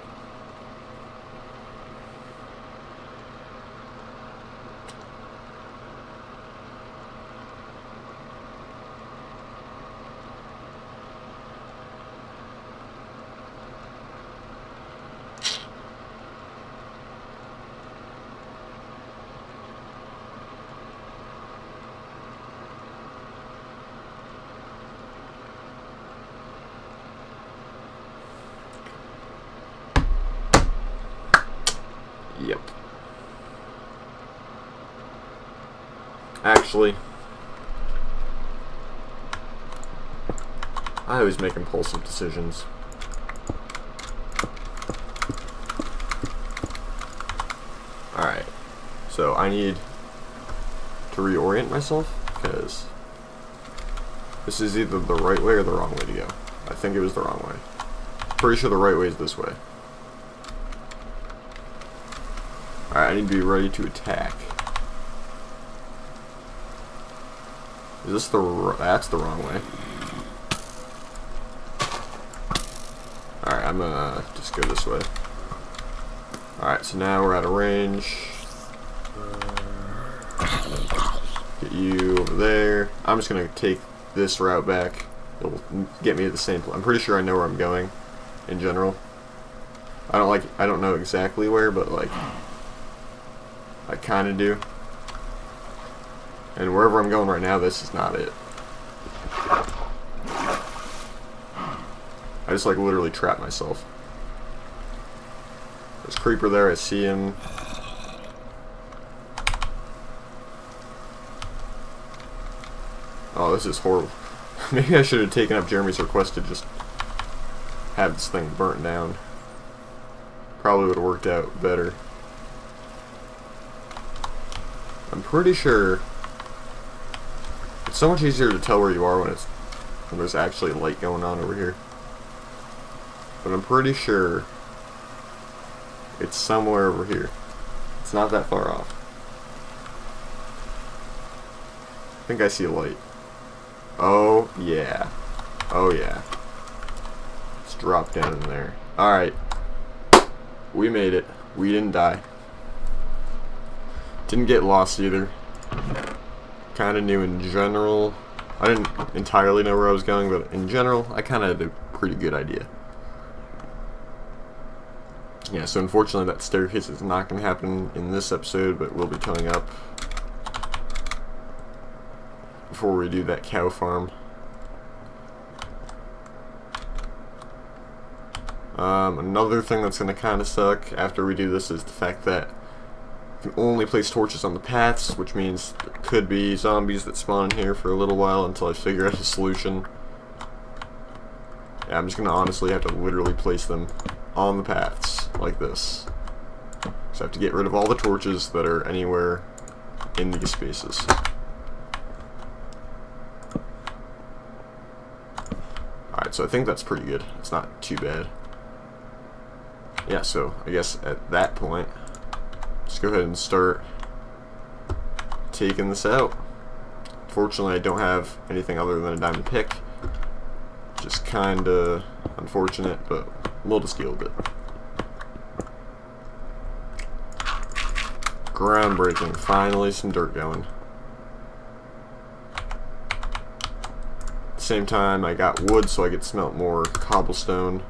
Yep. Actually, I always make impulsive decisions. Alright, so I need to reorient myself, because this is either the right way or the wrong way to go. I think it was the wrong way. Pretty sure the right way is this way. Alright, I need to be ready to attack. Is this that's the wrong way. Alright, I'm gonna just go this way. Alright, so now we're out of range. Get you over there. I'm just gonna take this route back. It'll get me to the same place. I'm pretty sure I know where I'm going, in general. I don't know exactly where, but like I kinda do. And wherever I'm going right now, this is not it. I just like literally trapped myself. There's Creeper there, I see him. Oh, this is horrible. Maybe I should have taken up Jeremy's request to just have this thing burnt down. Probably would have worked out better. I'm pretty sure it's so much easier to tell where you are when there's actually light going on over here. But I'm pretty sure it's somewhere over here. It's not that far off. I think I see a light. Oh yeah. Oh yeah. Let's drop down in there. Alright. We made it. We didn't die. Didn't get lost either. Kinda knew in general. I didn't entirely know where I was going, but in general, I kinda had a pretty good idea. Yeah, so unfortunately that staircase is not going to happen in this episode, but will be coming up before we do that cow farm. Another thing that's going to kind of suck after we do this is the fact that you can only place torches on the paths, which means there could be zombies that spawn in here for a little while until I figure out a solution. Yeah, I'm just going to honestly have to literally place them on the paths, like this. So I have to get rid of all the torches that are anywhere in these spaces. Alright, so I think that's pretty good. It's not too bad. Yeah, so I guess at that point, just go ahead and start taking this out. Fortunately, I don't have anything other than a diamond pick. Just kinda unfortunate, but we'll just deal with it. Groundbreaking. Finally some dirt going. At the same time, I got wood so I could smelt more cobblestone.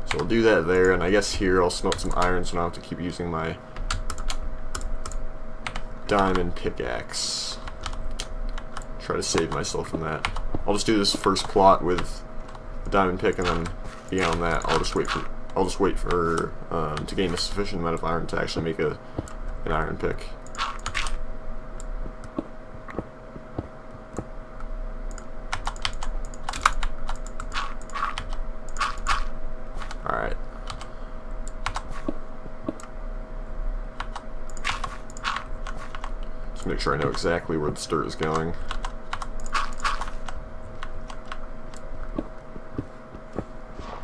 So I'll do that there, and I guess here I'll smelt some iron so I don't have to keep using my diamond pickaxe. Try to save myself from that. I'll just do this first plot with the diamond pick, and then beyond that, I'll just wait for to gain a sufficient amount of iron to actually make an iron pick. Alright. to make sure I know exactly where the dirt is going.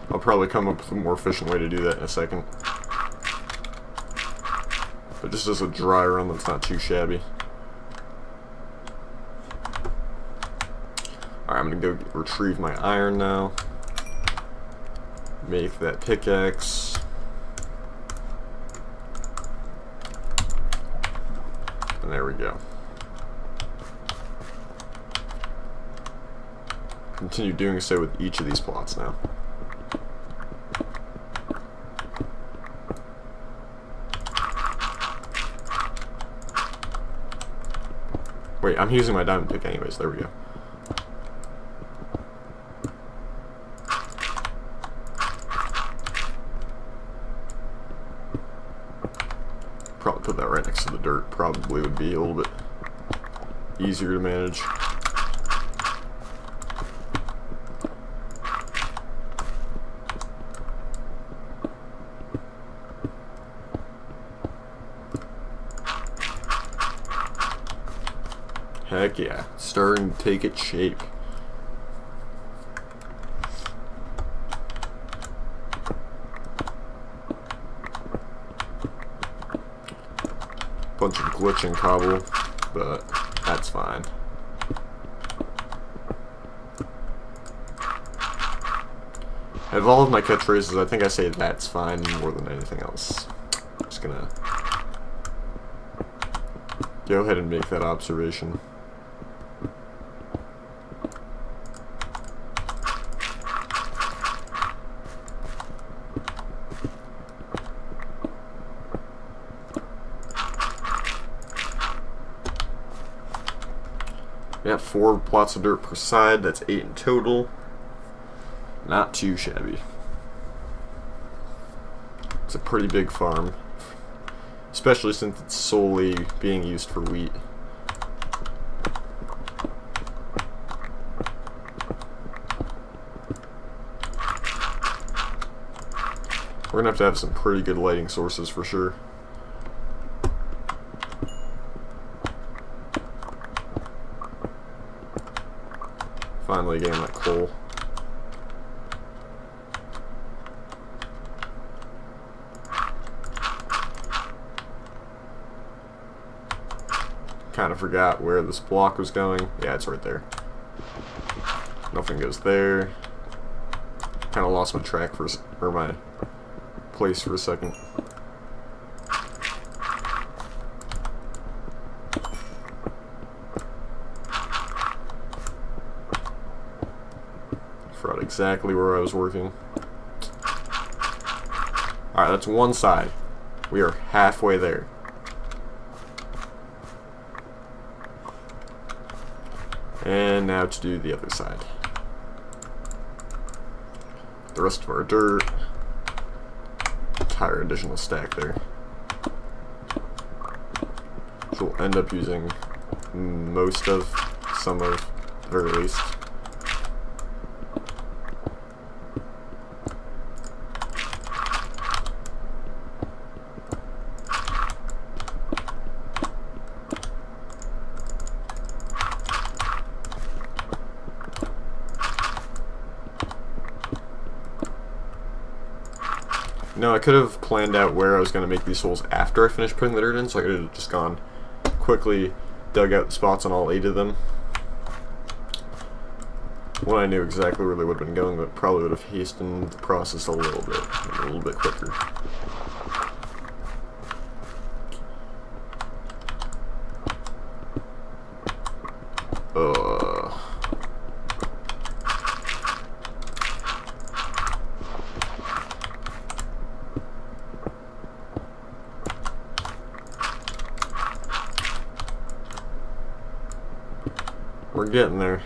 I'll probably come up with a more efficient way to do that in a second. But just as a dry run, that's not too shabby. Alright, I'm gonna go retrieve my iron now. Make that pickaxe. And there we go. Continue doing so with each of these plots now. Wait, I'm using my diamond pick anyways, there we go. Probably put that right next to the dirt, probably would be a little bit easier to manage. Heck yeah, starting to take its shape. Bunch of glitching cobble, but that's fine. Out of all of my catchphrases, I think I say that's fine more than anything else. I'm just gonna go ahead and make that observation. We got 4 plots of dirt per side, that's 8 in total. Not too shabby. It's a pretty big farm, especially since it's solely being used for wheat. We're gonna have to have some pretty good lighting sources for sure. Finally getting that coal. Kind of forgot where this block was going. Yeah, it's right there. Nothing goes there. Kind of lost my track for, or my place for a second. Forgot exactly where I was working. Alright, that's one side. We are halfway there. And now to do the other side. The rest of our dirt. Entire additional stack there. Which we'll end up using most of, some of, at the very least. No, I could have planned out where I was going to make these holes after I finished putting the dirt in, so I could have just gone quickly, dug out the spots on all 8 of them. When I knew exactly where they would have been going, but probably would have hastened the process a little bit quicker. We're getting there.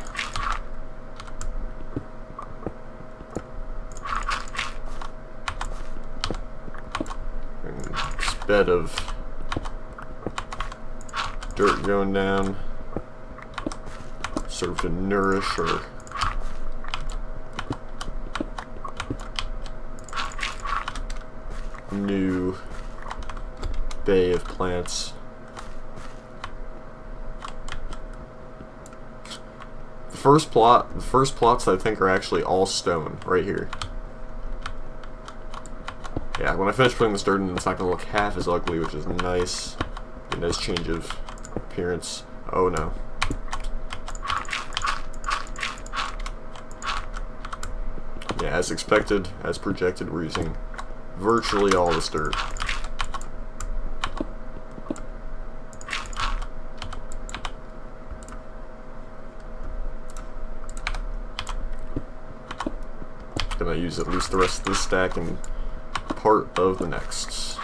And this bed of dirt going down serve to nourish our new bay of plants. first plots I think are actually all stone right here. Yeah, when I finish putting this dirt in, it's not going to look half as ugly, which is nice. A nice change of appearance. Oh no. Yeah, as expected, as projected, we're using virtually all this dirt. Gonna use at least the rest of this stack and part of the next.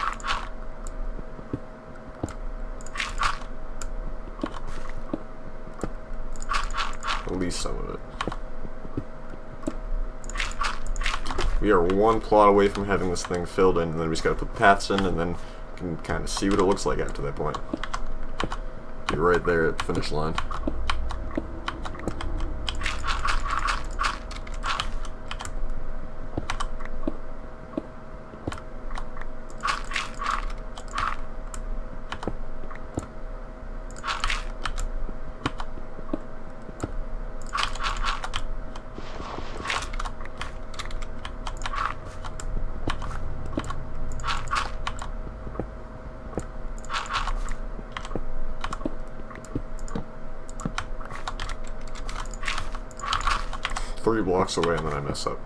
At least some of it. We are one plot away from having this thing filled in, and then we just gotta put paths in, and then you can kind of see what it looks like after that point. Be right there at the finish line. Three blocks away and then I mess up.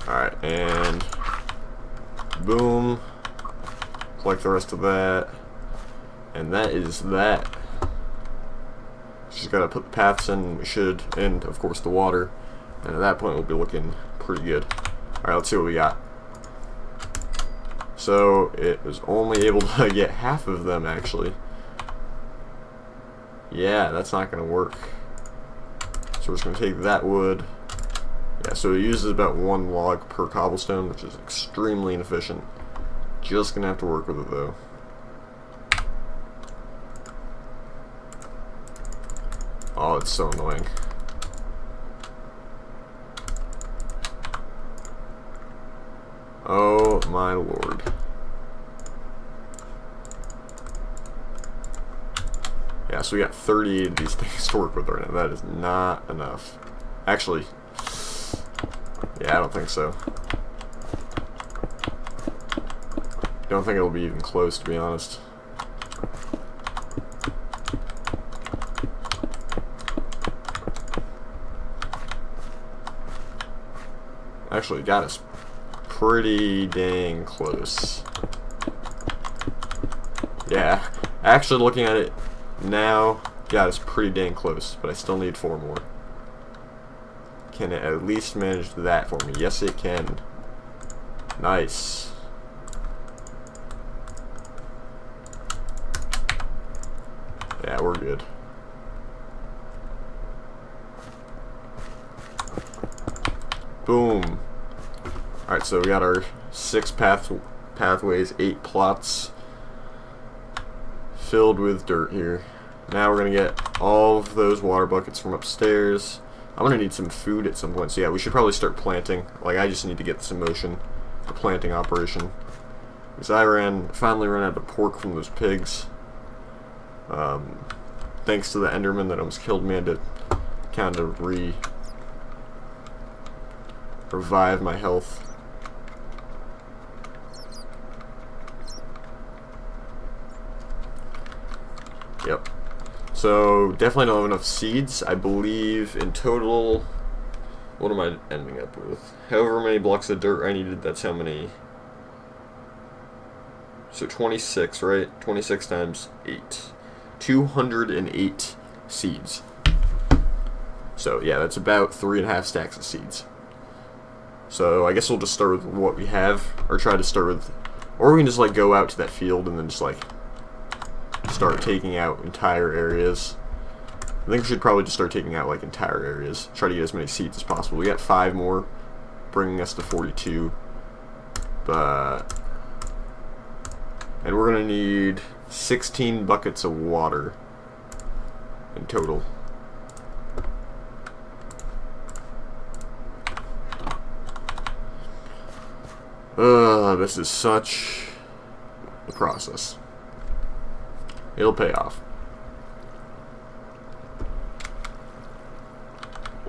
Alright, and boom. Collect the rest of that. And that is that. Just gotta put the paths in, and we should, and of course the water. And at that point we'll be looking pretty good. Alright, let's see what we got. So it was only able to get half of them actually. Yeah, that's not gonna work. So we're just going to take that wood. Yeah, so it uses about 1 log per cobblestone, which is extremely inefficient. Just going to have to work with it, though. Oh, it's so annoying. Oh, my lord. Yeah, so we got 38 of these things to work with right now. That is not enough. Actually, yeah, I don't think so. Don't think it'll be even close, to be honest. Actually, got us pretty dang close. Yeah, actually looking at it now, got us pretty dang close, but I still need 4 more. Can it at least manage that for me? Yes, it can. Nice. Yeah, we're good. Boom. Alright, so we got our 6 pathways, 8 plots filled with dirt here. Now we're going to get all of those water buckets from upstairs. I'm going to need some food at some point, so yeah, we should probably start planting. Like, I just need to get this in motion, the planting operation. Because I finally ran out of pork from those pigs. Thanks to the Enderman that almost killed me, I had to kind of revive my health. Yep. So, definitely don't have enough seeds. I believe in total, what am I ending up with? However many blocks of dirt I needed, that's how many. So 26, right? 26 times 8. 208 seeds. So, yeah, that's about 3.5 stacks of seeds. So, I guess we'll just start with what we have, or try to start with, or we can just, like, go out to that field and then just, like, start taking out entire areas. I think we should probably just start taking out like entire areas. Try to get as many seeds as possible. We got 5 more, bringing us to 42. And we're gonna need 16 buckets of water in total. This is such a process. It'll pay off.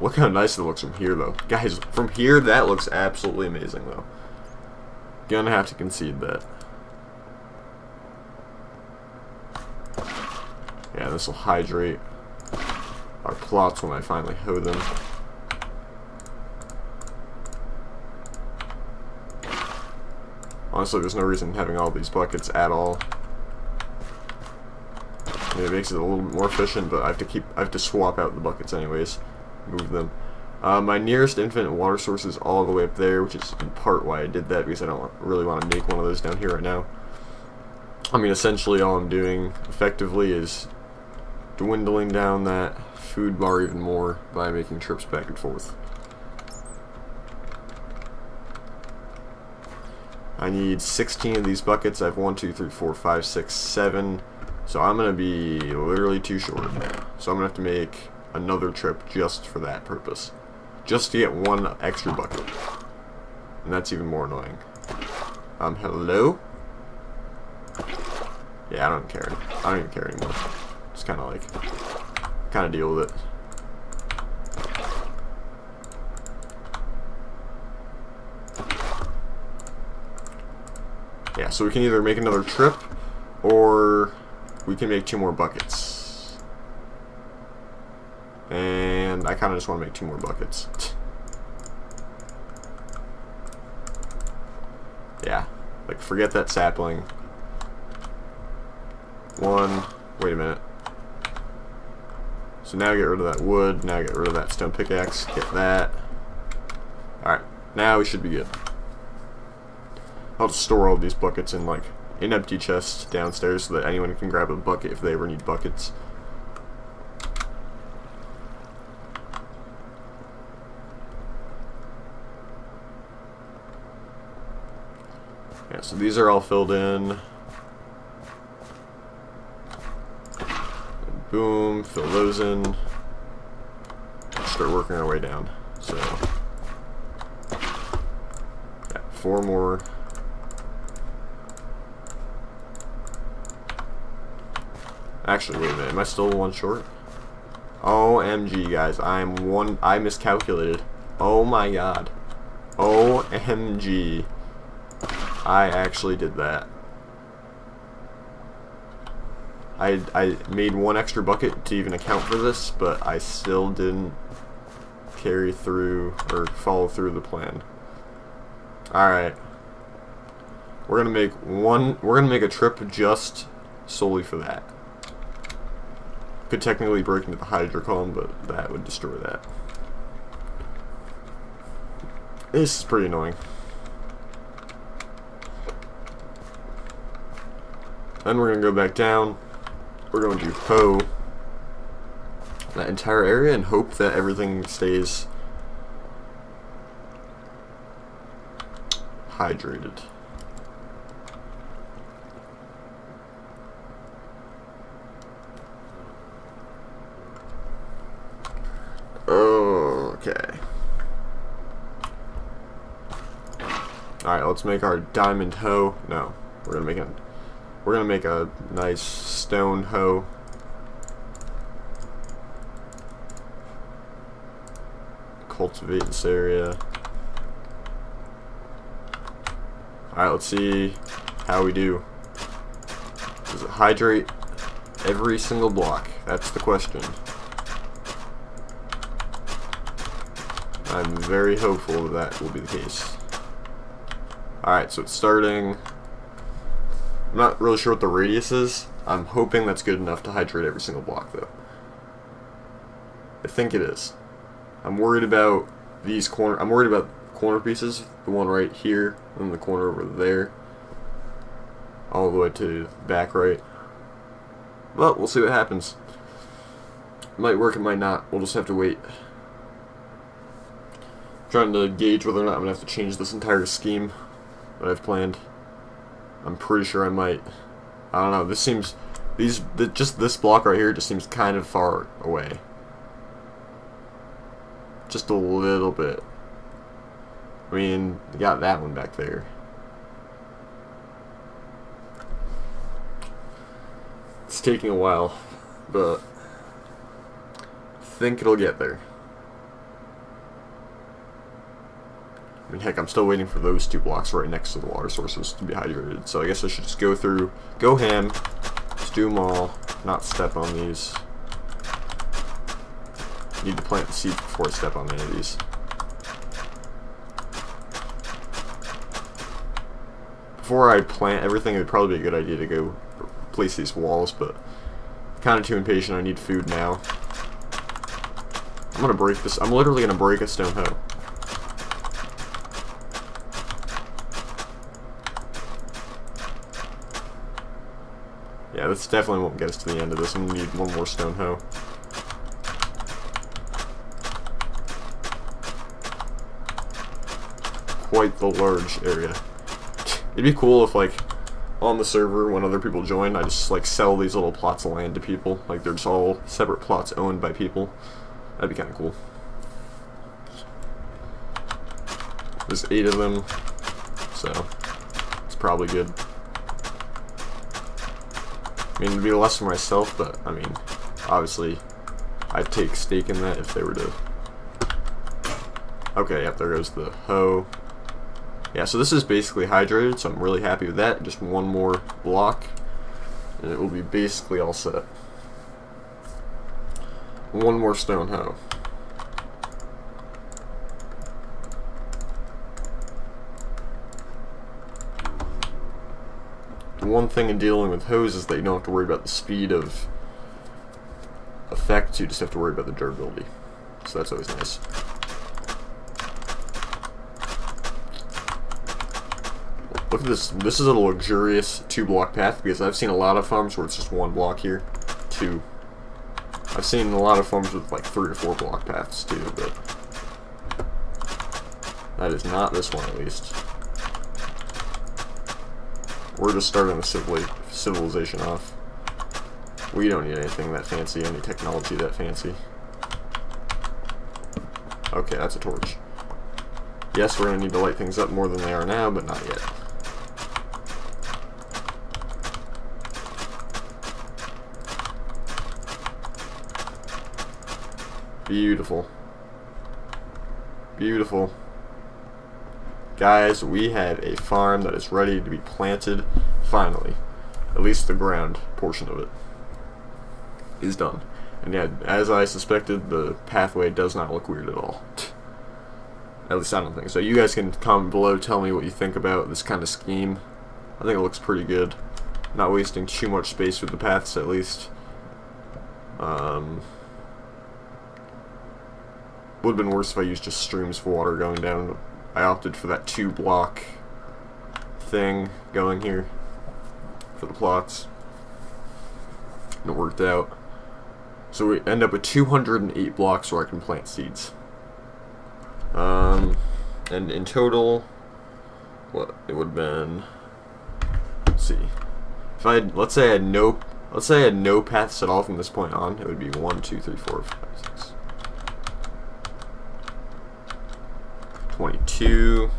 Look how nice it looks from here, though. Guys, from here, that looks absolutely amazing, though. Gonna have to concede that. Yeah, this will hydrate our plots when I finally hoe them. Honestly, there's no reason in having all these buckets at all. I mean, it makes it a little bit more efficient, but I have to swap out the buckets anyways. Move them. My nearest infinite water source is all the way up there, which is in part why I did that, because I don't really want to make one of those down here right now. I mean, essentially all I'm doing effectively is dwindling down that food bar even more by making trips back and forth. I need 16 of these buckets. I have 1, 2, 3, 4, 5, 6, 7. So I'm going to be literally too short. So I'm going to have to make another trip just for that purpose. Just to get one extra bucket. And that's even more annoying. Hello? Yeah, I don't care. I don't even care anymore. Just kind of deal with it. Yeah, so we can either make another trip, or we can make 2 more buckets. And I kind of just want to make 2 more buckets. Yeah, like forget that sapling. Wait a minute. So now get rid of that wood, now get rid of that stone pickaxe, get that. Alright, now we should be good. I'll just store all of these buckets in like an empty chest downstairs so that anyone can grab a bucket if they ever need buckets. Yeah, so these are all filled in. Boom, fill those in. Start working our way down. So, yeah, 4 more. Actually, wait a minute. Am I still 1 short? OMG, guys. I miscalculated. Oh my god. OMG. I actually did that. I made 1 extra bucket to even account for this, but I still didn't carry through or follow through the plan. Alright. We're gonna make a trip just solely for that. Could technically break into the Hydra column, but that would destroy that. This is pretty annoying. Then we're going to go back down. We're going to hoe that entire area and hope that everything stays hydrated. Okay. Alright, let's make our diamond hoe. No, we're gonna make a nice stone hoe. Cultivate this area. Alright, let's see how we do. Does it hydrate every single block? That's the question. I'm very hopeful that will be the case. Alright, so it's starting. I'm not really sure what the radius is. I'm hoping that's good enough to hydrate every single block, though. I think it is. I'm worried about these corner pieces. The one right here, and the corner over there. All the way to the back right. But we'll see what happens. It might work, it might not. We'll just have to wait. Trying to gauge whether or not I'm going to have to change this entire scheme that I've planned. I'm pretty sure I might. I don't know. This seems... just this block right here just seems kind of far away. Just a little bit. I mean, you got that one back there. It's taking a while, but I think it'll get there. mean, heck, I'm still waiting for those 2 blocks right next to the water sources to be hydrated. So I guess I should just go through, go ham, just do them all, not step on these. Need to plant the seeds before I step on any of these. Before I plant everything, it would probably be a good idea to go place these walls, but I'm kind of too impatient. I need food now. I'm gonna break this. I'm literally gonna break a stone hoe. Yeah, this definitely won't get us to the end of this. I'm gonna need 1 more stone hoe. Quite the large area. It'd be cool if, like, on the server, when other people join, I just, like, sell these little plots of land to people. Like, they're just all separate plots owned by people. That'd be kind of cool. There's 8 of them, so it's probably good. I mean, it'd be less for myself, but, I mean, obviously, I'd take stake in that if they were to... Okay, yep, there goes the hoe. Yeah, so this is basically hydrated, so I'm really happy with that. Just 1 more block, and it will be basically all set. 1 more stone hoe. The one thing in dealing with hoes is that you don't have to worry about the speed of effect, you just have to worry about the durability. So that's always nice. Look at this. This is a luxurious 2-block path, because I've seen a lot of farms where it's just 1 block here. 2. I've seen a lot of farms with like 3 or 4 block paths too, but that is not this one, at least. We're just starting the civilization off. We don't need anything that fancy, any technology that fancy. Okay, that's a torch. Yes, we're going to need to light things up more than they are now, but not yet. Beautiful. Beautiful. Guys, we have a farm that is ready to be planted, finally. At least the ground portion of it is done. And yeah, as I suspected, the pathway does not look weird at all. At least I don't think so. You guys can comment below, tell me what you think about this kind of scheme. I think it looks pretty good. Not wasting too much space with the paths, at least. Would have been worse if I used just streams of water going down. I opted for that 2-block thing going here for the plots. And it worked out. So we end up with 208 blocks where I can plant seeds. And in total, what it would have been, let's see, if I had, let's say I had no paths at all from this point on, it would be 1, 2, 3, 4, 5, 6, 22.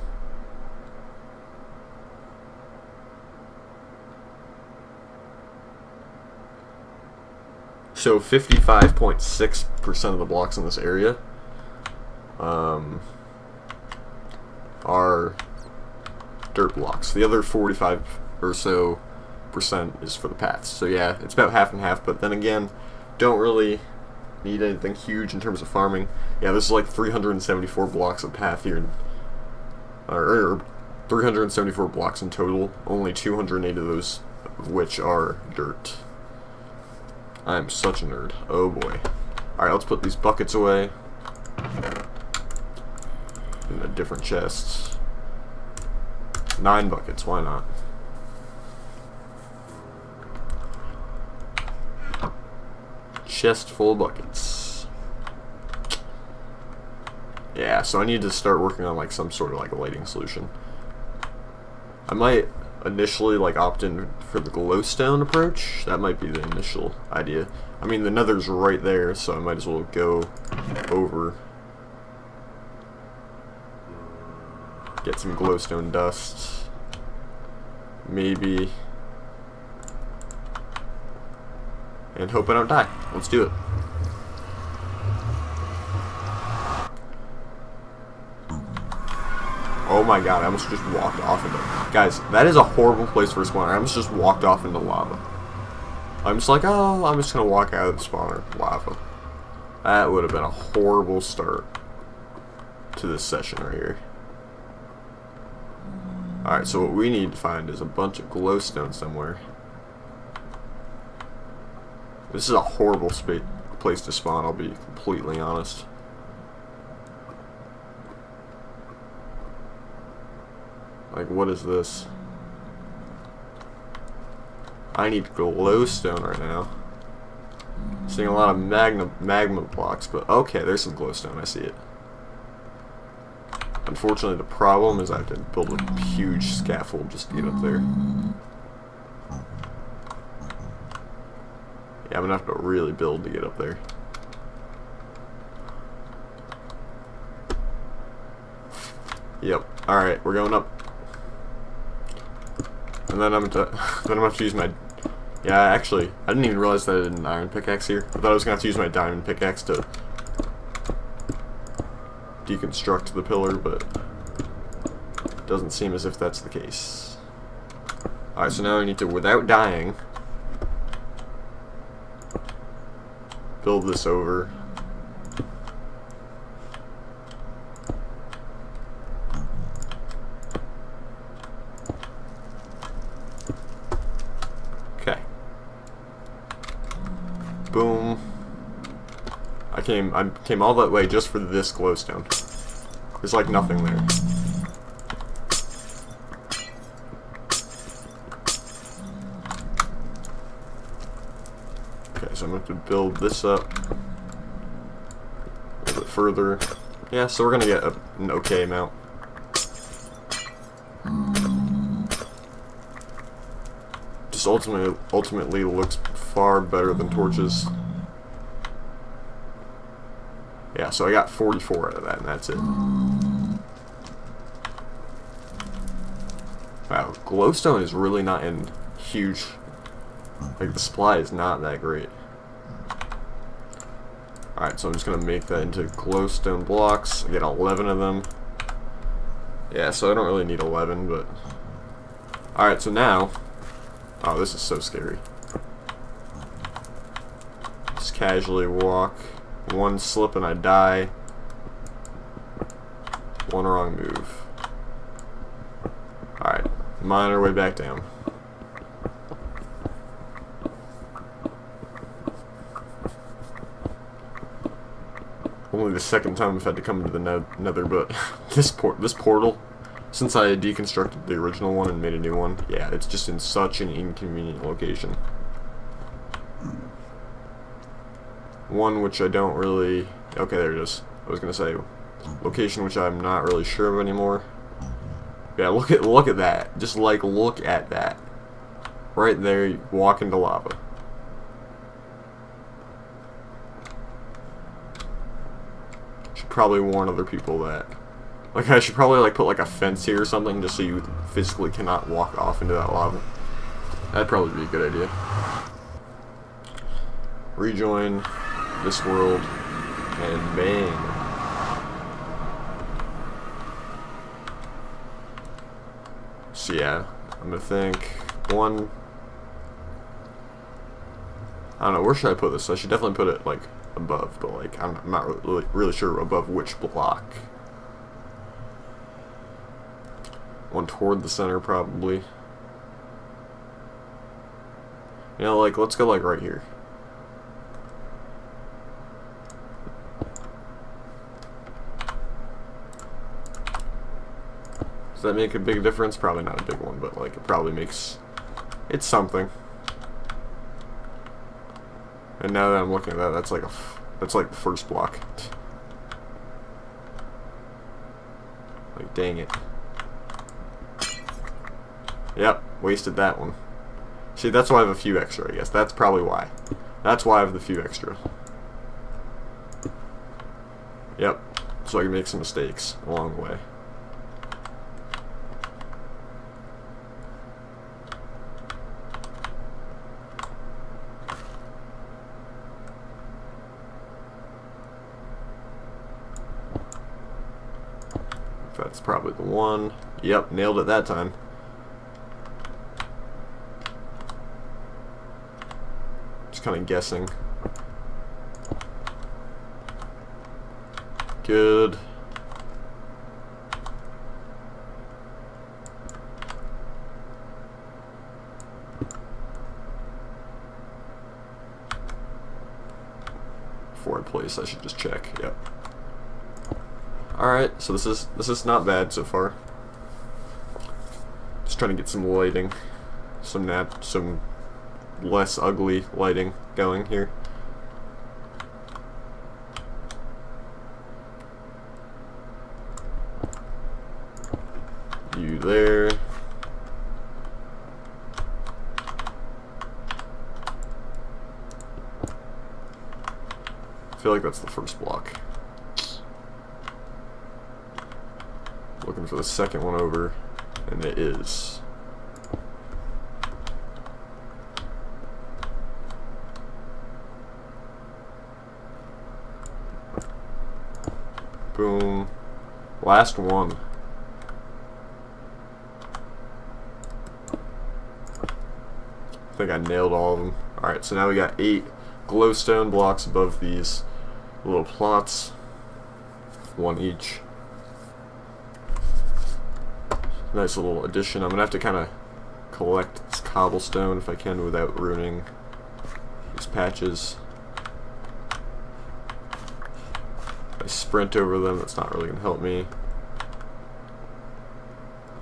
So 55.6% of the blocks in this area are dirt blocks. The other 45 or so % is for the paths. So yeah, it's about half and half, but then again, don't really need anything huge in terms of farming. Yeah, this is like 374 blocks of path here, or 374 blocks in total, only 208 of those of which are dirt. I'm such a nerd. Oh boy. Alright, let's put these buckets away in the different chests. 9 buckets, why not? Chest full of buckets. Yeah, so I need to start working on like some sort of like a lighting solution. I might initially like opt in for the glowstone approach. That might be the initial idea. I mean, the nether's right there, so I might as well go over, get some glowstone dust, maybe, and hope I don't die. Let's do it. Oh my god, I almost just walked off into... Guys, that is a horrible place for a spawner. I almost just walked off into lava. I'm just like, oh, I'm just gonna walk out of the spawner. Lava. That would have been a horrible start to this session right here. Alright, so what we need to find is a bunch of glowstone somewhere. This is a horrible place to spawn, I'll be completely honest. Like, what is this? I need glowstone right now. Seeing a lot of magma blocks, but okay, there's some glowstone, I see it. Unfortunately, the problem is I have to build a huge scaffold just to get up there. Yeah, I'm gonna have to really build to get up there. Yep. Alright, we're going up. And then I'm gonna have to use my... Yeah, actually, I didn't even realize that I had an iron pickaxe here. I thought I was gonna have to use my diamond pickaxe to deconstruct the pillar, but it doesn't seem as if that's the case. Alright, so now I need to, without dying, build this over. Okay. Boom. I came all that way just for this glowstone. There's like nothing there. Okay, so I'm going to have to build this up a little bit further. Yeah, so we're going to get an okay amount. Just ultimately looks far better than torches. Yeah, so I got 44 out of that, and that's it. Wow, glowstone is really not in huge... Like, the supply is not that great. Alright, so I'm just going to make that into glowstone blocks. I get 11 of them. Yeah, so I don't really need 11, but... Alright, so now... Oh, this is so scary. Just casually walk. One slip and I die. One wrong move. Alright, mine our way back down. Only the second time I've had to come into the nether, but this portal, since I deconstructed the original one and made a new one, yeah, it's just in such an inconvenient location. One which I don't really... Okay, there it is. I was gonna say, location which I'm not really sure of anymore. Yeah, look at that. Just like, look at that. Right there, you walk into lava. Should probably warn other people that. Like, I should probably like put like a fence here or something just so you physically cannot walk off into that lava. That'd probably be a good idea. Rejoin this world, and bang. So yeah, I'm gonna think one. I don't know, where should I put this? I should definitely put it like above, but like I'm not really sure above which block. One toward the center probably. You know, like let's go like right here. Does that make a big difference? Probably not a big one, but like it probably makes... It's something. And now that I'm looking at that, that's like the first block. Like, dang it. Yep, wasted that one. See, that's why I have a few extra, I guess. That's probably why. That's why I have the few extra. Yep, so I can make some mistakes along the way. That's probably the one. Yep, nailed it that time. Just kind of guessing. Good. Before I place, I should just check. Yep. Alright, so this is not bad so far. Just trying to get some lighting. Some less ugly lighting going here. You there. I feel like that's the first block. Looking for the second one over, and it is. Boom. Last one. I think I nailed all of them. Alright, so now we got 8 glowstone blocks above these little plots. 1 each. Nice little addition. I'm going to have to kind of collect this cobblestone if I can without ruining these patches. If I sprint over them, that's not really going to help me.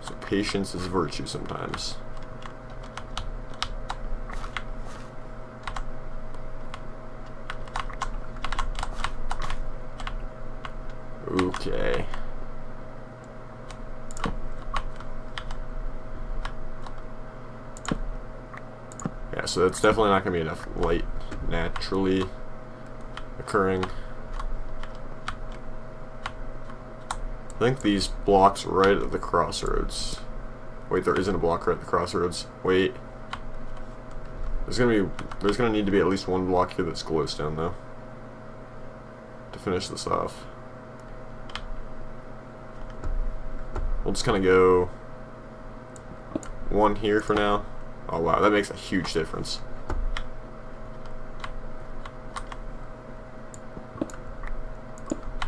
So patience is virtue sometimes. Okay. Yeah, so that's definitely not going to be enough light naturally occurring. I think these blocks right at the crossroads. Wait, there isn't a block right at the crossroads. Wait. There's gonna need to be at least one block here that's glowstone though. To finish this off. We'll just kinda go 1 here for now. Oh wow, that makes a huge difference.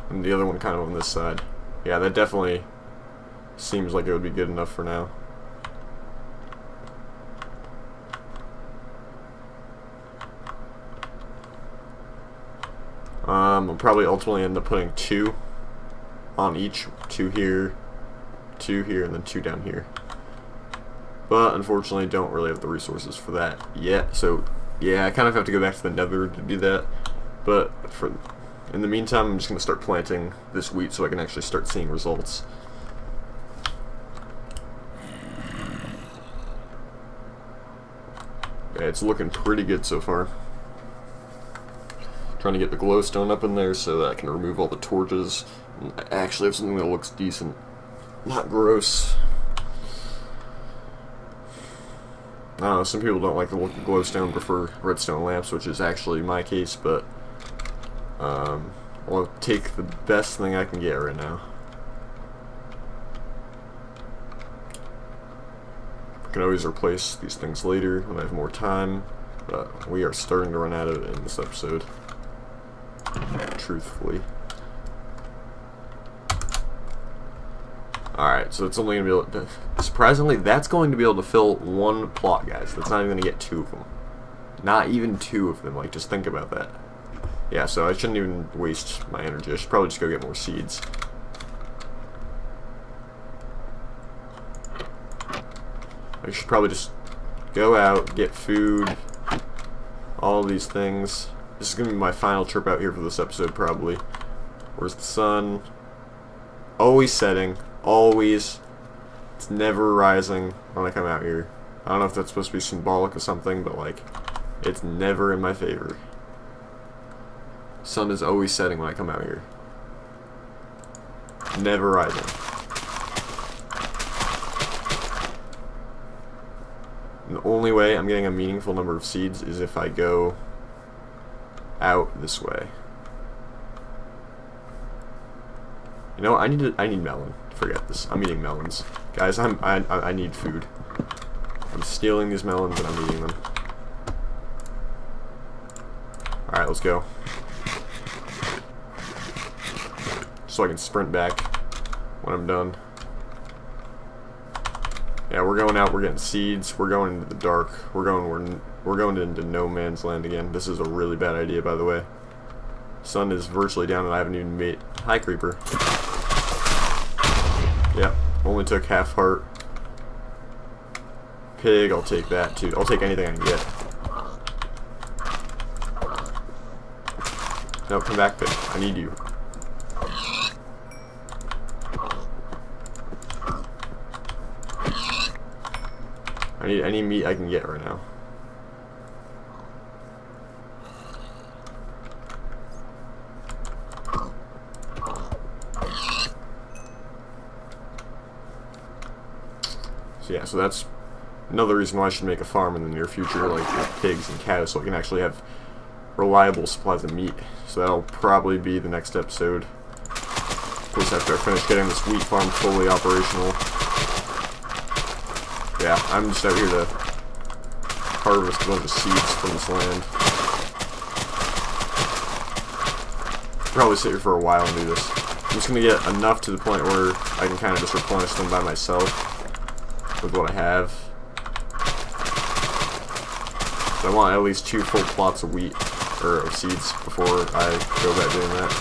And the other one kind of on this side. Yeah, that definitely seems like it would be good enough for now. I'll probably ultimately end up putting 2 on each. 2 here, 2 here, and then 2 down here. But unfortunately don't really have the resources for that yet. So yeah, I kind of have to go back to the nether to do that. But in the meantime, I'm just going to start planting this wheat so I can actually start seeing results. Yeah, it's looking pretty good so far. Trying to get the glowstone up in there so that I can remove all the torches and actually have something that looks decent. Not gross. I don't know, some people don't like the look of glowstone, prefer redstone lamps, which is actually my case, but I'll take the best thing I can get right now. I can always replace these things later when I have more time, but we are starting to run out of it in this episode. Truthfully. Alright, so it's only going to be able to... Surprisingly, that's going to be able to fill 1 plot, guys. That's not even going to get 2 of them. Not even 2 of them. Like, just think about that. Yeah, so I shouldn't even waste my energy. I should probably just go get more seeds. I should probably just go out, get food, all these things. This is going to be my final trip out here for this episode, probably. Where's the sun? Always setting. Always. It's never rising when I come out here. I don't know if that's supposed to be symbolic of something, but like, it's never in my favor. Sun is always setting when I come out here. Never rising. And the only way I'm getting a meaningful number of seeds is if I go out this way. You know, I need melon. Forget this. I'm eating melons. Guys, I need food. I'm stealing these melons and I'm eating them. Alright, let's go. So I can sprint back when I'm done. Yeah, we're going out, we're getting seeds, we're going into the dark, we're going into no man's land again. This is a really bad idea, by the way. Sun is virtually down and I haven't even made... Hi, creeper. Yep, only took half heart. Pig, I'll take that too. I'll take anything I can get. No, come back, pig. I need you. I need any meat I can get right now. So yeah, so that's another reason why I should make a farm in the near future, like with pigs and cows, so I can actually have reliable supplies of meat. So that'll probably be the next episode. Of course, after I finish getting this wheat farm fully operational. Yeah, I'm just out here to harvest a bunch of seeds from this land. Probably sit here for a while and do this. I'm just gonna get enough to the point where I can kind of just replenish them by myself with what I have. So I want at least 2 full plots of wheat, or of seeds, before I go about doing that.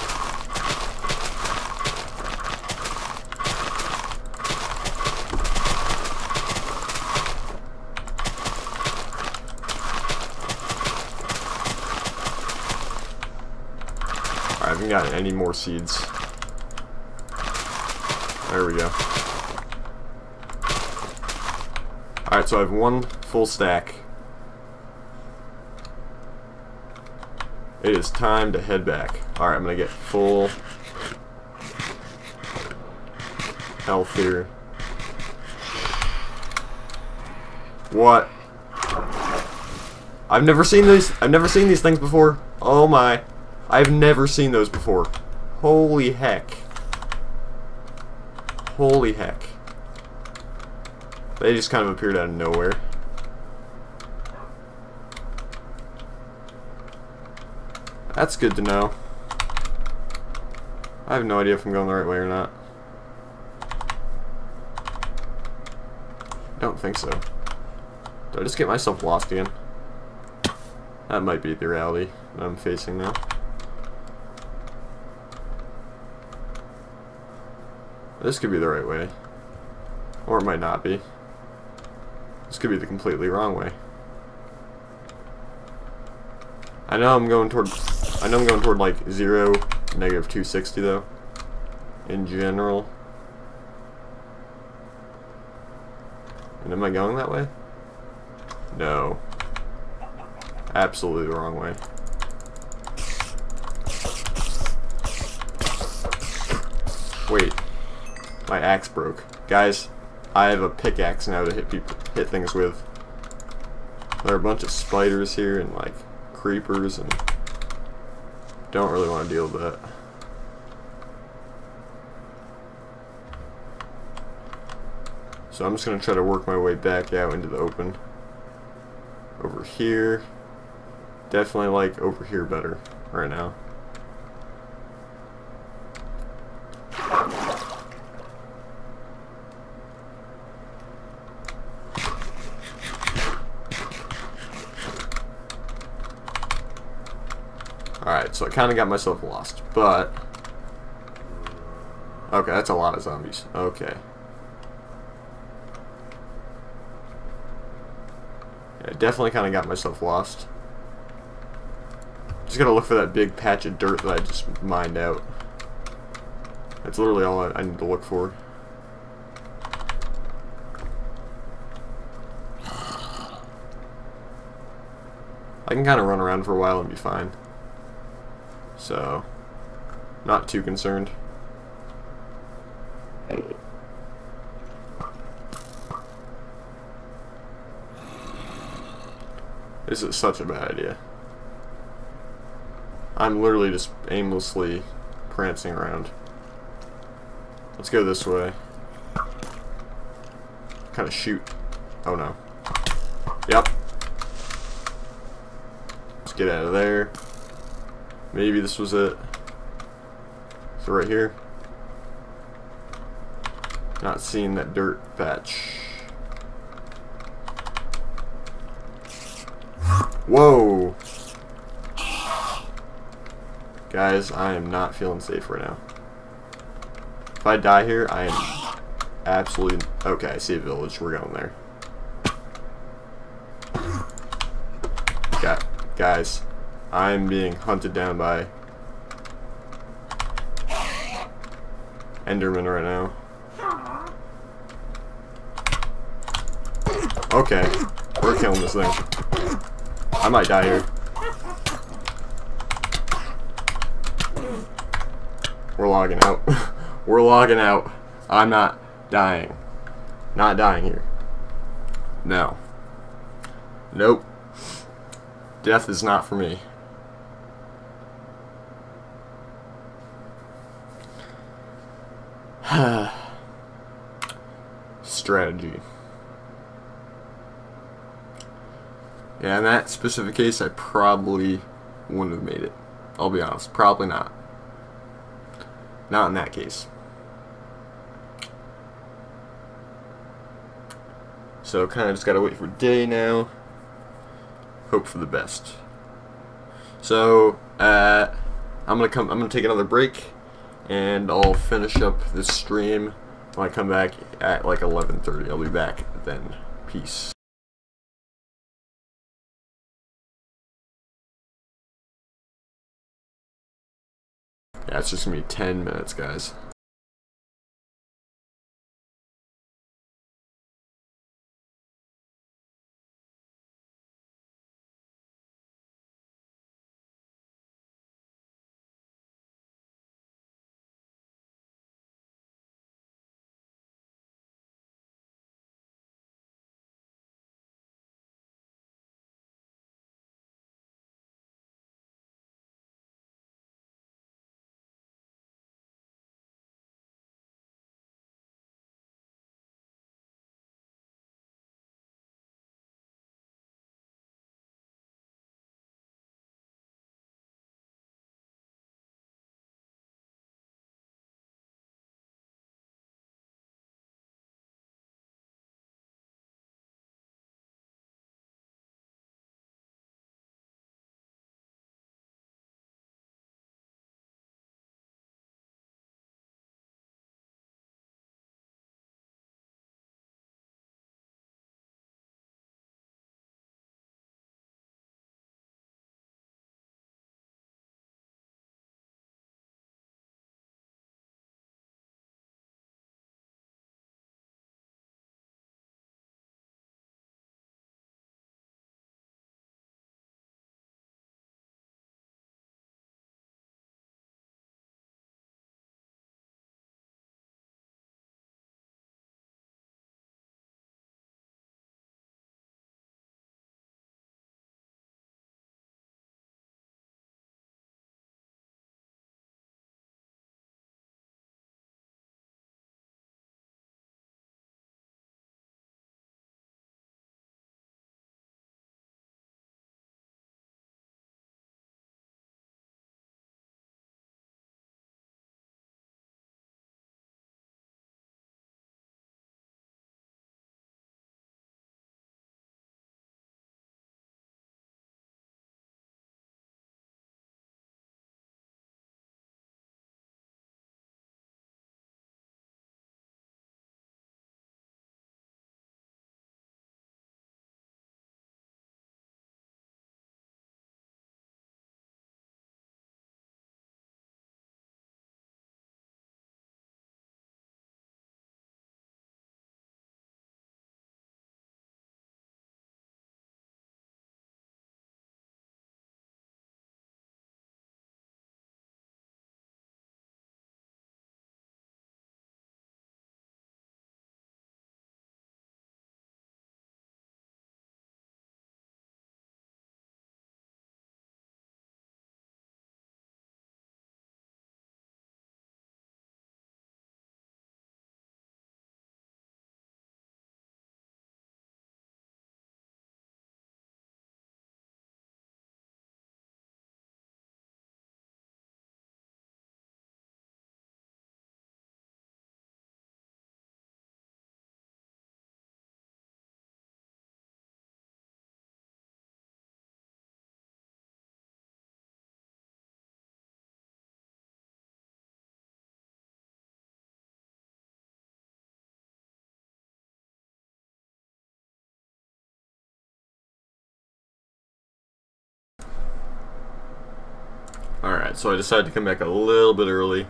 Alright, I haven't gotten any more seeds. There we go. Alright, so I have 1 full stack. It is time to head back. Alright, I'm gonna get full health here. What? I've never seen these things before. Oh my. I've never seen those before. Holy heck. Holy heck. They just kind of appeared out of nowhere. That's good to know. I have no idea if I'm going the right way or not. I don't think so. Did I just get myself lost again? That might be the reality that I'm facing now. This could be the right way. Or it might not be. This could be the completely wrong way. I know I'm going toward like 0, -260 though. In general. And am I going that way? No. Absolutely the wrong way. Wait. My axe broke. Guys, I have a pickaxe now to hit things with. There are a bunch of spiders here and like creepers, and don't really want to deal with that. So I'm just going to try to work my way back out into the open. Over here. Definitely like over here better right now. Alright, so I kind of got myself lost, but... Okay, that's a lot of zombies. Okay. Yeah, I definitely kind of got myself lost. Just gotta look for that big patch of dirt that I just mined out. That's literally all I need to look for. I can kind of run around for a while and be fine. So, not too concerned. This is such a bad idea. I'm literally just aimlessly prancing around. Let's go this way. Kind of shoot. Oh no. Yep. Let's get out of there. Maybe this was it. So right here. Not seeing that dirt patch. Whoa! Guys, I am not feeling safe right now. If I die here, I am absolutely... Okay, I see a village. We're going there. Guys, I'm being hunted down by Enderman right now. Okay, we're killing this thing. I might die here. We're logging out. We're logging out. I'm not dying. Not dying here. No. Nope. Death is not for me. Strategy. Yeah, in that specific case, I probably wouldn't have made it. I'll be honest. Probably not. Not in that case. So, kind of just gotta wait for day now. Hope for the best. So, I'm gonna take another break, and I'll finish up this stream when I come back at like 11:30. I'll be back then. Peace. Yeah, it's just gonna be 10 minutes, guys. Alright, so I decided to come back a little bit early.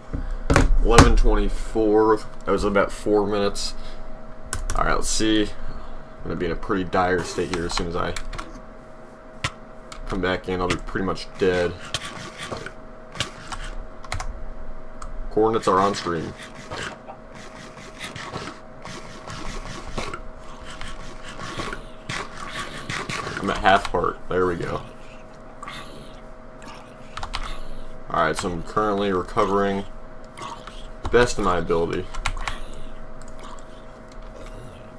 11:24. That was about 4 minutes. Alright, let's see. I'm gonna be in a pretty dire state here as soon as I come back in. I'll be pretty much dead. Coordinates are on screen. I'm at half heart. There we go. Alright, so I'm currently recovering best of my ability.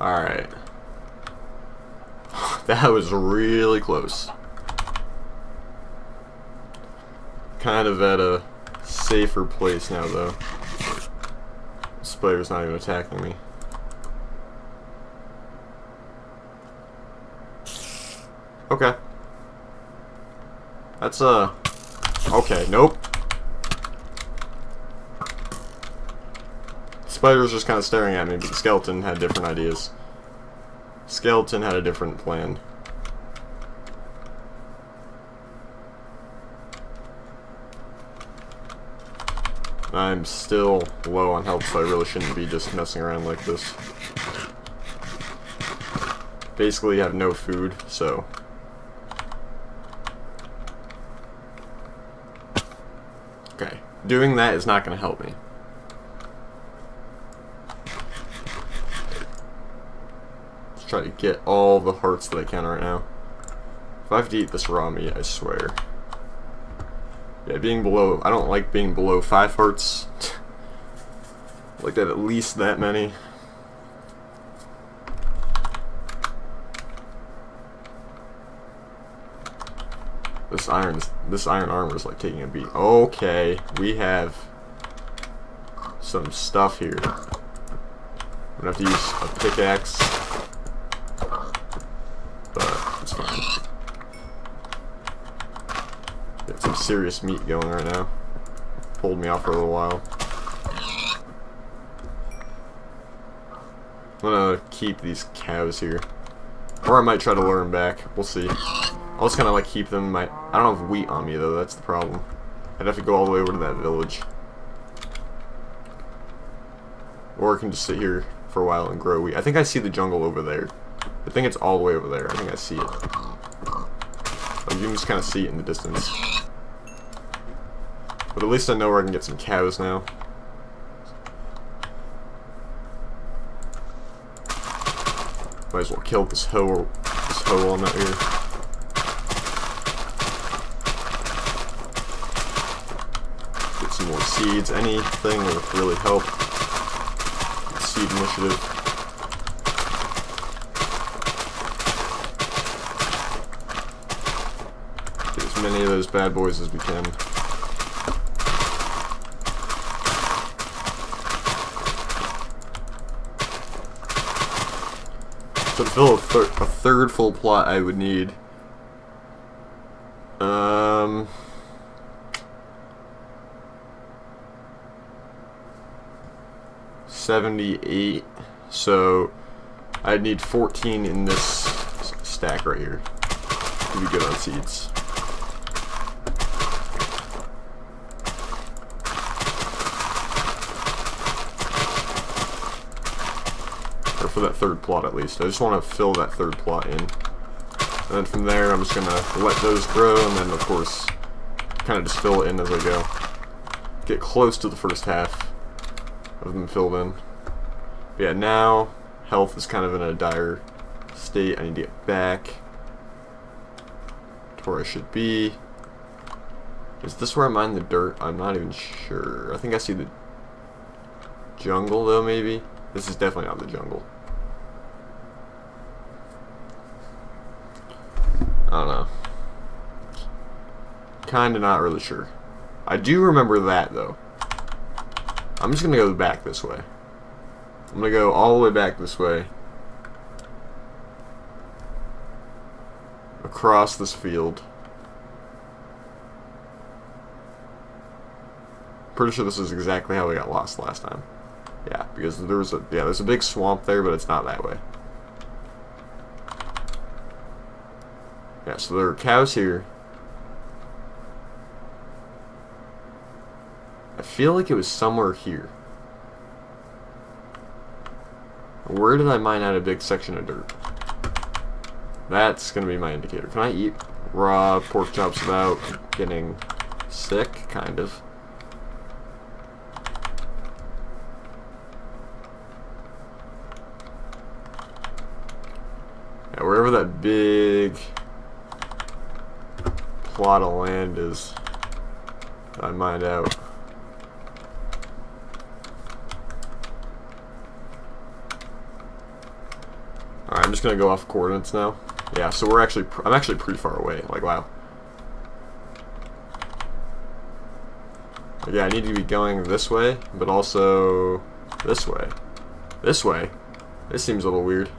Alright. That was really close. Kind of at a safer place now, though. The spider's not even attacking me. Okay. That's okay, nope. The spider's just kind of staring at me, but the skeleton had different ideas. Skeleton had a different plan. I'm still low on health, so I really shouldn't be just messing around like this. Basically, have no food, so... Okay, doing that is not going to help me. Let's try to get all the hearts that I can right now. If I have to eat this raw meat, I swear. Yeah, being below... I don't like being below 5 hearts. I like to have at least that many. This iron armor is like taking a beat. Okay, we have some stuff here. I'm gonna have to use a pickaxe, but it's fine. Got some serious meat going right now. Pulled me off for a little while. I'm gonna keep these cows here, or I might try to lure them back. We'll see. I'll just kind of like keep them. I don't have wheat on me though. That's the problem. I'd have to go all the way over to that village, or I can just sit here for a while and grow wheat. I think I see the jungle over there. I think it's all the way over there. I think I see it. Like you can just kind of see it in the distance. But at least I know where I can get some cows now. Might as well kill this hoe while I'm not here. Get some more seeds. Anything will really help. Seed initiative. Get as many of those bad boys as we can. So to fill a third full plot, I would need 78. So I'd need 14 in this stack right here to be good on seeds. For that third plot at least. I just want to fill that third plot in. And then from there I'm just going to let those grow and then of course kind of just fill it in as I go. Get close to the first half of them filled in. But yeah, now health is kind of in a dire state. I need to get back to where I should be. Is this where I mine the dirt? I'm not even sure. I think I see the jungle though, maybe? This is definitely not the jungle. I don't know. Kinda not really sure. I do remember that though. I'm just gonna go back this way. I'm gonna go all the way back this way. Across this field. Pretty sure this is exactly how we got lost last time. Yeah, because there's a big swamp there, but it's not that way. Yeah, so there are cows here. feel like it was somewhere here. Where did I mine out a big section of dirt? That's gonna be my indicator. Can I eat raw pork chops without getting sick? Kind of. Yeah, wherever that big plot of land is that I mined out. Alright, I'm just gonna go off coordinates now. Yeah, so I'm actually pretty far away. Like, wow. Yeah, I need to be going this way, but also this way. This way? This seems a little weird.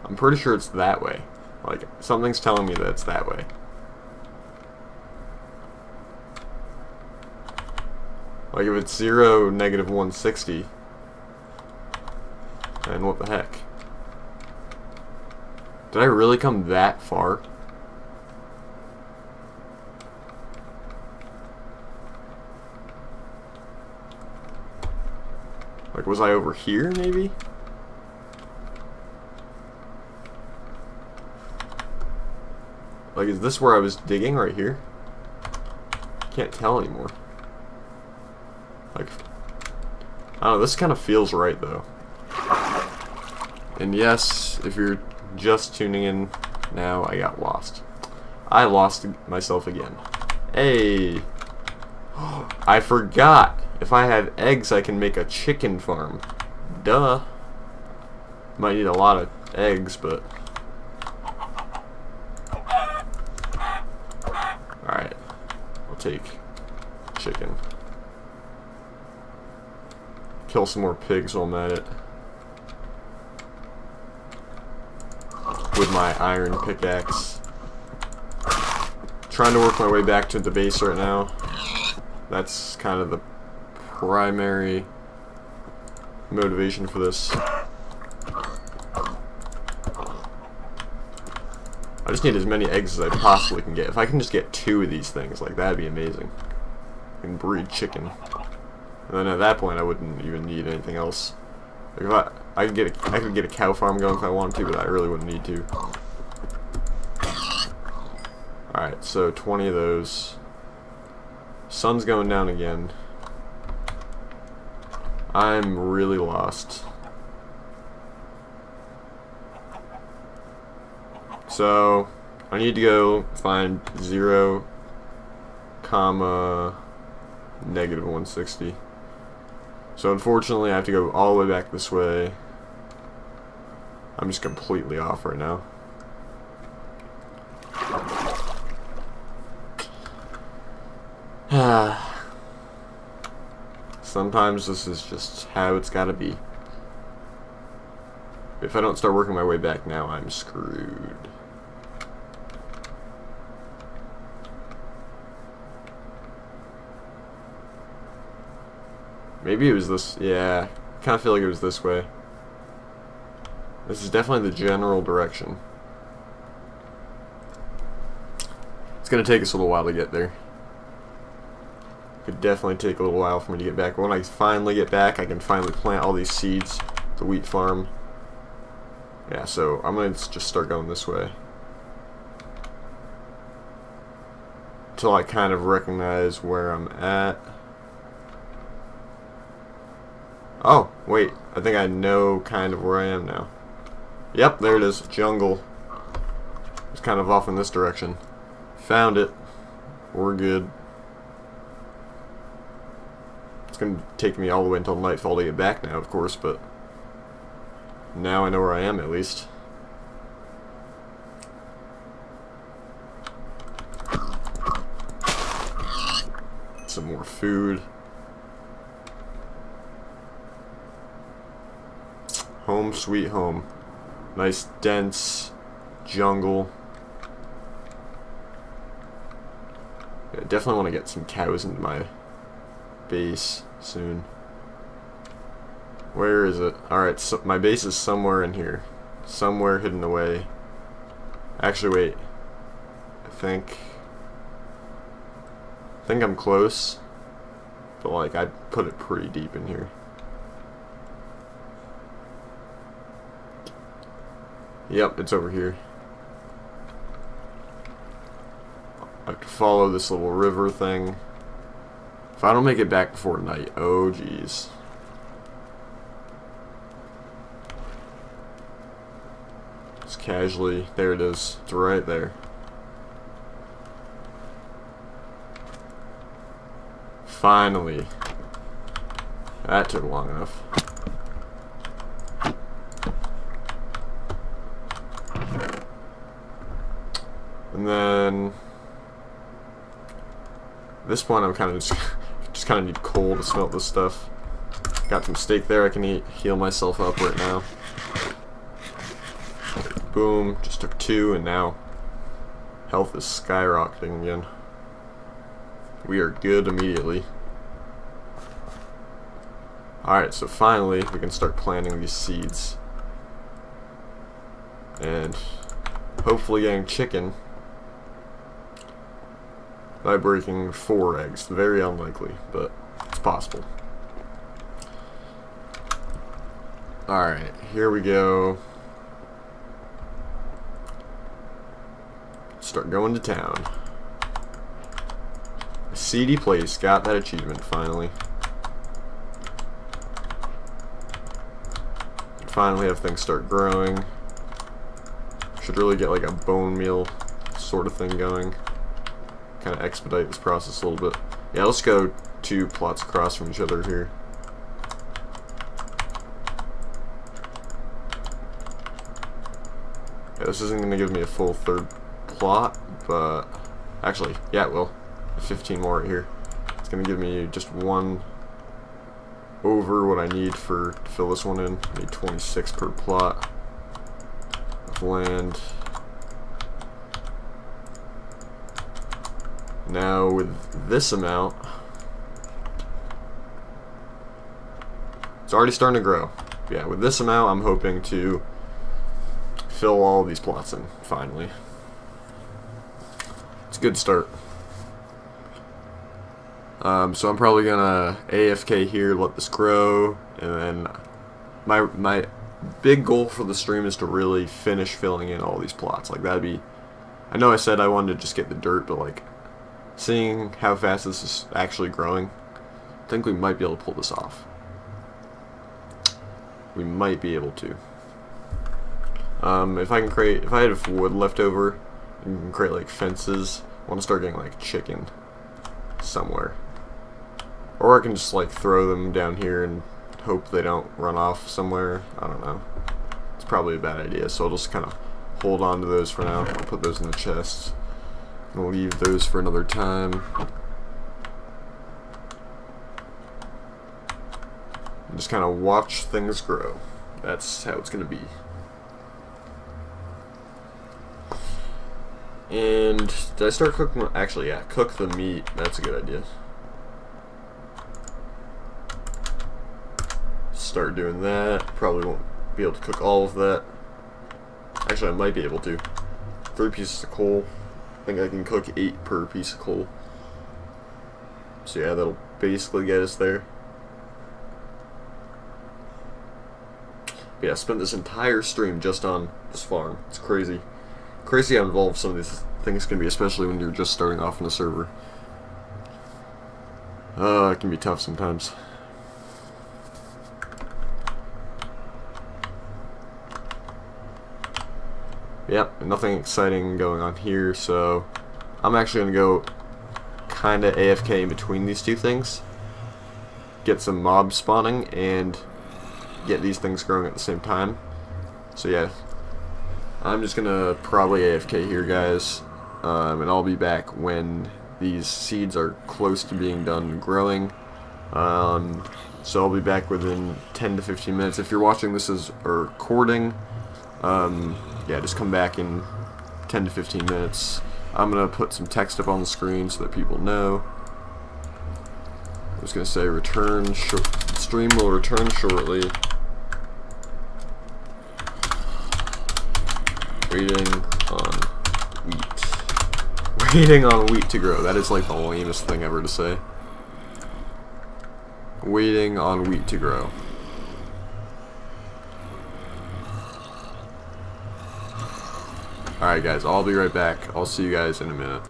I'm pretty sure it's that way. Like, something's telling me that it's that way. Like, if it's 0, negative 160, then what the heck? Did I really come that far? Like, was I over here, maybe? Like, is this where I was digging, right here? Can't tell anymore. Like, I don't know, this kind of feels right, though. And yes, if you're just tuning in now, I got lost. I lost myself again. Hey! I forgot! If I have eggs, I can make a chicken farm. Duh. Might need a lot of eggs, but... Alright. I'll take chicken. Kill some more pigs while I'm at it. With my iron pickaxe. Trying to work my way back to the base right now. That's kind of the primary motivation for this. I just need as many eggs as I possibly can get. If I can just get 2 of these things, like, that'd be amazing. I can breed chicken. And then at that point, I wouldn't even need anything else. Like, if I could get a cow farm going if I wanted to, but I really wouldn't need to. Alright, so 20 of those. Sun's going down again. I'm really lost. So, I need to go find 0, negative 160. So unfortunately I have to go all the way back this way. I'm just completely off right now. Sometimes this is just how it's gotta be. If I don't start working my way back now, I'm screwed. Maybe it was this, yeah, I kind of feel like it was this way. This is definitely the general direction. It's gonna take us a little while to get there. Could definitely take a little while for me to get back. When I finally get back, I can finally plant all these seeds, the wheat farm. Yeah, so I'm gonna just start going this way. Until I kind of recognize where I'm at. Oh, wait, I think I know kind of where I am now. Yep, there it is, jungle. It's kind of off in this direction. Found it. We're good. It's going to take me all the way until nightfall to get back now, of course, but now I know where I am, at least. Some more food. Home sweet home. Nice dense jungle. Yeah, definitely want to get some cows into my base soon. Where is it? Alright, so my base is somewhere in here. Somewhere hidden away. Actually, wait. I think... I think I'm close, but like I put it pretty deep in here. Yep, it's over here. I have to follow this little river thing. If I don't make it back before night, oh geez. Just casually, there it is. It's right there. Finally. That took long enough. And then at this point I'm kind of just kind of need coal to smelt this stuff. Got some steak there I can eat, heal myself up right now. Boom, just took 2 and now health is skyrocketing again. We are good immediately. Alright, so finally we can start planting these seeds. And hopefully getting chicken by breaking 4 eggs. Very unlikely, but it's possible. Alright, here we go. Start going to town. A seedy place, got that achievement finally. Finally have things start growing. Should really get like a bone meal sort of thing going. Kind of expedite this process a little bit. Yeah, let's go 2 plots across from each other here. Yeah, this isn't going to give me a full 3rd plot, but actually, yeah, it will. 15 more right here. It's going to give me just 1 over what I need to fill this one in. I need 26 per plot of land. Now with this amount, it's already starting to grow. Yeah, with this amount I'm hoping to fill all these plots in, finally. It's a good start. So I'm probably gonna AFK here, let this grow, and then my big goal for the stream is to really finish filling in all these plots. Like that'd be, I know I said I wanted to just get the dirt, but like seeing how fast this is actually growing, I think we might be able to pull this off. We might be able to. If I had enough wood left over, you can create like fences. I want to start getting like chicken somewhere. Or I can just like throw them down here and hope they don't run off somewhere. I don't know. It's probably a bad idea, so I'll just kind of hold on to those for now. I'll put those in the chests. I'll leave those for another time. And just kind of watch things grow. That's how it's going to be. And did I start cooking? Actually, yeah, cook the meat. That's a good idea. Start doing that. Probably won't be able to cook all of that. Actually, I might be able to. 3 pieces of coal. I think I can cook 8 per piece of coal. So yeah, that'll basically get us there. But yeah, I spent this entire stream just on this farm. It's crazy. Crazy how involved some of these things can be, especially when you're just starting off in the server. It can be tough sometimes. Yep, nothing exciting going on here, so I'm actually going to go kind of AFK in between these 2 things. Get some mobs spawning and get these things growing at the same time. So yeah, I'm just going to probably AFK here, guys, and I'll be back when these seeds are close to being done growing. So I'll be back within 10 to 15 minutes. If you're watching this as a recording, yeah, just come back in 10 to 15 minutes. I'm going to put some text up on the screen so that people know. I was going to say stream will return shortly. Waiting on wheat. Waiting on wheat to grow. That is like the lamest thing ever to say. Waiting on wheat to grow. Alright guys, I'll be right back. I'll see you guys in a minute.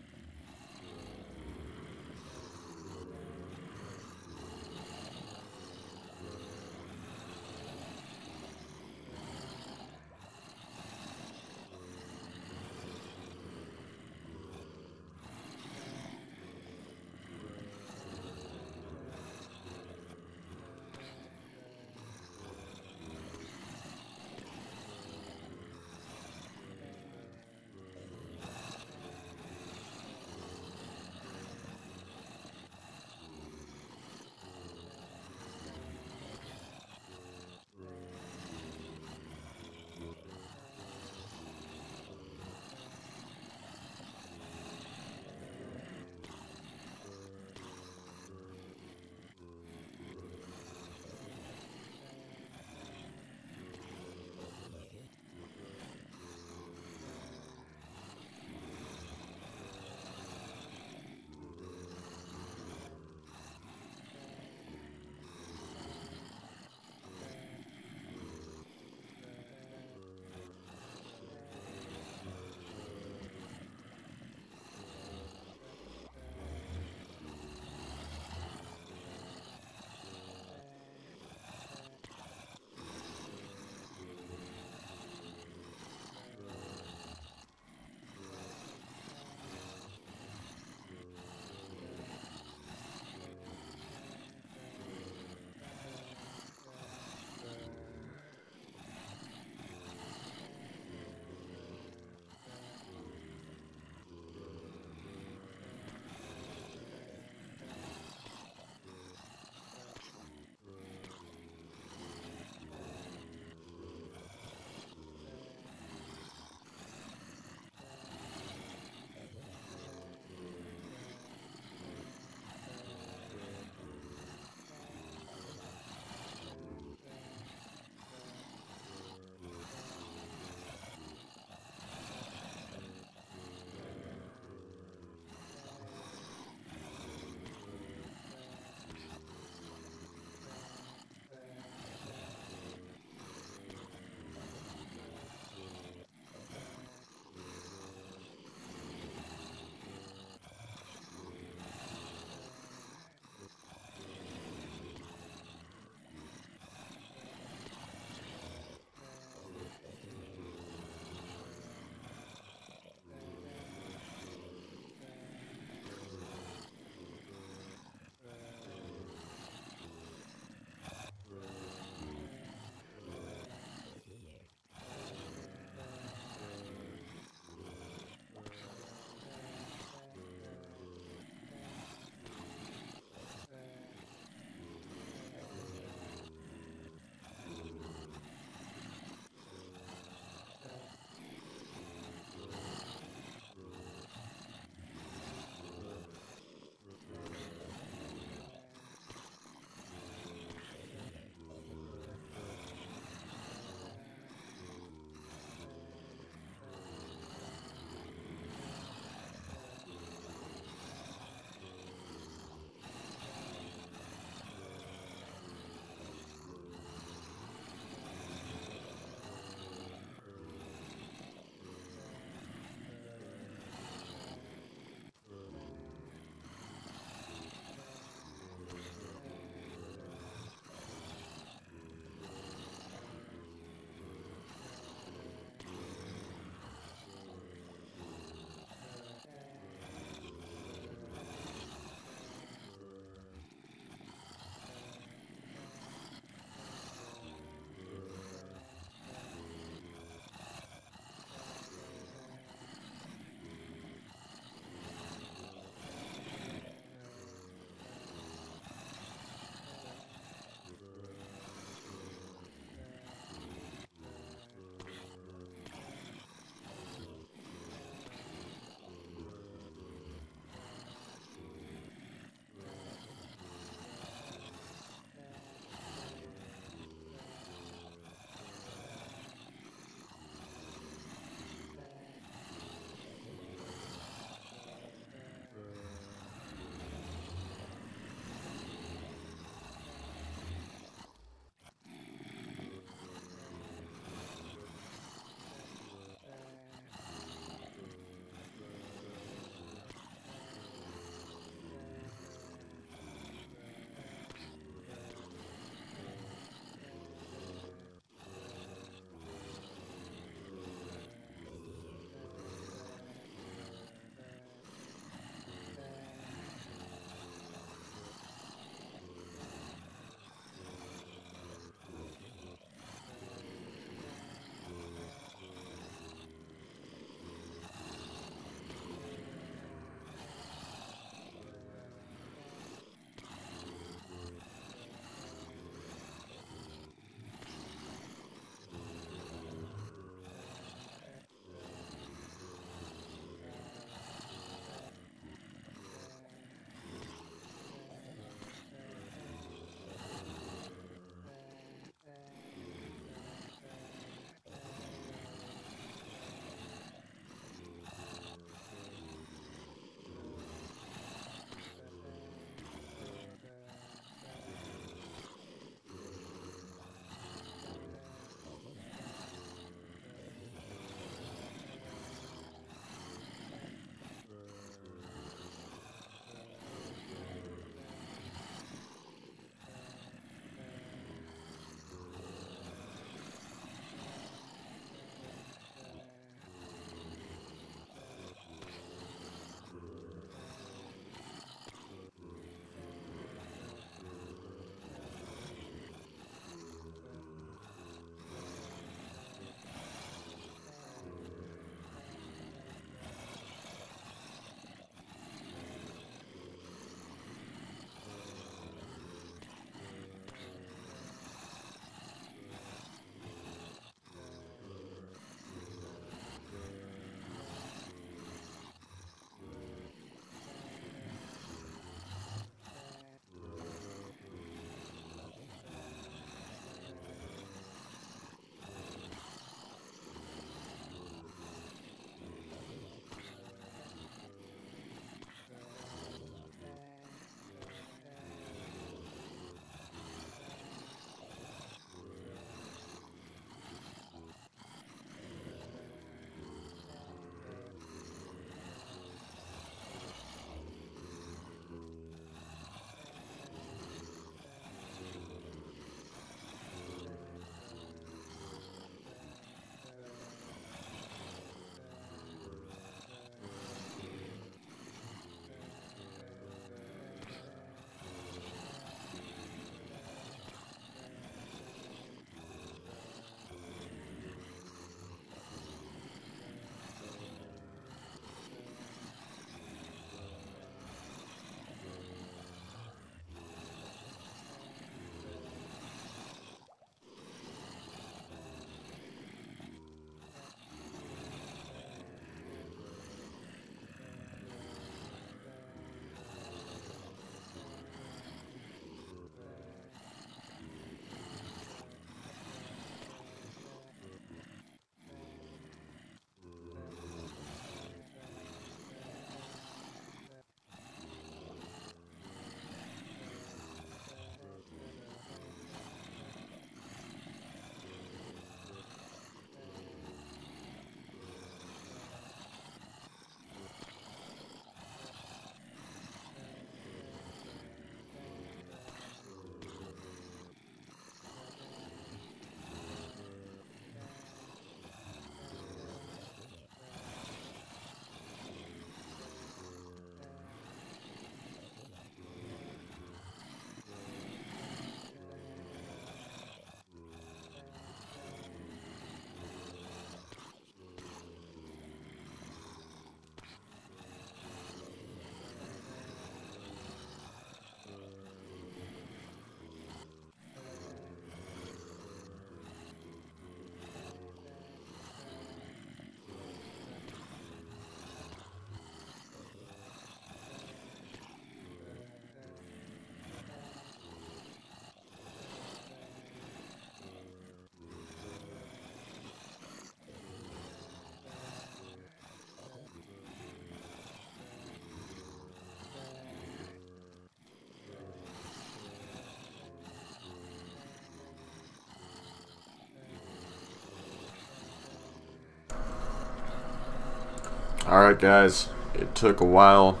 Alright guys, it took a while,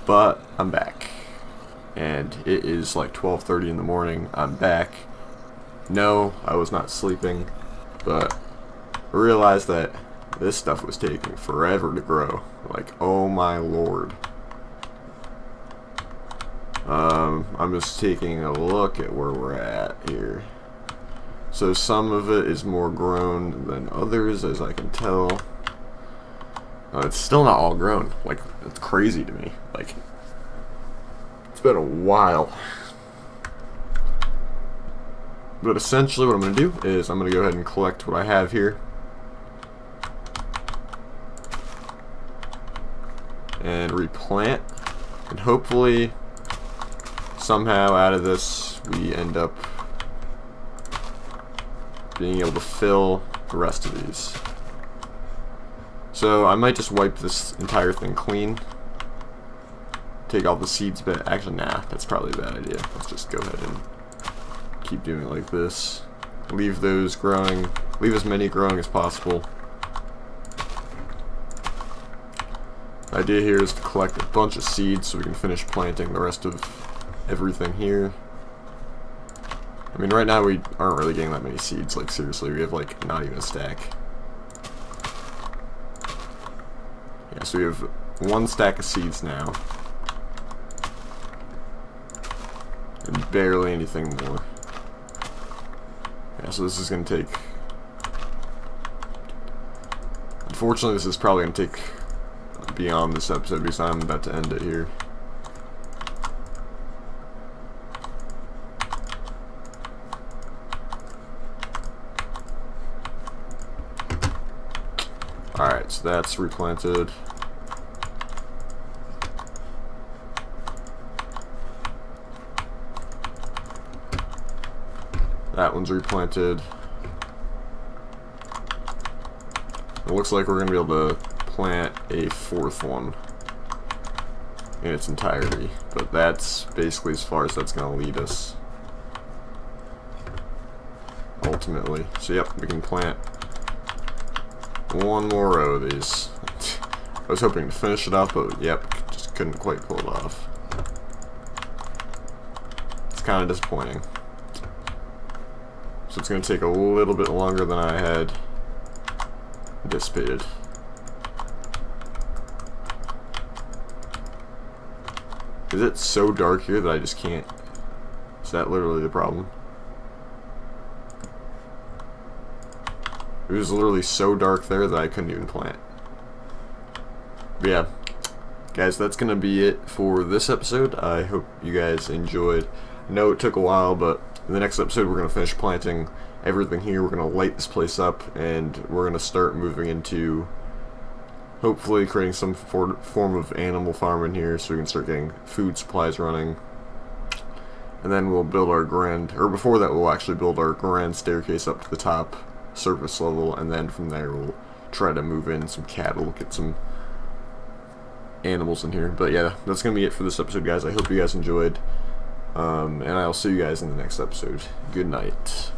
but I'm back. And it is like 12:30 in the morning. I'm back. No, I was not sleeping, but I realized that this stuff was taking forever to grow. Like, oh my lord. I'm just taking a look at where we're at here. So some of it is more grown than others, as I can tell. It's still not all grown. Like, it's crazy to me. Like, it's been a while. But essentially what I'm going to do is I'm going to go ahead and collect what I have here. And replant. And hopefully, somehow out of this, we end up being able to fill the rest of these. So I might just wipe this entire thing clean. Take all the seeds, but actually nah, that's probably a bad idea. Let's just go ahead and keep doing it like this. Leave those growing, leave as many growing as possible. The idea here is to collect a bunch of seeds so we can finish planting the rest of everything here. I mean, right now we aren't really getting that many seeds, like seriously, we have like not even a stack. Yeah, so we have one stack of seeds now. And barely anything more. Yeah, so this is going to take... Unfortunately, this is probably going to take beyond this episode because I'm about to end it here. Alright, so that's replanted. That one's replanted. It looks like we're going to be able to plant a fourth one in its entirety, but that's basically as far as that's going to lead us ultimately. So yep, we can plant one more row of these. I was hoping to finish it up, but yep, just couldn't quite pull it off. It's kind of disappointing. So it's going to take a little bit longer than I had anticipated. Is it so dark here that I just can't? Is that literally the problem? It was literally so dark there that I couldn't even plant. But yeah, guys, that's going to be it for this episode. I hope you guys enjoyed. I know it took a while, but in the next episode we're going to finish planting everything here. We're going to light this place up, and we're going to start moving into hopefully creating some form of animal farm in here so we can start getting food supplies running. And then we'll build our grand, or before that we'll actually build our grand staircase up to the top surface level, and then from there we'll try to move in some cattle, get some animals in here. But yeah, that's going to be it for this episode, guys. I hope you guys enjoyed. And I'll see you guys in the next episode. Good night.